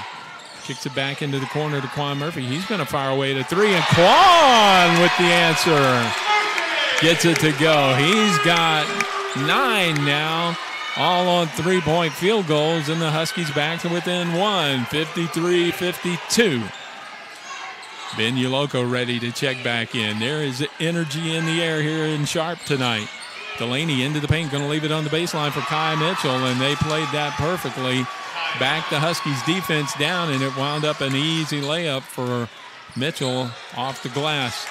S2: kicks it back into the corner to Quan Murphy. He's going to fire away to three, and Quan with the answer. Gets it to go. He's got 9 now, all on 3-point field goals, and the Huskies back to within one, 53-52. Ben Uloco ready to check back in. There is energy in the air here in Sharp tonight. Delaney into the paint, going to leave it on the baseline for Kai Mitchell, and they played that perfectly. Back the Huskies defense down, and it wound up an easy layup for Mitchell off the glass.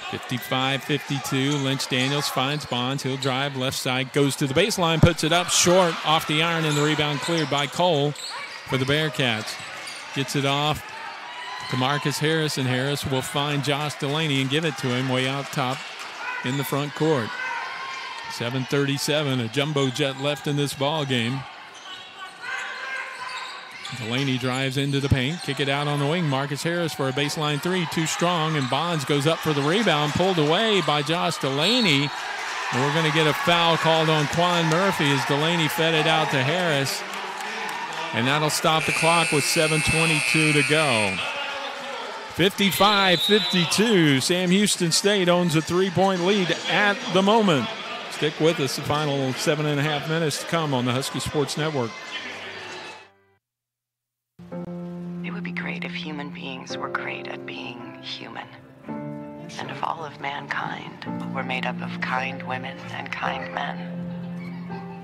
S2: 55-52, Lynch-Daniels finds Bonds. He'll drive left side, goes to the baseline, puts it up short off the iron, and the rebound cleared by Cole for the Bearcats. Gets it off to Marcus Harris, and Harris will find Josh Delaney and give it to him way out top in the front court. 7:37, a jumbo jet left in this ball game. Delaney drives into the paint, kick it out on the wing. Marcus Harris for a baseline three, too strong, and Bonds goes up for the rebound, pulled away by Josh Delaney. And we're going to get a foul called on Quan Murphy as Delaney fed it out to Harris. And that'll stop the clock with 7:22 to go. 55-52. Sam Houston State owns a 3-point lead at the moment. Stick with us. The final 7.5 minutes to come on the Husky Sports Network.
S18: It would be great if human beings were great at being human. And if all of mankind were made up of kind women and kind men.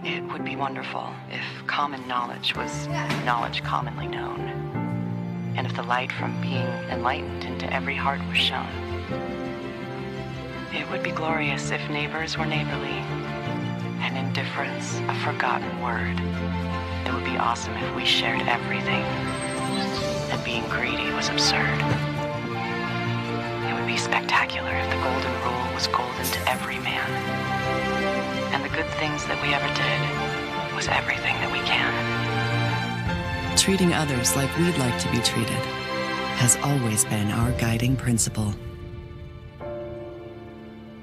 S18: It would be wonderful if common knowledge was knowledge commonly known. And if the light from being enlightened into every heart was shown. It would be glorious if neighbors were neighborly, and indifference a forgotten word. It would be awesome if we shared everything, and of being greedy was absurd. It would be spectacular if the golden rule was golden to every man. And the good things that we ever did was everything that we can.
S5: Treating others like we'd like to be treated has always been our guiding principle.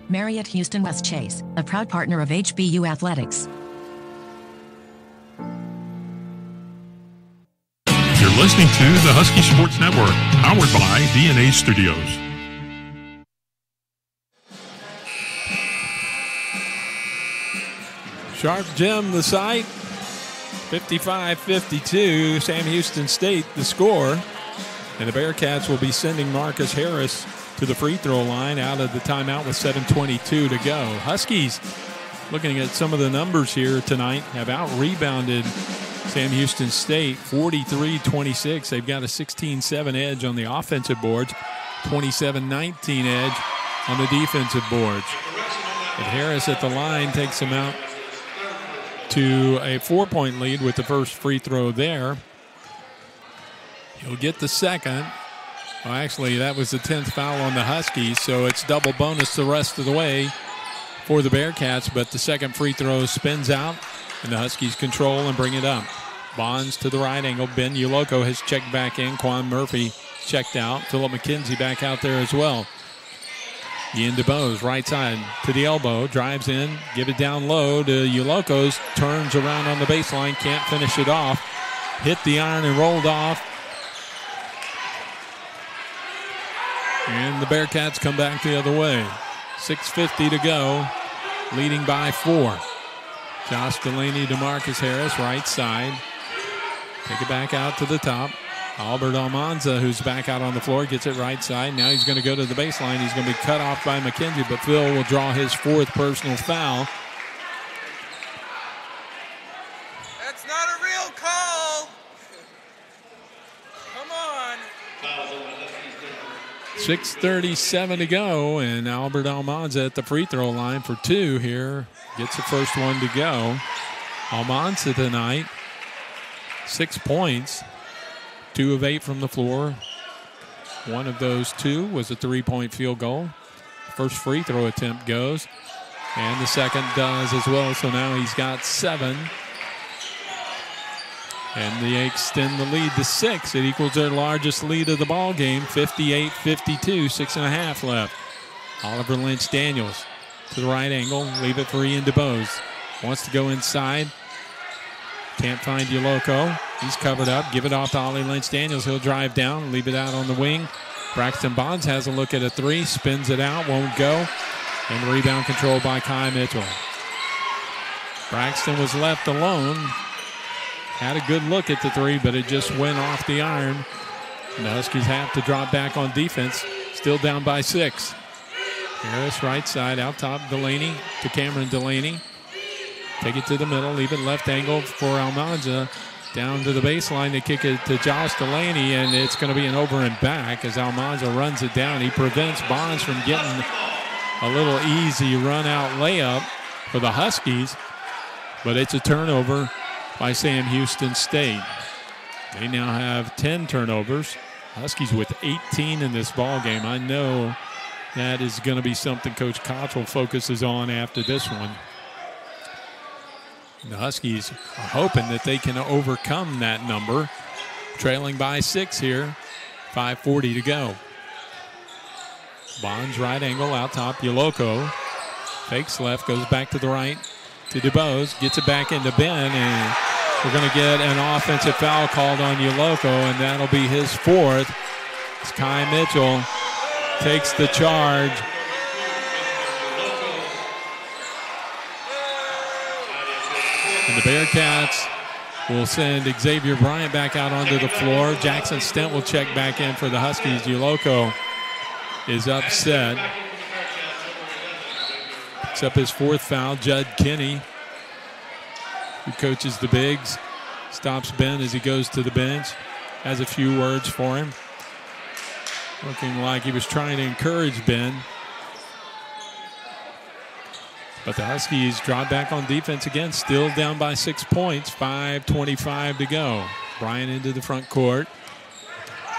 S19: Marriott Houston West Chase, a proud partner of HBU Athletics.
S13: You're listening to the Husky Sports Network, powered by DNA Studios.
S2: Sharp Jim, the site, 55-52, Sam Houston State, the score. And the Bearcats will be sending Marcus Harris to the free throw line out of the timeout with 7:22 to go. Huskies, looking at some of the numbers here tonight, have out-rebounded Sam Houston State 43-26. They've got a 16-7 edge on the offensive boards, 27-19 edge on the defensive boards. But Harris at the line takes them out to a 4-point lead with the first free throw there. He'll get the second. Well, actually, that was the 10th foul on the Huskies, so it's double bonus the rest of the way for the Bearcats. But the second free throw spins out, and the Huskies control and bring it up. Bonds to the right angle. Ben Uloko has checked back in. Quan Murphy checked out. Philip McKenzie back out there as well. Ian DeBose, right side to the elbow, drives in, give it down low to Ulokos, turns around on the baseline, can't finish it off. Hit the iron and rolled off. And the Bearcats come back the other way. 6:50 to go, leading by 4. Josh Delaney to Marcus Harris, right side. Take it back out to the top. Albert Almanza, who's back out on the floor, gets it right side. Now he's going to go to the baseline. He's going to be cut off by McKenzie, but Phil will draw his 4th personal foul.
S20: That's not a real call. Come on.
S2: 6:37 to go, and Albert Almanza at the free throw line for 2 here. Gets the first one to go. Almanza tonight, 6 points, 2 of 8 from the floor. One of those 2 was a 3-point field goal. First free throw attempt goes, and the second does as well, so now he's got 7. And they extend the lead to 6. It equals their largest lead of the ball game, 58-52, 6.5 left. Oliver Lynch Daniels to the right angle, leave it for Ian DeBose. Wants to go inside. Can't find Uloko. He's covered up. Give it off to Ollie Lynch Daniels. He'll drive down, leave it out on the wing. Braxton Bonds has a look at a 3, spins it out, won't go. And rebound control by Kai Mitchell. Braxton was left alone. Had a good look at the 3, but it just went off the iron. And the Huskies have to drop back on defense. Still down by 6. Harris right side, out top, Delaney to Cameron Delaney. Take it to the middle, leave it left angle for Almanza. Down to the baseline, they kick it to Josh Delaney, and it's going to be an over and back as Almanza runs it down. He prevents Bonds from getting a little easy run-out layup for the Huskies, but it's a turnover by Sam Houston State. They now have 10 turnovers. Huskies with 18 in this ball game. I know that is going to be something Coach Cottrell focuses on after this one. The Huskies are hoping that they can overcome that number. Trailing by 6 here. 5:40 to go. Bonds right angle out top. Uloko fakes left, goes back to the right to DeBose. Gets it back into Ben, and we're going to get an offensive foul called on Uloko, and that'll be his 4th. As Kai Mitchell takes the charge. And the Bearcats will send Xavier Bryant back out onto the floor. Jackson Stent will check back in for the Huskies. Uloko is upset. Picks up his 4th foul. Judd Kinney, who coaches the bigs, stops Ben as he goes to the bench. Has a few words for him. Looking like he was trying to encourage Ben. But the Huskies drop back on defense again, still down by 6 points, 5:25 to go. Bryant into the front court.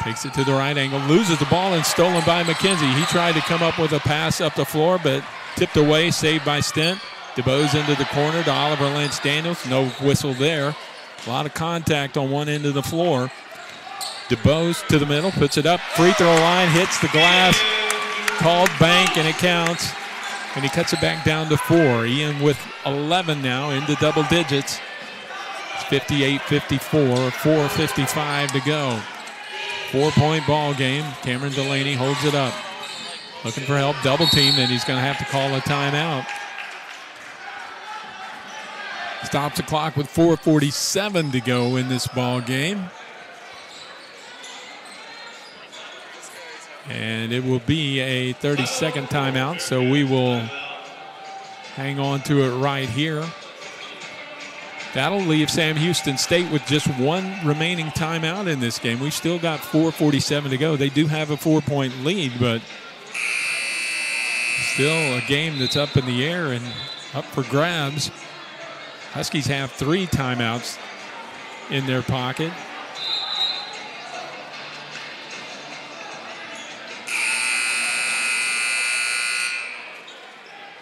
S2: Takes it to the right angle, loses the ball, and stolen by McKenzie. He tried to come up with a pass up the floor, but tipped away, saved by Stent. DeBose into the corner to Oliver Lynch Daniels. No whistle there. A lot of contact on one end of the floor. DeBose to the middle, puts it up. Free throw line, hits the glass. Called bank, and it counts. And he cuts it back down to 4. Ian with 11 now into double digits. It's 58-54, 4:55 to go. 4-point ball game. Cameron Delaney holds it up. Looking for help, double team, and he's going to have to call a timeout. Stops the clock with 4:47 to go in this ball game. And it will be a 30-second timeout, so we will hang on to it right here. That'll leave Sam Houston State with just one remaining timeout in this game. We've still got 4:47 to go. They do have a 4-point lead, but still a game that's up in the air and up for grabs. Huskies have 3 timeouts in their pocket.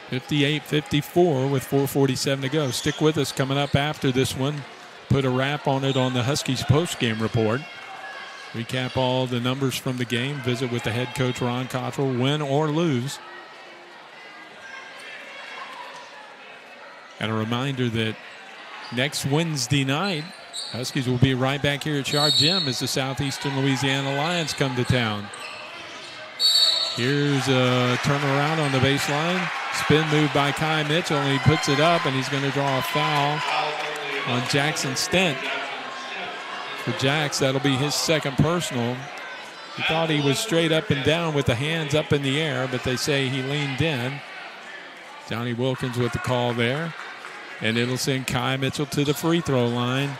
S2: (58-54) with 4:47 to go. Stick with us. Coming up after this one, put a wrap on it on the Huskies post-game report. Recap all the numbers from the game. Visit with the head coach, Ron Cottrell, win or lose. And a reminder that next Wednesday night, Huskies will be right back here at Sharp Gym as the Southeastern Louisiana Lions come to town. Here's a turnaround on the baseline. Spin move by Kai Mitchell, and he puts it up, and he's going to draw a foul on Jackson Stent. For Jax, that'll be his second personal. He thought he was straight up and down with the hands up in the air, but they say he leaned in. Johnny Wilkins with the call there. And it'll send Kai Mitchell to the free throw line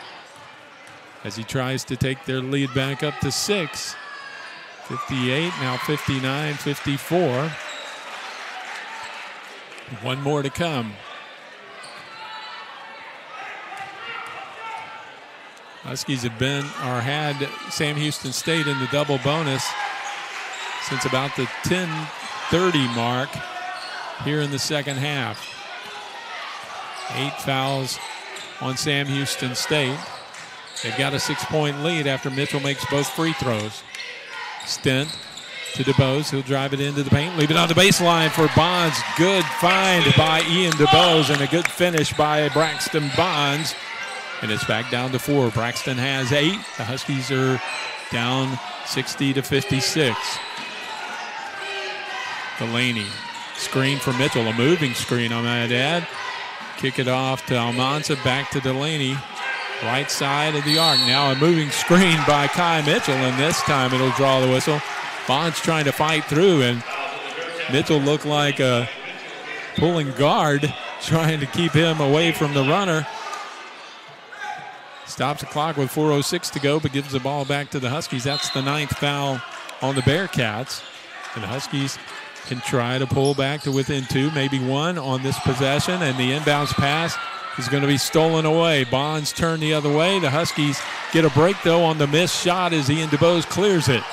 S2: as he tries to take their lead back up to 6. 58, now 59-54. One more to come. Huskies have been or had Sam Houston State in the double bonus since about the 10:30 mark here in the second half. 8 fouls on Sam Houston State. They've got a 6-point lead after Mitchell makes both free throws. Stent to DeBose. He'll drive it into the paint. Leave it on the baseline for Bonds. Good find by Ian DeBose and a good finish by Braxton Bonds. And it's back down to 4. Braxton has 8. The Huskies are down 60-56. Delaney. Screen for Mitchell. A moving screen, I might add. Kick it off to Almanza. Back to Delaney. Right side of the arc. Now a moving screen by Kai Mitchell, and this time it'll draw the whistle. Bonds trying to fight through, and Mitchell looked like a pulling guard, trying to keep him away from the runner. Stops the clock with 4:06 to go, but gives the ball back to the Huskies. That's the 9th foul on the Bearcats. And the Huskies can try to pull back to within 2, maybe 1 on this possession, and the inbounds pass is going to be stolen away. Bonds turn the other way. The Huskies get a break, though, on the missed shot as Ian DeBose clears it.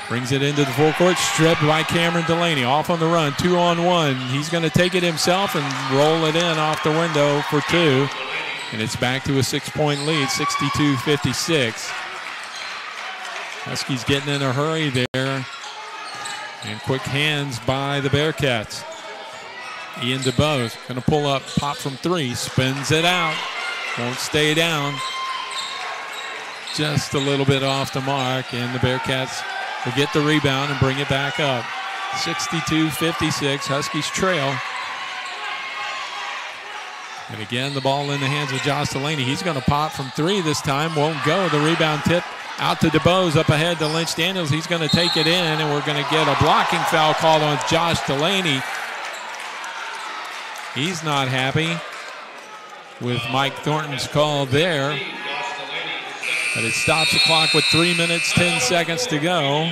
S2: Brings it into the full court, stripped by Cameron Delaney. Off on the run, 2-on-1. He's going to take it himself and roll it in off the window for 2. And it's back to a 6-point lead, 62-56. Huskies getting in a hurry there. And quick hands by the Bearcats. Ian DeBose going to pull up, pop from 3, spins it out. Won't stay down. Just a little bit off the mark, and the Bearcats will get the rebound and bring it back up. 62-56, Huskies trail. And again, the ball in the hands of Josh Delaney. He's going to pop from 3 this time, won't go. The rebound tip out to DeBose, up ahead to Lynch Daniels. He's going to take it in, and we're going to get a blocking foul called on Josh Delaney. He's not happy with Mike Thornton's call there. But it stops the clock with 3 minutes, 10 seconds to go.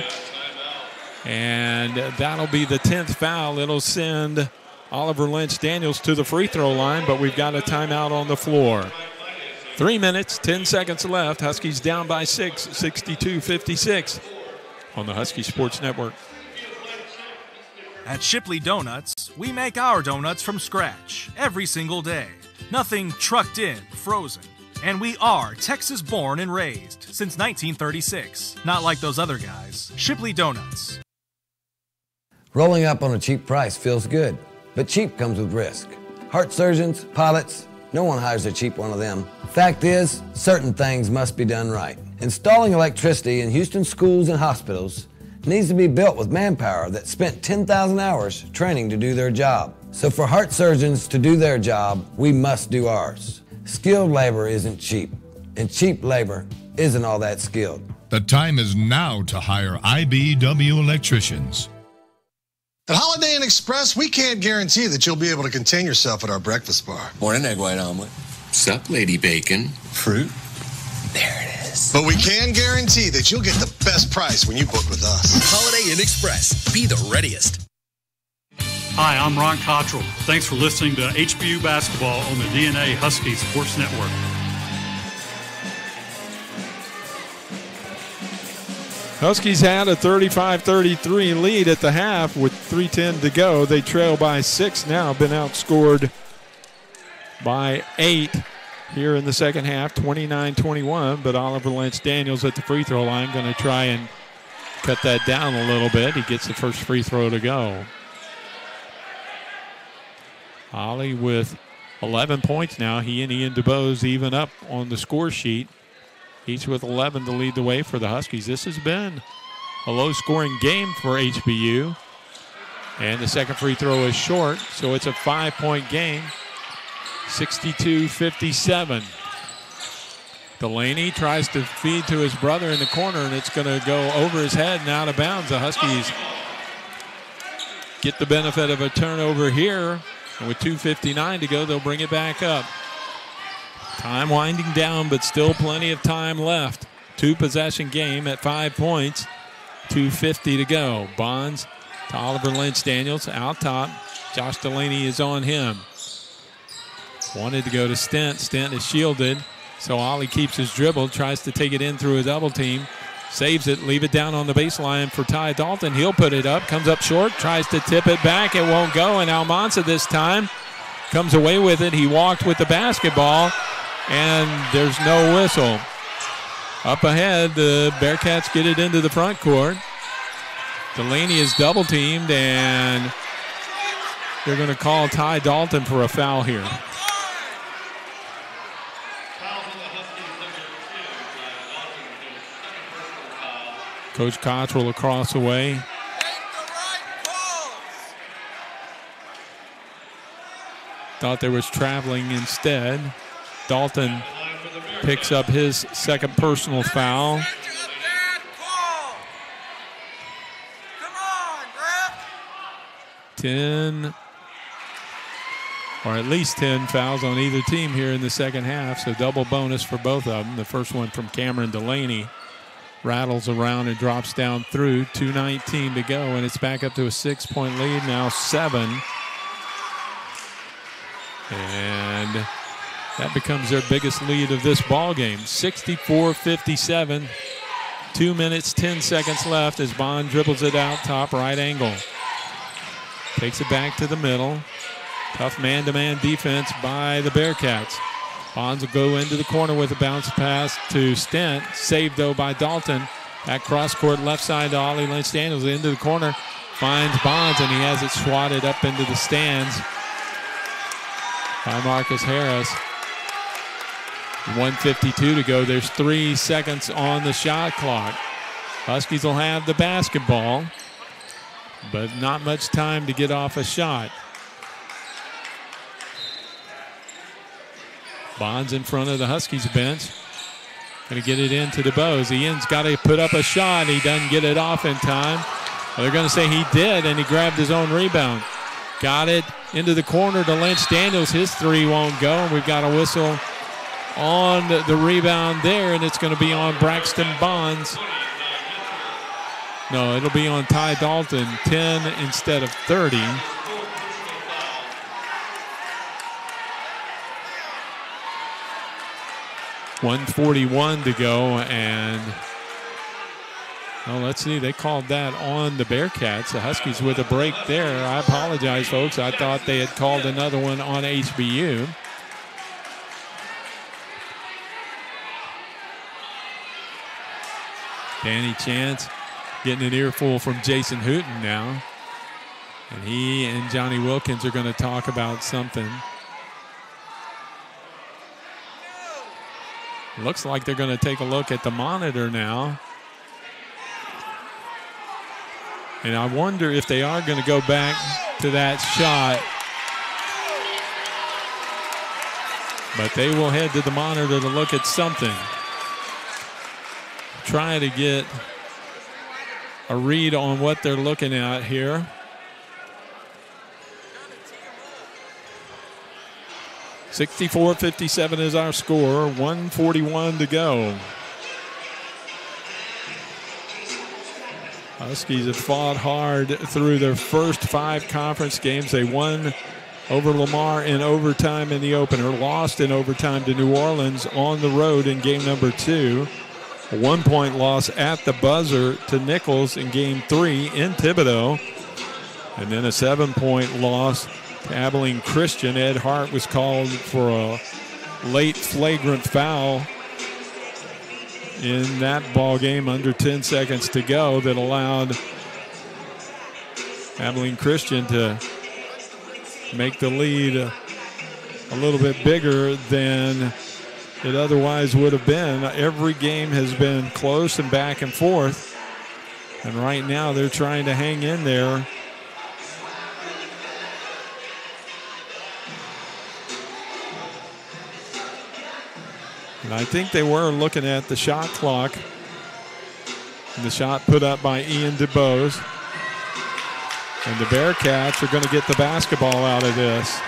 S2: And that'll be the 10th foul. It'll send Oliver Lynch Daniels to the free throw line, but we've got a timeout on the floor. 3 minutes, 10 seconds left. Huskies down by 6, 62-56 on the Husky Sports Network.
S7: At Shipley Donuts, we make our donuts from scratch every single day. Nothing trucked in, frozen. And we are Texas born and raised since 1936. Not like those other guys. Shipley Donuts.
S8: Rolling up on a cheap price feels good, but cheap comes with risk. Heart surgeons, pilots, no one hires a cheap one of them. Fact is, certain things must be done right. Installing electricity in Houston schools and hospitals needs to be built with manpower that spent 10,000 hours training to do their job. So for heart surgeons to do their job, we must do ours. Skilled labor isn't cheap, and cheap labor isn't all that skilled.
S21: The time is now to hire IBW electricians.
S22: At Holiday Inn Express, we can't guarantee that you'll be able to contain yourself at our breakfast bar.
S23: Morning, egg white omelet. Sup, lady bacon.
S22: Fruit.
S23: There it is.
S22: But we can guarantee that you'll get the best price when you book with us.
S24: Holiday Inn Express. Be the readiest.
S14: Hi, I'm Ron Cottrell. Thanks for listening to HBU Basketball on the DNA Husky Sports Network.
S2: Huskies had a 35-33 lead at the half with 3:10 to go. They trail by 6 now, been outscored by 8 here in the second half, 29-21. But Oliver Lynch-Daniels at the free throw line going to try and cut that down a little bit. He gets the first free throw to go. Ollie with 11 points now. He and Ian DeBose even up on the score sheet. Each with 11 to lead the way for the Huskies. This has been a low-scoring game for HBU. And the second free throw is short, so it's a 5-point game, 62-57. Delaney tries to feed to his brother in the corner, and it's going to go over his head and out of bounds. The Huskies get the benefit of a turnover here. And with 2:59 to go, they'll bring it back up. Time winding down, but still plenty of time left. 2-possession game at 5 points. 2:50 to go. Bonds to Oliver Lynch-Daniels out top. Josh Delaney is on him. Wanted to go to Stent. Stent is shielded. So Ollie keeps his dribble, tries to take it in through a double team. Saves it, leave it down on the baseline for Ty Dalton. He'll put it up, comes up short, tries to tip it back. It won't go, and Almanza this time comes away with it. He walked with the basketball, and there's no whistle. Up ahead, the Bearcats get it into the front court. Delaney is double teamed, and they're going to call Ty Dalton for a foul here. Coach Cottrell across the way. Thought there was traveling instead. Dalton picks up his second personal foul. Ten, or at least 10 fouls on either team here in the second half, so double bonus for both of them. The first one from Cameron Delaney. Rattles around and drops down through. 2:19 to go, and it's back up to a 6-point lead, now 7. And that becomes their biggest lead of this ball game. 64-57. 2 minutes, 10 seconds left as Bond dribbles it out top right angle. Takes it back to the middle. Tough man-to-man defense by the Bearcats. Bonds will go into the corner with a bounce pass to Stent. Saved, though, by Dalton. Back cross-court left side to Ollie Lynch-Daniels. Into the corner. Finds Bonds, and he has it swatted up into the stands by Marcus Harris. 1:52 to go. There's 3 seconds on the shot clock. Huskies will have the basketball, but not much time to get off a shot. Bonds in front of the Huskies bench. Going to get it into DeBose. Ian's got to put up a shot. He doesn't get it off in time. Well, they're going to say he did, and he grabbed his own rebound. Got it into the corner to Lynch-Daniels. His three won't go, and we've got a whistle on the rebound there, and it's going to be on Braxton Bonds. No, it'll be on Ty Dalton, 10 instead of 30. 1:41 to go, and well, let's see. They called that on the Bearcats. The Huskies with a break there. I apologize, folks. I thought they had called another one on HBU. Danny Chance getting an earful from Jason Hooten now. And he and Johnny Wilkins are going to talk about something. Looks like they're going to take a look at the monitor now. And I wonder if they are going to go back to that shot. But they will head to the monitor to look at something. Trying to get a read on what they're looking at here. (64-57) is our score. 1:41 to go. Huskies have fought hard through their first 5 conference games. They won over Lamar in overtime in the opener, lost in overtime to New Orleans on the road in game number 2. A 1-point loss at the buzzer to Nichols in game 3 in Thibodaux. And then a 7-point loss to Abilene Christian. Ed Hart was called for a late flagrant foul in that ball game under 10 seconds to go that allowed Abilene Christian to make the lead a little bit bigger than it otherwise would have been. Every game has been close and back and forth. And right now they're trying to hang in there. And I think they were looking at the shot clock. And the shot put up by Ian DeBose. And the Bearcats are going to get the basketball out of this.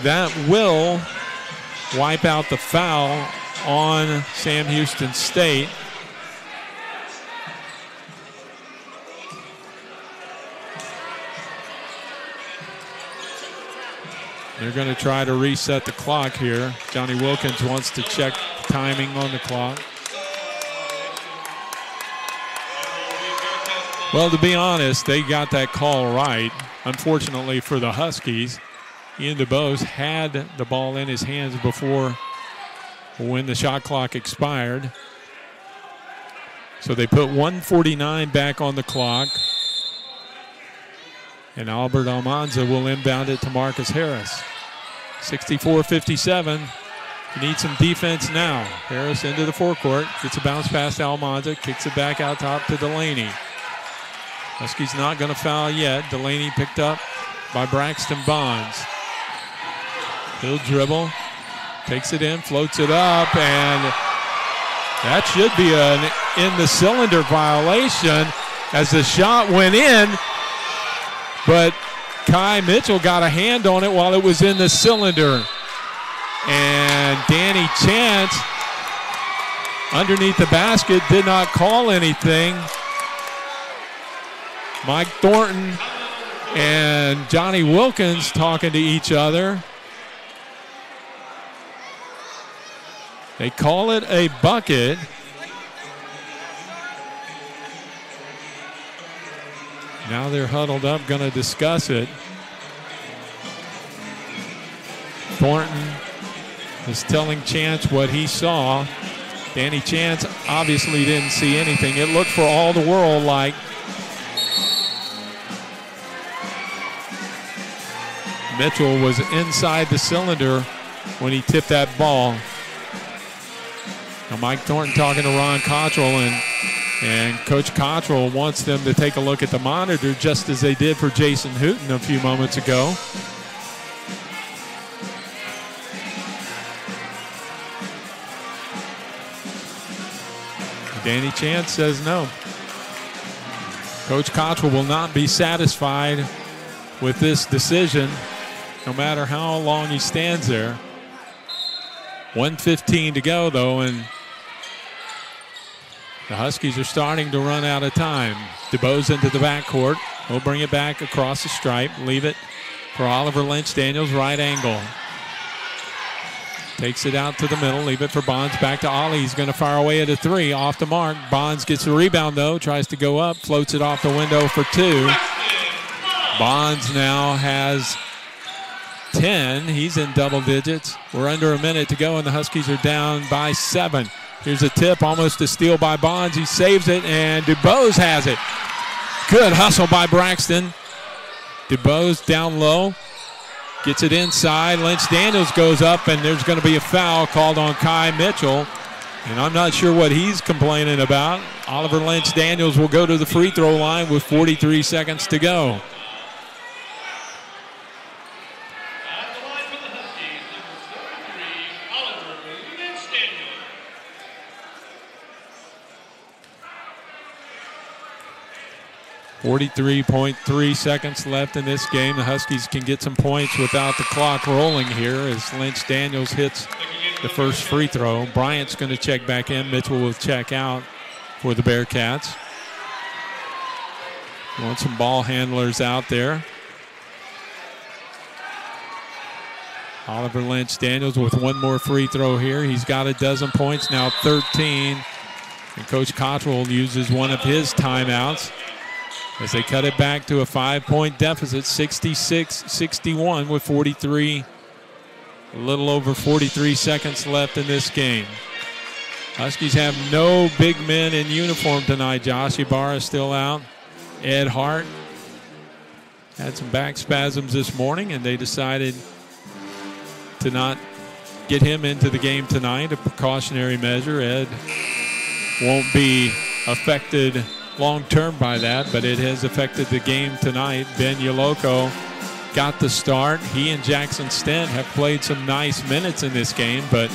S2: That will wipe out the foul on Sam Houston State. They're going to try to reset the clock here. Johnny Wilkins wants to check timing on the clock. Well, to be honest, they got that call right. Unfortunately for the Huskies, Ian DeBose had the ball in his hands before when the shot clock expired. So they put 1:49 back on the clock. And Albert Almanza will inbound it to Marcus Harris. 64-57. You need some defense now. Harris into the forecourt. Gets a bounce pass to Almanza. Kicks it back out top to Delaney. Huskies not going to foul yet. Delaney picked up by Braxton Bonds. He'll dribble. Takes it in. Floats it up. And that should be an in the cylinder violation as the shot went in. But Kai Mitchell got a hand on it while it was in the cylinder. And Danny Chance underneath the basket did not call anything. Mike Thornton and Johnny Wilkins talking to each other. They call it a bucket. Now they're huddled up, going to discuss it. Thornton is telling Chance what he saw. Danny Chance obviously didn't see anything. It looked for all the world like Mitchell was inside the cylinder when he tipped that ball. Now Mike Thornton talking to Ron Cottrell, and Coach Cottrell wants them to take a look at the monitor just as they did for Jason Hooten a few moments ago. Danny Chance says no. Coach Cottrell will not be satisfied with this decision, no matter how long he stands there. 1:15 to go, though, and the Huskies are starting to run out of time. DeBose into the backcourt. He'll bring it back across the stripe, leave it for Oliver Lynch Daniels, right angle. Takes it out to the middle, leave it for Bonds, back to Ollie. He's going to fire away at a three, off the mark. Bonds gets the rebound though, tries to go up, floats it off the window for two. Bonds now has 10. He's in double digits. We're under a minute to go, and the Huskies are down by 7. Here's a tip, almost a steal by Bonds. He saves it, and DuBose has it. Good hustle by Braxton. DuBose down low. Gets it inside. Lynch Daniels goes up, and there's going to be a foul called on Kai Mitchell. And I'm not sure what he's complaining about. Oliver Lynch Daniels will go to the free throw line with 43 seconds to go. .3 seconds left in this game. The Huskies can get some points without the clock rolling here as Lynch Daniels hits the first free throw. Bryant's going to check back in. Mitchell will check out for the Bearcats. Want some ball handlers out there. Oliver Lynch Daniels with one more free throw here. He's got a dozen points, now 13. And Coach Cottrell uses one of his timeouts as they cut it back to a 5-point deficit, 66-61 with a little over 43 seconds left in this game. Huskies have no big men in uniform tonight. Josh Ibarra is still out. Ed Hart had some back spasms this morning, and they decided to not get him into the game tonight, a precautionary measure. Ed won't be affected long-term by that, but it has affected the game tonight. Ben Yoloko got the start. He and Jackson Stent have played some nice minutes in this game, but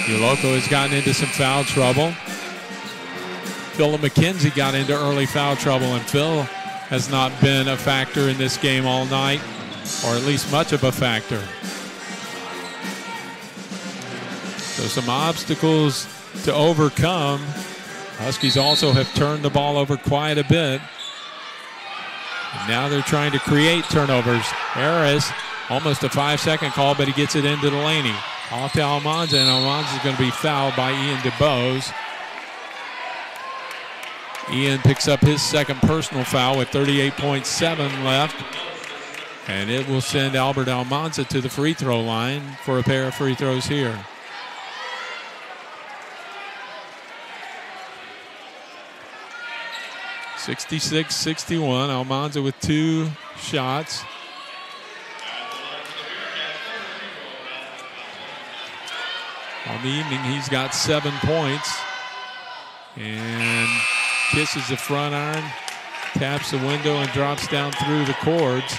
S2: Yoloko has gotten into some foul trouble. Phillip McKenzie got into early foul trouble, and Phil has not been a factor in this game all night, or at least much of a factor. So some obstacles to overcome. Huskies also have turned the ball over quite a bit. And now they're trying to create turnovers. Harris, almost a 5-second call, but he gets it into Delaney. Off to Almanza, and Almanza is going to be fouled by Ian DuBose. Ian picks up his second personal foul with 38.7 left. And it will send Albert Almanza to the free throw line for a pair of free throws here. .66-61, Almanza with 2 shots. On the evening, he's got 7 points. And kisses the front iron, taps the window, and drops down through the cords.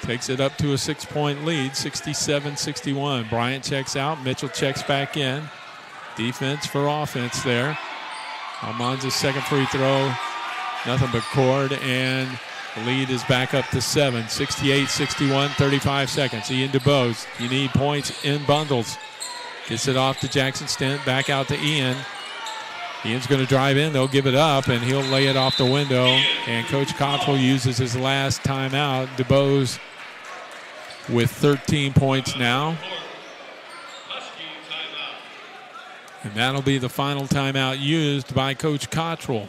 S2: Takes it up to a 6-point lead, 67-61. Bryant checks out, Mitchell checks back in. Defense for offense there. Almanza's second free throw, nothing but cord, and the lead is back up to 7. 68-61, 35 seconds. Ian DuBose, you need points in bundles. Gets it off to Jackson Stent, back out to Ian. Ian's going to drive in, they'll give it up, and he'll lay it off the window. And Coach Cottrell uses his last timeout. DuBose with 13 points now. And that'll be the final timeout used by Coach Cottrell.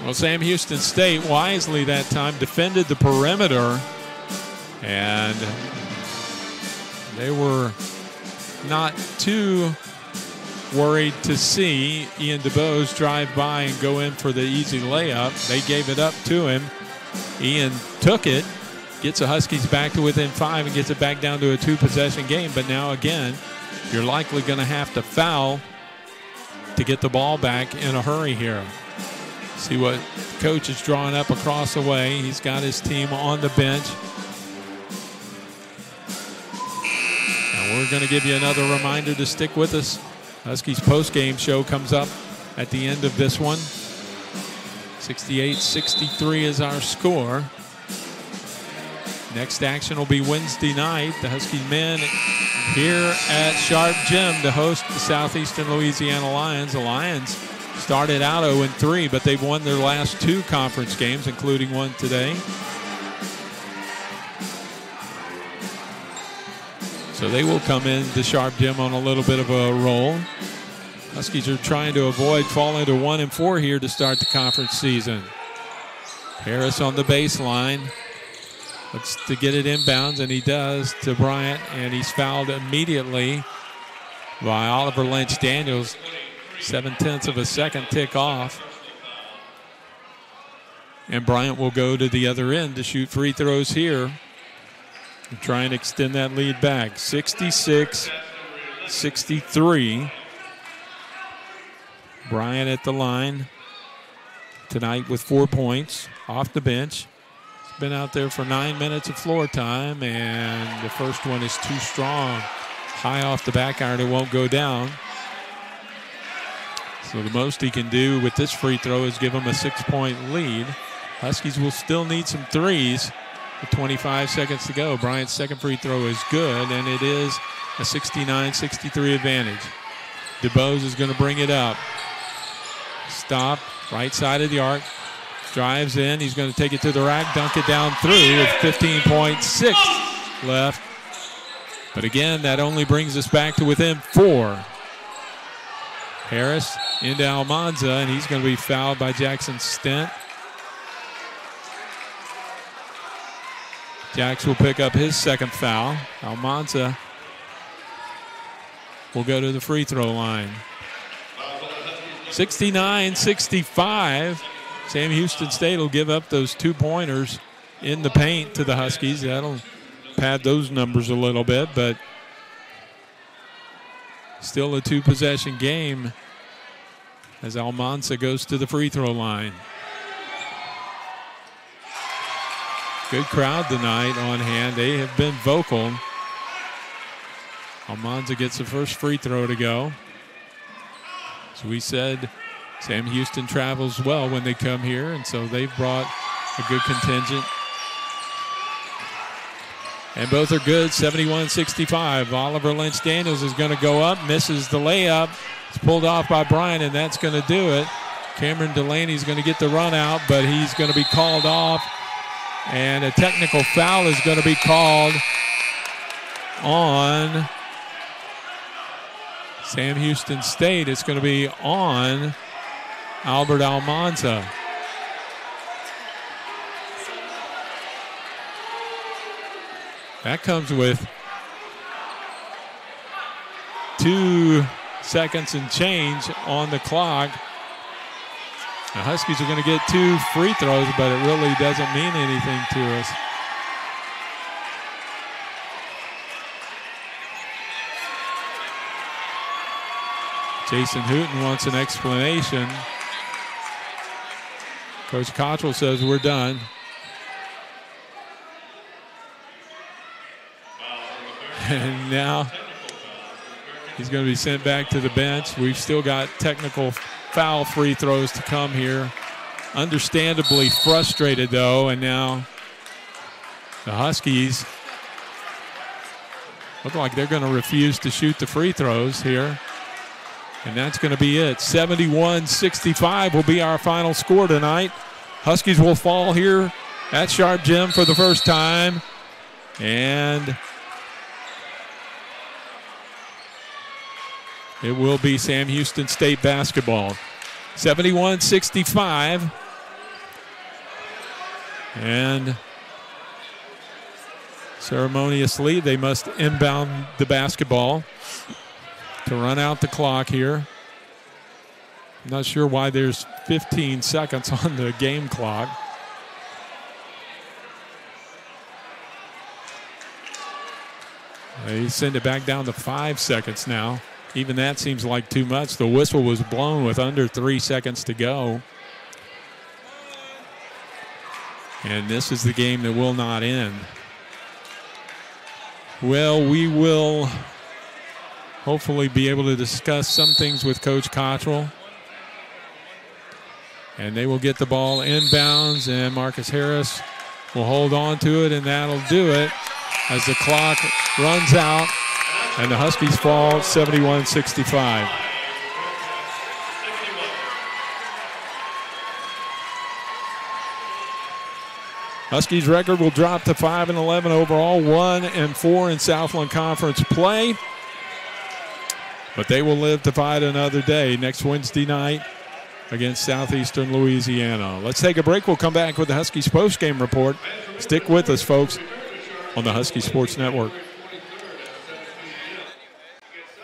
S2: Well, Sam Houston State wisely that time defended the perimeter, and they were not too worried to see Ian DuBose drive by and go in for the easy layup. They gave it up to him. Ian took it, gets the Huskies back to within 5 and gets it back down to a 2-possession game. But now again, you're likely going to have to foul to get the ball back in a hurry here. See what coach is drawing up across the way. He's got his team on the bench. And we're going to give you another reminder to stick with us. Huskies postgame show comes up at the end of this one. 68-63 is our score. Next action will be Wednesday night. The Husky men here at Sharp Gym to host the Southeastern Louisiana Lions. The Lions started out 0-3, but they've won their last 2 conference games, including one today. So they will come into Sharp Gym on a little bit of a roll. Huskies are trying to avoid falling to 1-4 here to start the conference season. Harris on the baseline. Looks to get it inbounds, and he does to Bryant, and he's fouled immediately by Oliver Lynch-Daniels. 0.7 of a second tick off. And Bryant will go to the other end to shoot free throws here and try and extend that lead back. 66-63. Bryant at the line tonight with 4 points off the bench. He's been out there for 9 minutes of floor time, and the first one is too strong. High off the back iron, it won't go down. So the most he can do with this free throw is give him a 6-point lead. Huskies will still need some threes with 25 seconds to go. Bryant's second free throw is good, and it is a 69-63 advantage. DeBose is going to bring it up. Stop, right side of the arc. Drives in. He's going to take it to the rack, dunk it down through with 15.6 left. But again, that only brings us back to within 4. Harris into Almanza, and he's going to be fouled by Jackson Stent. Jax will pick up his second foul. Almanza will go to the free throw line. 69-65. Sam Houston State will give up those 2-pointers in the paint to the Huskies. That'll pad those numbers a little bit, but still a 2-possession game as Almanza goes to the free throw line. Good crowd tonight on hand. They have been vocal. Almanza gets the first free throw to go. As we said, Sam Houston travels well when they come here, and so they've brought a good contingent. And both are good, 71-65. Oliver Lynch-Daniels is going to go up, misses the layup. It's pulled off by Bryant, and that's going to do it. Cameron Delaney is going to get the run out, but he's going to be called off. And a technical foul is going to be called on Sam Houston State. It's going to be on Albert Almanza. That comes with 2 seconds and change on the clock. The Huskies are going to get 2 free throws, but it really doesn't mean anything to us. Jason Hooten wants an explanation. Coach Cottrell says we're done. And now he's going to be sent back to the bench. We've still got technical foul free throws to come here. Understandably frustrated, though, and now the Huskies look like they're going to refuse to shoot the free throws here. And that's going to be it. 71-65 will be our final score tonight. Huskies will fall here at Sharp Gym for the first time. And it will be Sam Houston State basketball. 71-65. And ceremoniously, they must inbound the basketball to run out the clock here. I'm not sure why there's 15 seconds on the game clock. They send it back down to 5 seconds now. Even that seems like too much. The whistle was blown with under 3 seconds to go. And this is the game that will not end. Well, we will hopefully be able to discuss some things with Coach Cottrell. And they will get the ball inbounds, and Marcus Harris will hold on to it, and that'll do it as the clock runs out. And the Huskies fall 71-65. Huskies' record will drop to 5-11 overall, 1-4 in Southland Conference play. But they will live to fight another day next Wednesday night against Southeastern Louisiana. Let's take a break. We'll come back with the Huskies post-game report. Stick with us, folks, on the Husky Sports Network.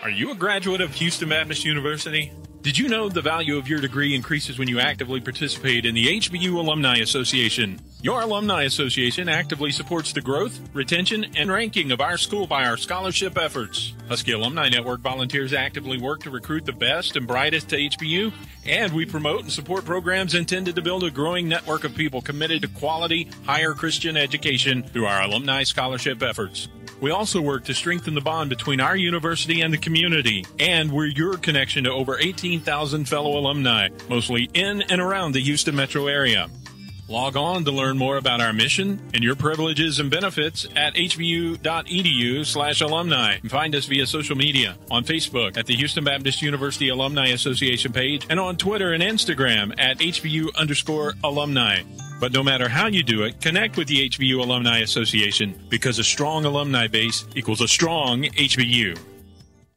S4: Are you a graduate of Houston Baptist University? Did you know the value of your degree increases when you actively participate in the HBU Alumni Association? Your Alumni Association actively supports the growth, retention, and ranking of our school by our scholarship efforts. Husky Alumni Network volunteers actively work to recruit the best and brightest to HBU, and we promote and support programs intended to build a growing network of people committed to quality, higher Christian education through our alumni scholarship efforts. We also work to strengthen the bond between our university and the community, and we're your connection to over 18,000 fellow alumni, mostly in and around the Houston metro area. Log on to learn more about our mission and your privileges and benefits at hbu.edu/alumni. And find us via social media on Facebook at the Houston Baptist University Alumni Association page and on Twitter and Instagram at HBU_alumni. But no matter how you do it, connect with the HBU Alumni Association, because a strong alumni base equals a strong HBU.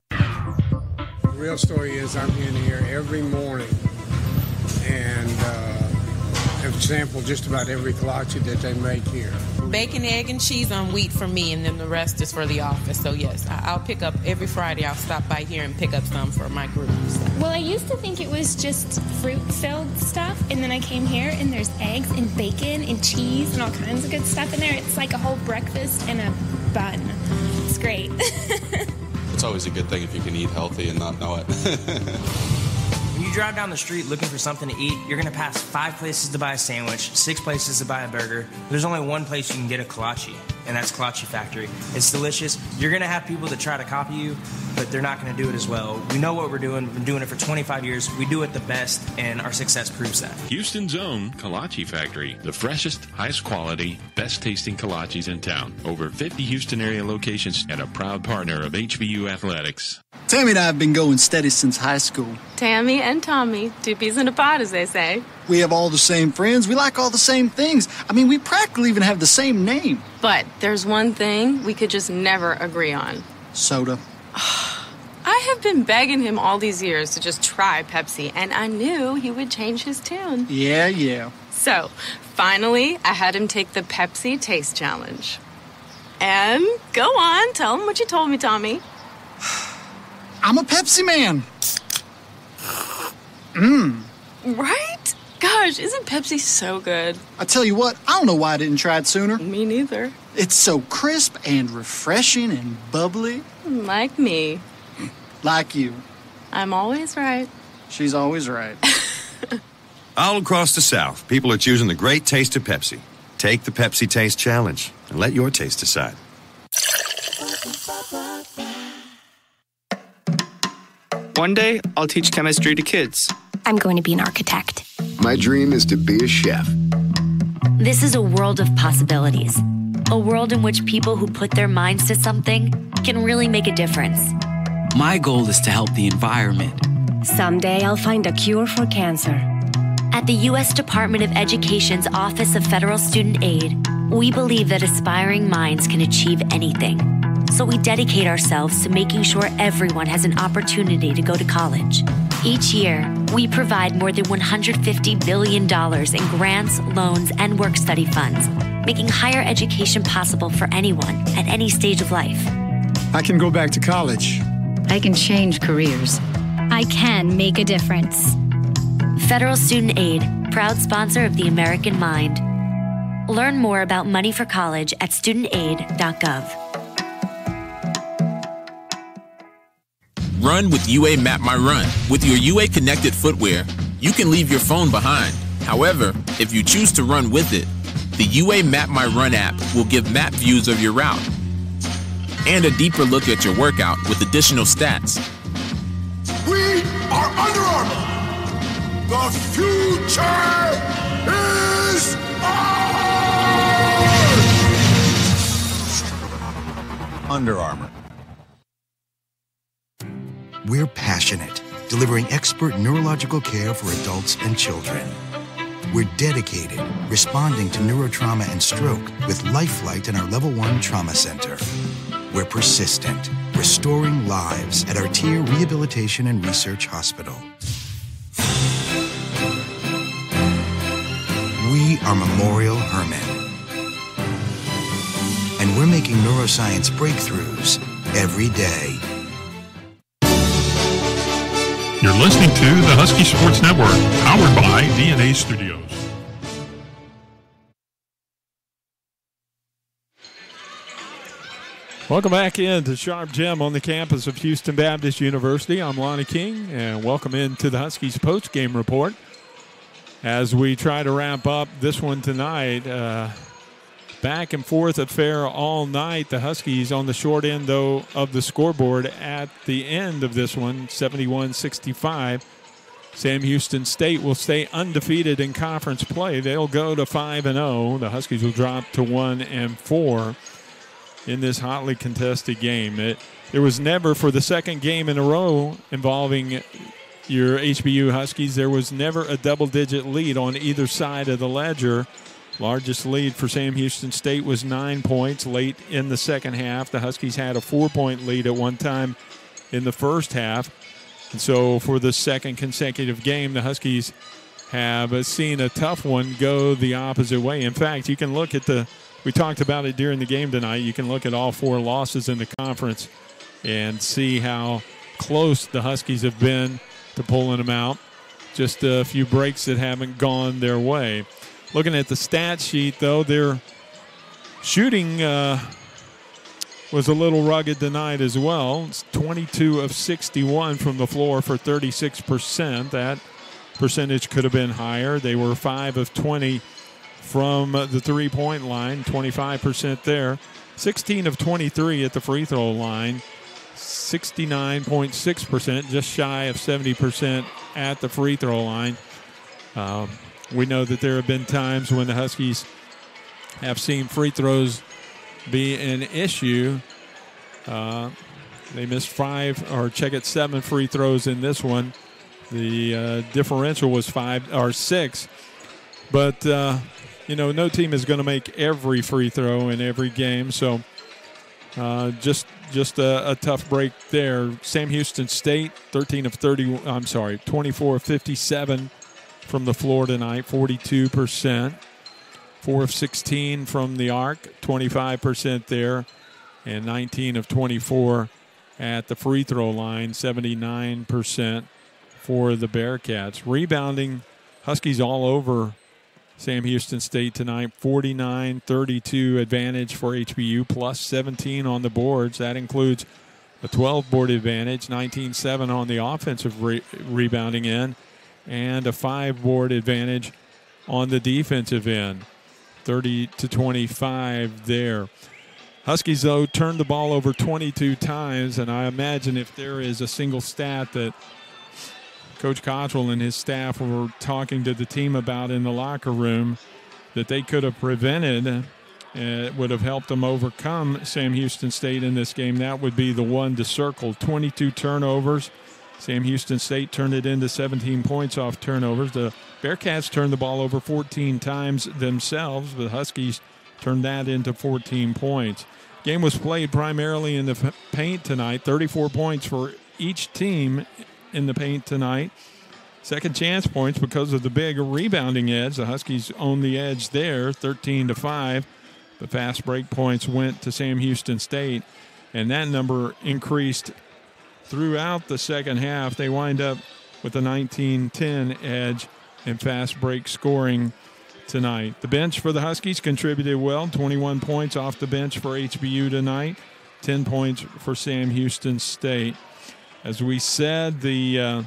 S6: The real story is I'm in here every morning and have sampled just about every kolache that they make here.
S9: Bacon, egg, and cheese on wheat for me, and then the rest is for the office. So yes, I'll pick up every Friday. I'll stop by here and pick up some for my group.
S10: Well, I used to think it was just fruit-filled stuff, and then I came here and there's eggs and bacon and cheese and all kinds of good stuff in there. It's like a whole breakfast and a bun. It's great.
S25: It's always a good thing if you can eat healthy and not know it.
S26: When you drive down the street looking for something to eat, you're going to pass 5 places to buy a sandwich, 6 places to buy a burger. There's only one place you can get a kolache, and that's Kolache Factory. It's delicious. You're going to have people that try to copy you, but they're not going to do it as well. We know what we're doing. We've been doing it for 25 years. We do it the best, and our success proves that.
S4: Houston's own Kolache Factory, the freshest, highest quality, best tasting kolaches in town. Over 50 Houston area locations and a proud partner of HBU Athletics.
S27: Tammy and I have been going steady since high school.
S28: Tammy and Tommy, 2 peas in a pod, as they say.
S27: We have all the same friends. We like all the same things. I mean, we practically even have the same name.
S28: But there's one thing we could just never agree on.
S27: Soda.
S28: I have been begging him all these years to just try Pepsi, and I knew he would change his tune.
S27: Yeah.
S28: So, finally, I had him take the Pepsi Taste Challenge. And go on, tell him what you told me, Tommy.
S27: I'm a Pepsi man.
S28: Right? Gosh, isn't Pepsi so good?
S27: I tell you what, I don't know why I didn't try it sooner.
S28: Me neither.
S27: It's so crisp and refreshing and bubbly.
S28: Like me.
S27: Like you.
S28: I'm always right.
S27: She's always right.
S29: All across the South, people are choosing the great taste of Pepsi. Take the Pepsi Taste Challenge and let your taste decide.
S30: One day, I'll teach chemistry to kids.
S31: I'm going to be an architect.
S32: My dream is to be a chef.
S33: This is a world of possibilities. A world in which people who put their minds to something can really make a difference.
S34: My goal is to help the environment.
S31: Someday I'll find a cure for cancer.
S33: At the U.S. Department of Education's Office of Federal Student Aid, we believe that aspiring minds can achieve anything. So we dedicate ourselves to making sure everyone has an opportunity to go to college. Each year, we provide more than $150 billion in grants, loans, and work-study funds, making higher education possible for anyone at any stage of life.
S6: I can go back to college.
S31: I can change careers. I can make a difference.
S33: Federal Student Aid, proud sponsor of the American Mind. Learn more about money for college at studentaid.gov.
S35: Run with UA Map My Run. With your UA connected footwear, you can leave your phone behind. However, if you choose to run with it, the UA Map My Run app will give map views of your route and a deeper look at your workout with additional stats.
S36: We are Under Armour. The future is ours!
S37: Under Armour.
S3: We're passionate, delivering expert neurological care for adults and children. We're dedicated, responding to neurotrauma and stroke with LifeFlight in our Level 1 Trauma Center. We're persistent, restoring lives at our Tier Rehabilitation and Research Hospital. We are Memorial Hermann. And we're making neuroscience breakthroughs every day.
S4: You're listening to the Husky Sports Network, powered by DNA Studios.
S2: Welcome back in to Sharp Gym on the campus of Houston Baptist University. I'm Lonnie King, and welcome into the Huskies post-game report. As we try to wrap up this one tonight, back and forth affair all night. The Huskies on the short end, though, of the scoreboard at the end of this one, 71-65. Sam Houston State will stay undefeated in conference play. They'll go to 5-0. The Huskies will drop to 1-4 in this hotly contested game. It was never, for the second game in a row involving your HBU Huskies, there was never a double-digit lead on either side of the ledger. Largest lead for Sam Houston State was 9 points late in the second half. The Huskies had a 4-point lead at one time in the first half. And so for the second consecutive game, the Huskies have seen a tough one go the opposite way. In fact, you can look at we talked about it during the game tonight. You can look at all four losses in the conference and see how close the Huskies have been to pulling them out. Just a few breaks that haven't gone their way. Looking at the stat sheet, though, their shooting was a little rugged tonight as well. It's 22 of 61 from the floor for 36%. That percentage could have been higher. They were 5 of 20 from the three-point line, 25% there. 16 of 23 at the free throw line, 69.6%, just shy of 70% at the free throw line. We know that there have been times when the Huskies have seen free throws be an issue. They missed 7 free throws in this one. The differential was 5 or 6. But, no team is going to make every free throw in every game. So just a tough break there. Sam Houston State, 24 of 57 from the floor tonight, 42%. 4 of 16 from the arc, 25% there. And 19 of 24 at the free throw line, 79% for the Bearcats. Rebounding, Huskies all over Sam Houston State tonight, 49-32 advantage for HBU, plus 17 on the boards. That includes a 12-board advantage, 19-7 on the offensive rebounding end, and a 5-board advantage on the defensive end, 30-25 there. Huskies, though, turned the ball over 22 times, and I imagine if there is a single stat that Coach Cottrell and his staff were talking to the team about in the locker room that they could have prevented, it would have helped them overcome Sam Houston State in this game, that would be the one to circle. 22 turnovers. Sam Houston State turned it into 17 points off turnovers. The Bearcats turned the ball over 14 times themselves. The Huskies turned that into 14 points. Game was played primarily in the paint tonight. 34 points for each team in the paint tonight. Second chance points because of the big rebounding edge. The Huskies own the edge there, 13-5. The fast break points went to Sam Houston State, and that number increased throughout the second half. They wind up with a 19-10 edge in fast break scoring tonight. The bench for the Huskies contributed well, 21 points off the bench for HBU tonight, 10 points for Sam Houston State. As we said, the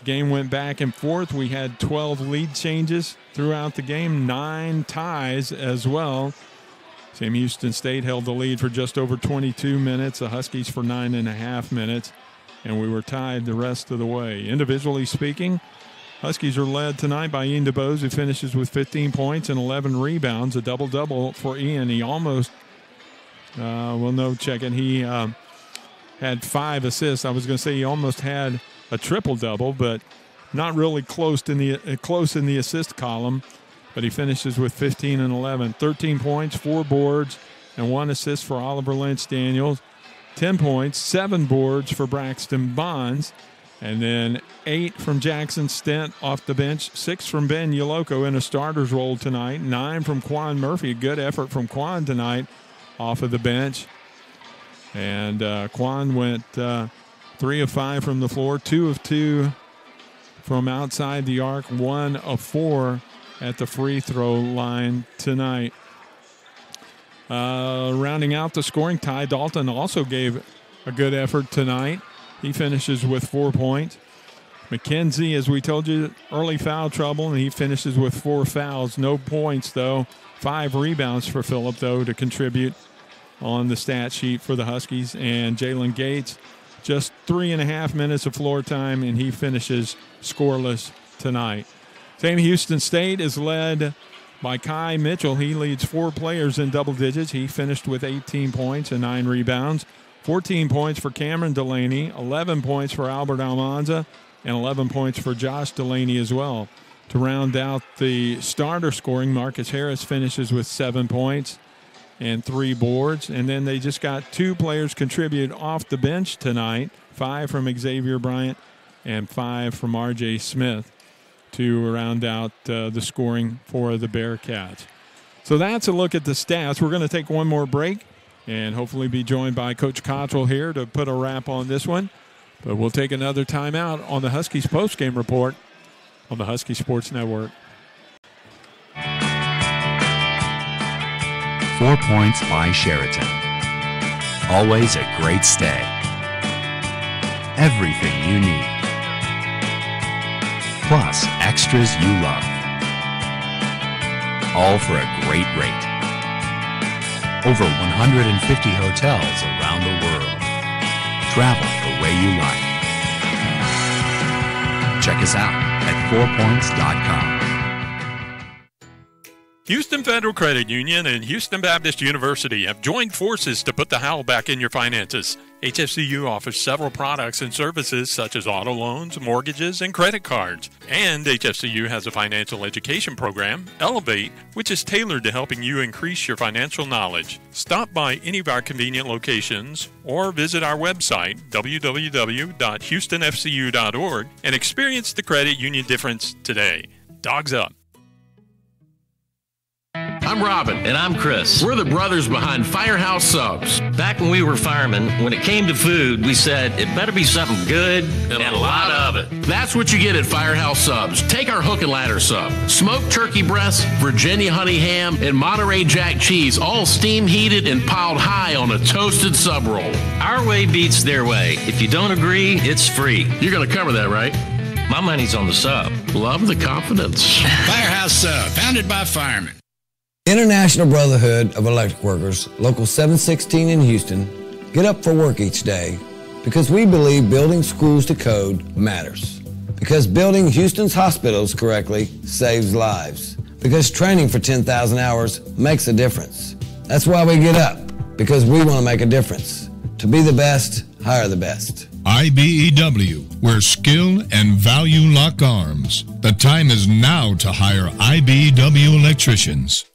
S2: game went back and forth. We had 12 lead changes throughout the game, 9 ties as well. Sam Houston State held the lead for just over 22 minutes, the Huskies for 9.5 minutes, and we were tied the rest of the way. Individually speaking, Huskies are led tonight by Ian DeBose, who finishes with 15 points and 11 rebounds, a double-double for Ian. He almost, he had 5 assists. I was going to say he almost had a triple-double, but not really close in the assist column, but he finishes with 15 and 11. 13 points, 4 boards, and 1 assist for Oliver Lynch Daniels. 10 points, 7 boards for Braxton Bonds, and then 8 from Jackson Stent off the bench, 6 from Ben Yoloko in a starter's role tonight, 9 from Quan Murphy. A good effort from Quan tonight off of the bench. And Quan went 3 of 5 from the floor, 2 of 2 from outside the arc, 1 of 4 at the free throw line tonight. Rounding out the scoring, Ty Dalton also gave a good effort tonight. He finishes with 4 points. McKenzie, as we told you, early foul trouble, and he finishes with 4 fouls. No points, though. 5 rebounds for Phillip, though, to contribute on the stat sheet for the Huskies. And Jalen Gates, just 3.5 minutes of floor time, and he finishes scoreless tonight. Sam Houston State is led by Kai Mitchell. He leads 4 players in double digits. He finished with 18 points and 9 rebounds. 14 points for Cameron Delaney, 11 points for Albert Almanza, and 11 points for Josh Delaney as well. To round out the starter scoring, Marcus Harris finishes with 7 points and 3 boards. And then they just got 2 players contribute off the bench tonight, 5 from Xavier Bryant and 5 from R.J. Smith, to round out the scoring for the Bearcats. So that's a look at the stats. We're going to take one more break and hopefully be joined by Coach Cottrell here to put a wrap on this one. But we'll take another timeout on the Huskies postgame report on the Husky Sports Network.
S1: 4 Points by Sheraton. Always a great stay. Everything you need. Plus extras you love. All for a great rate. Over 150 hotels around the world. Travel the way you like. Check us out at 4points.com.
S4: Houston Federal Credit Union and Houston Baptist University have joined forces to put the howl back in your finances. HFCU offers several products and services such as auto loans, mortgages, and credit cards. And HFCU has a financial education program, Elevate, which is tailored to helping you increase your financial knowledge. Stop by any of our convenient locations or visit our website, www.houstonfcu.org, and experience the credit union difference today. Dogs up.
S5: I'm Robin. And I'm Chris. We're the brothers behind Firehouse Subs.
S7: Back when we were firemen, when it came to food, we said it better be something good and a lot of it.
S5: That's what you get at Firehouse Subs. Take our hook and ladder sub. Smoked turkey breasts, Virginia honey ham, and Monterey Jack cheese, all steam heated and piled high on a toasted sub roll.
S7: Our way beats their way. If you don't agree, it's free.
S5: You're going to cover that, right?
S7: My money's on the sub.
S5: Love the confidence.
S8: Firehouse Sub, founded by firemen.
S11: International Brotherhood of Electric Workers, Local 716 in Houston, get up for work each day because we believe building schools to code matters. Because building Houston's hospitals correctly saves lives. Because training for 10,000 hours makes a difference. That's why we get up, because we want to make a difference. To be the best, hire the best.
S12: IBEW, where skill and value lock arms. The time is now to hire IBEW electricians.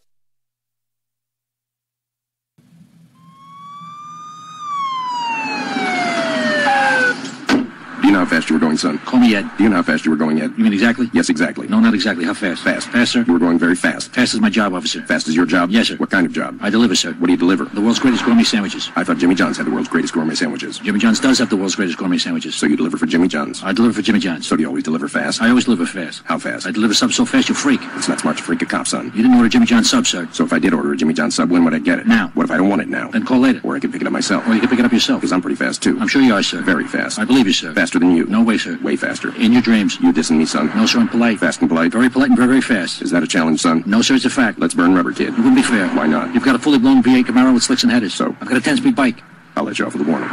S13: Do you know how fast you were going, son?
S15: Call me Ed.
S13: Do you know how fast you were going, Ed?
S15: You mean exactly?
S13: Yes, exactly.
S15: No, not exactly. How fast?
S13: Fast.
S15: Faster?
S13: You were going very fast.
S15: Fast is my job, officer.
S13: Fast is your job?
S15: Yes, sir.
S13: What kind of job?
S15: I deliver, sir.
S13: What do you deliver?
S15: The world's greatest gourmet sandwiches.
S13: I thought Jimmy John's had the world's greatest gourmet sandwiches.
S15: Jimmy John's does have the world's greatest gourmet sandwiches.
S13: So you deliver for Jimmy John's?
S15: I deliver for Jimmy John's.
S13: So do you always deliver fast?
S15: I always deliver fast.
S13: How fast?
S15: I deliver subs so fast you freak.
S13: It's not smart to freak a cop, son.
S15: You didn't order Jimmy John's sub, sir.
S13: So if I did order a Jimmy John's sub, when would I get it?
S15: Now.
S13: What if I don't want it now?
S15: Then call later.
S13: Or I can pick it up myself.
S15: Or you can pick it up yourself.
S13: Because I'm pretty fast, too.
S15: I'm sure you are, sir.
S13: Very fast.
S15: I believe you, sir.
S13: Faster than you.
S15: No way, sir.
S13: Way faster.
S15: In your dreams.
S13: You dissing me, son?
S15: No, sir, I'm polite.
S13: Fast and polite?
S15: Very polite and very, very fast.
S13: Is that a challenge, son?
S15: No, sir, it's a fact.
S13: Let's burn rubber, kid.
S15: It wouldn't be fair.
S13: Why not?
S15: You've got a fully blown V8 Camaro with slicks and headers.
S13: So?
S15: I've got a 10-speed bike.
S13: I'll let you off with a warning.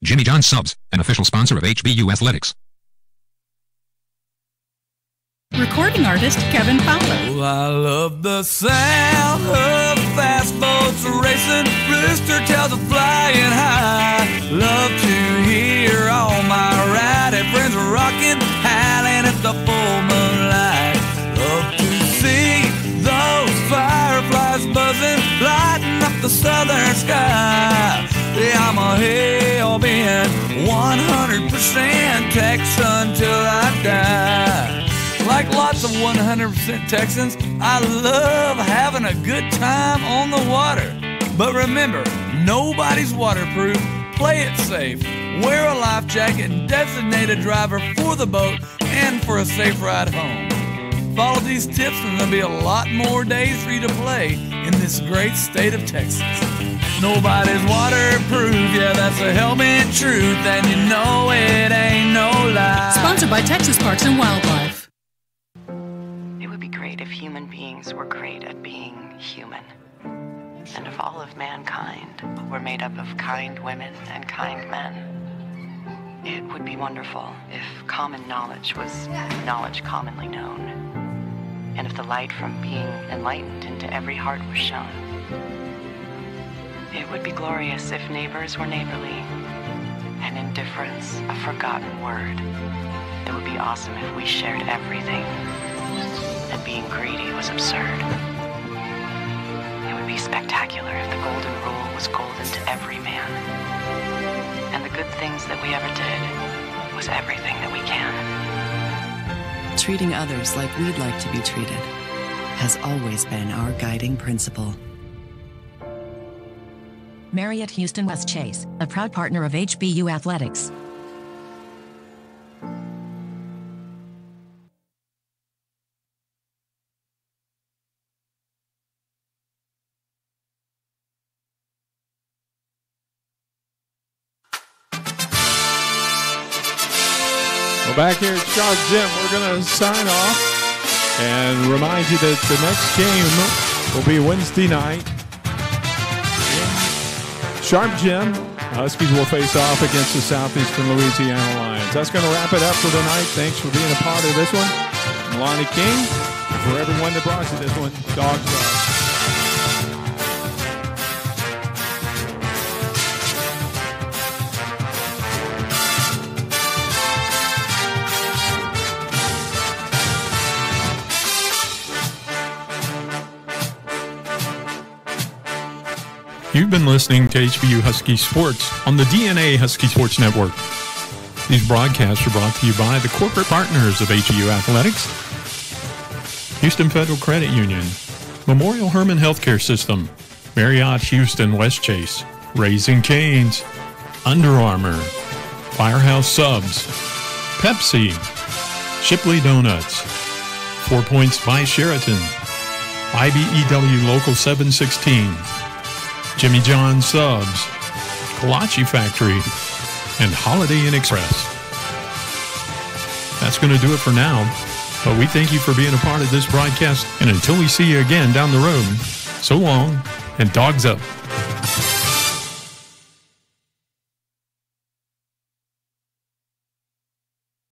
S16: Jimmy John's Subs, an official sponsor of HBU Athletics.
S17: Recording artist Kevin Fowler.
S18: Oh, I love the sound of fast boats racing, rooster tails are flying high. Love to hear all my riding friends rocking, howling And it's the full moonlight. Love to see those fireflies buzzing, lighting up the southern sky. Yeah, I'm a hell-bent 100% Texan till I die. Like lots of 100% Texans, I love having a good time on the water. But remember, nobody's waterproof. Play it safe. Wear a life jacket and designate a driver for the boat and for a safe ride home. Follow these tips and there'll be a lot more days for you to play in this great state of Texas. Nobody's waterproof, yeah, that's a hell-bent truth, and you know it ain't no lie.
S17: Sponsored by Texas Parks and Wildlife.
S9: It would be great if human beings were great at being human. And if all of mankind were made up of kind women and kind men. It would be wonderful if common knowledge was knowledge commonly known. And if the light from being enlightened into every heart was shown. It would be glorious if neighbors were neighborly and indifference a forgotten word. It would be awesome if we shared everything and being greedy was absurd. It would be spectacular if the golden rule was golden to every man. And the good things that we ever did was everything that we can.
S10: Treating others like we'd like to be treated has always been our guiding principle.
S14: Marriott Houston West Chase, a proud partner of HBU Athletics.
S2: Well, back here at Sharp Gym, we're going to sign off and remind you that the next game will be Wednesday night. Sharp Gym, Huskies will face off against the Southeastern Louisiana Lions. That's going to wrap it up for tonight. Thanks for being a part of this one. I'm Lonnie King. And for everyone that brought you this one, Dogs Up. You've been listening to HBU Husky Sports on the DNA Husky Sports Network. These broadcasts are brought to you by the corporate partners of HBU Athletics, Houston Federal Credit Union, Memorial Hermann Healthcare System, Marriott Houston West Chase, Raising Cane's, Under Armour, Firehouse Subs, Pepsi, Shipley Donuts, 4 Points by Sheraton, IBEW Local 716, Jimmy John Subs, Kolache Factory, and Holiday Inn Express. That's going to do it for now, but we thank you for being a part of this broadcast, and until we see you again down the road, so long, and dogs up.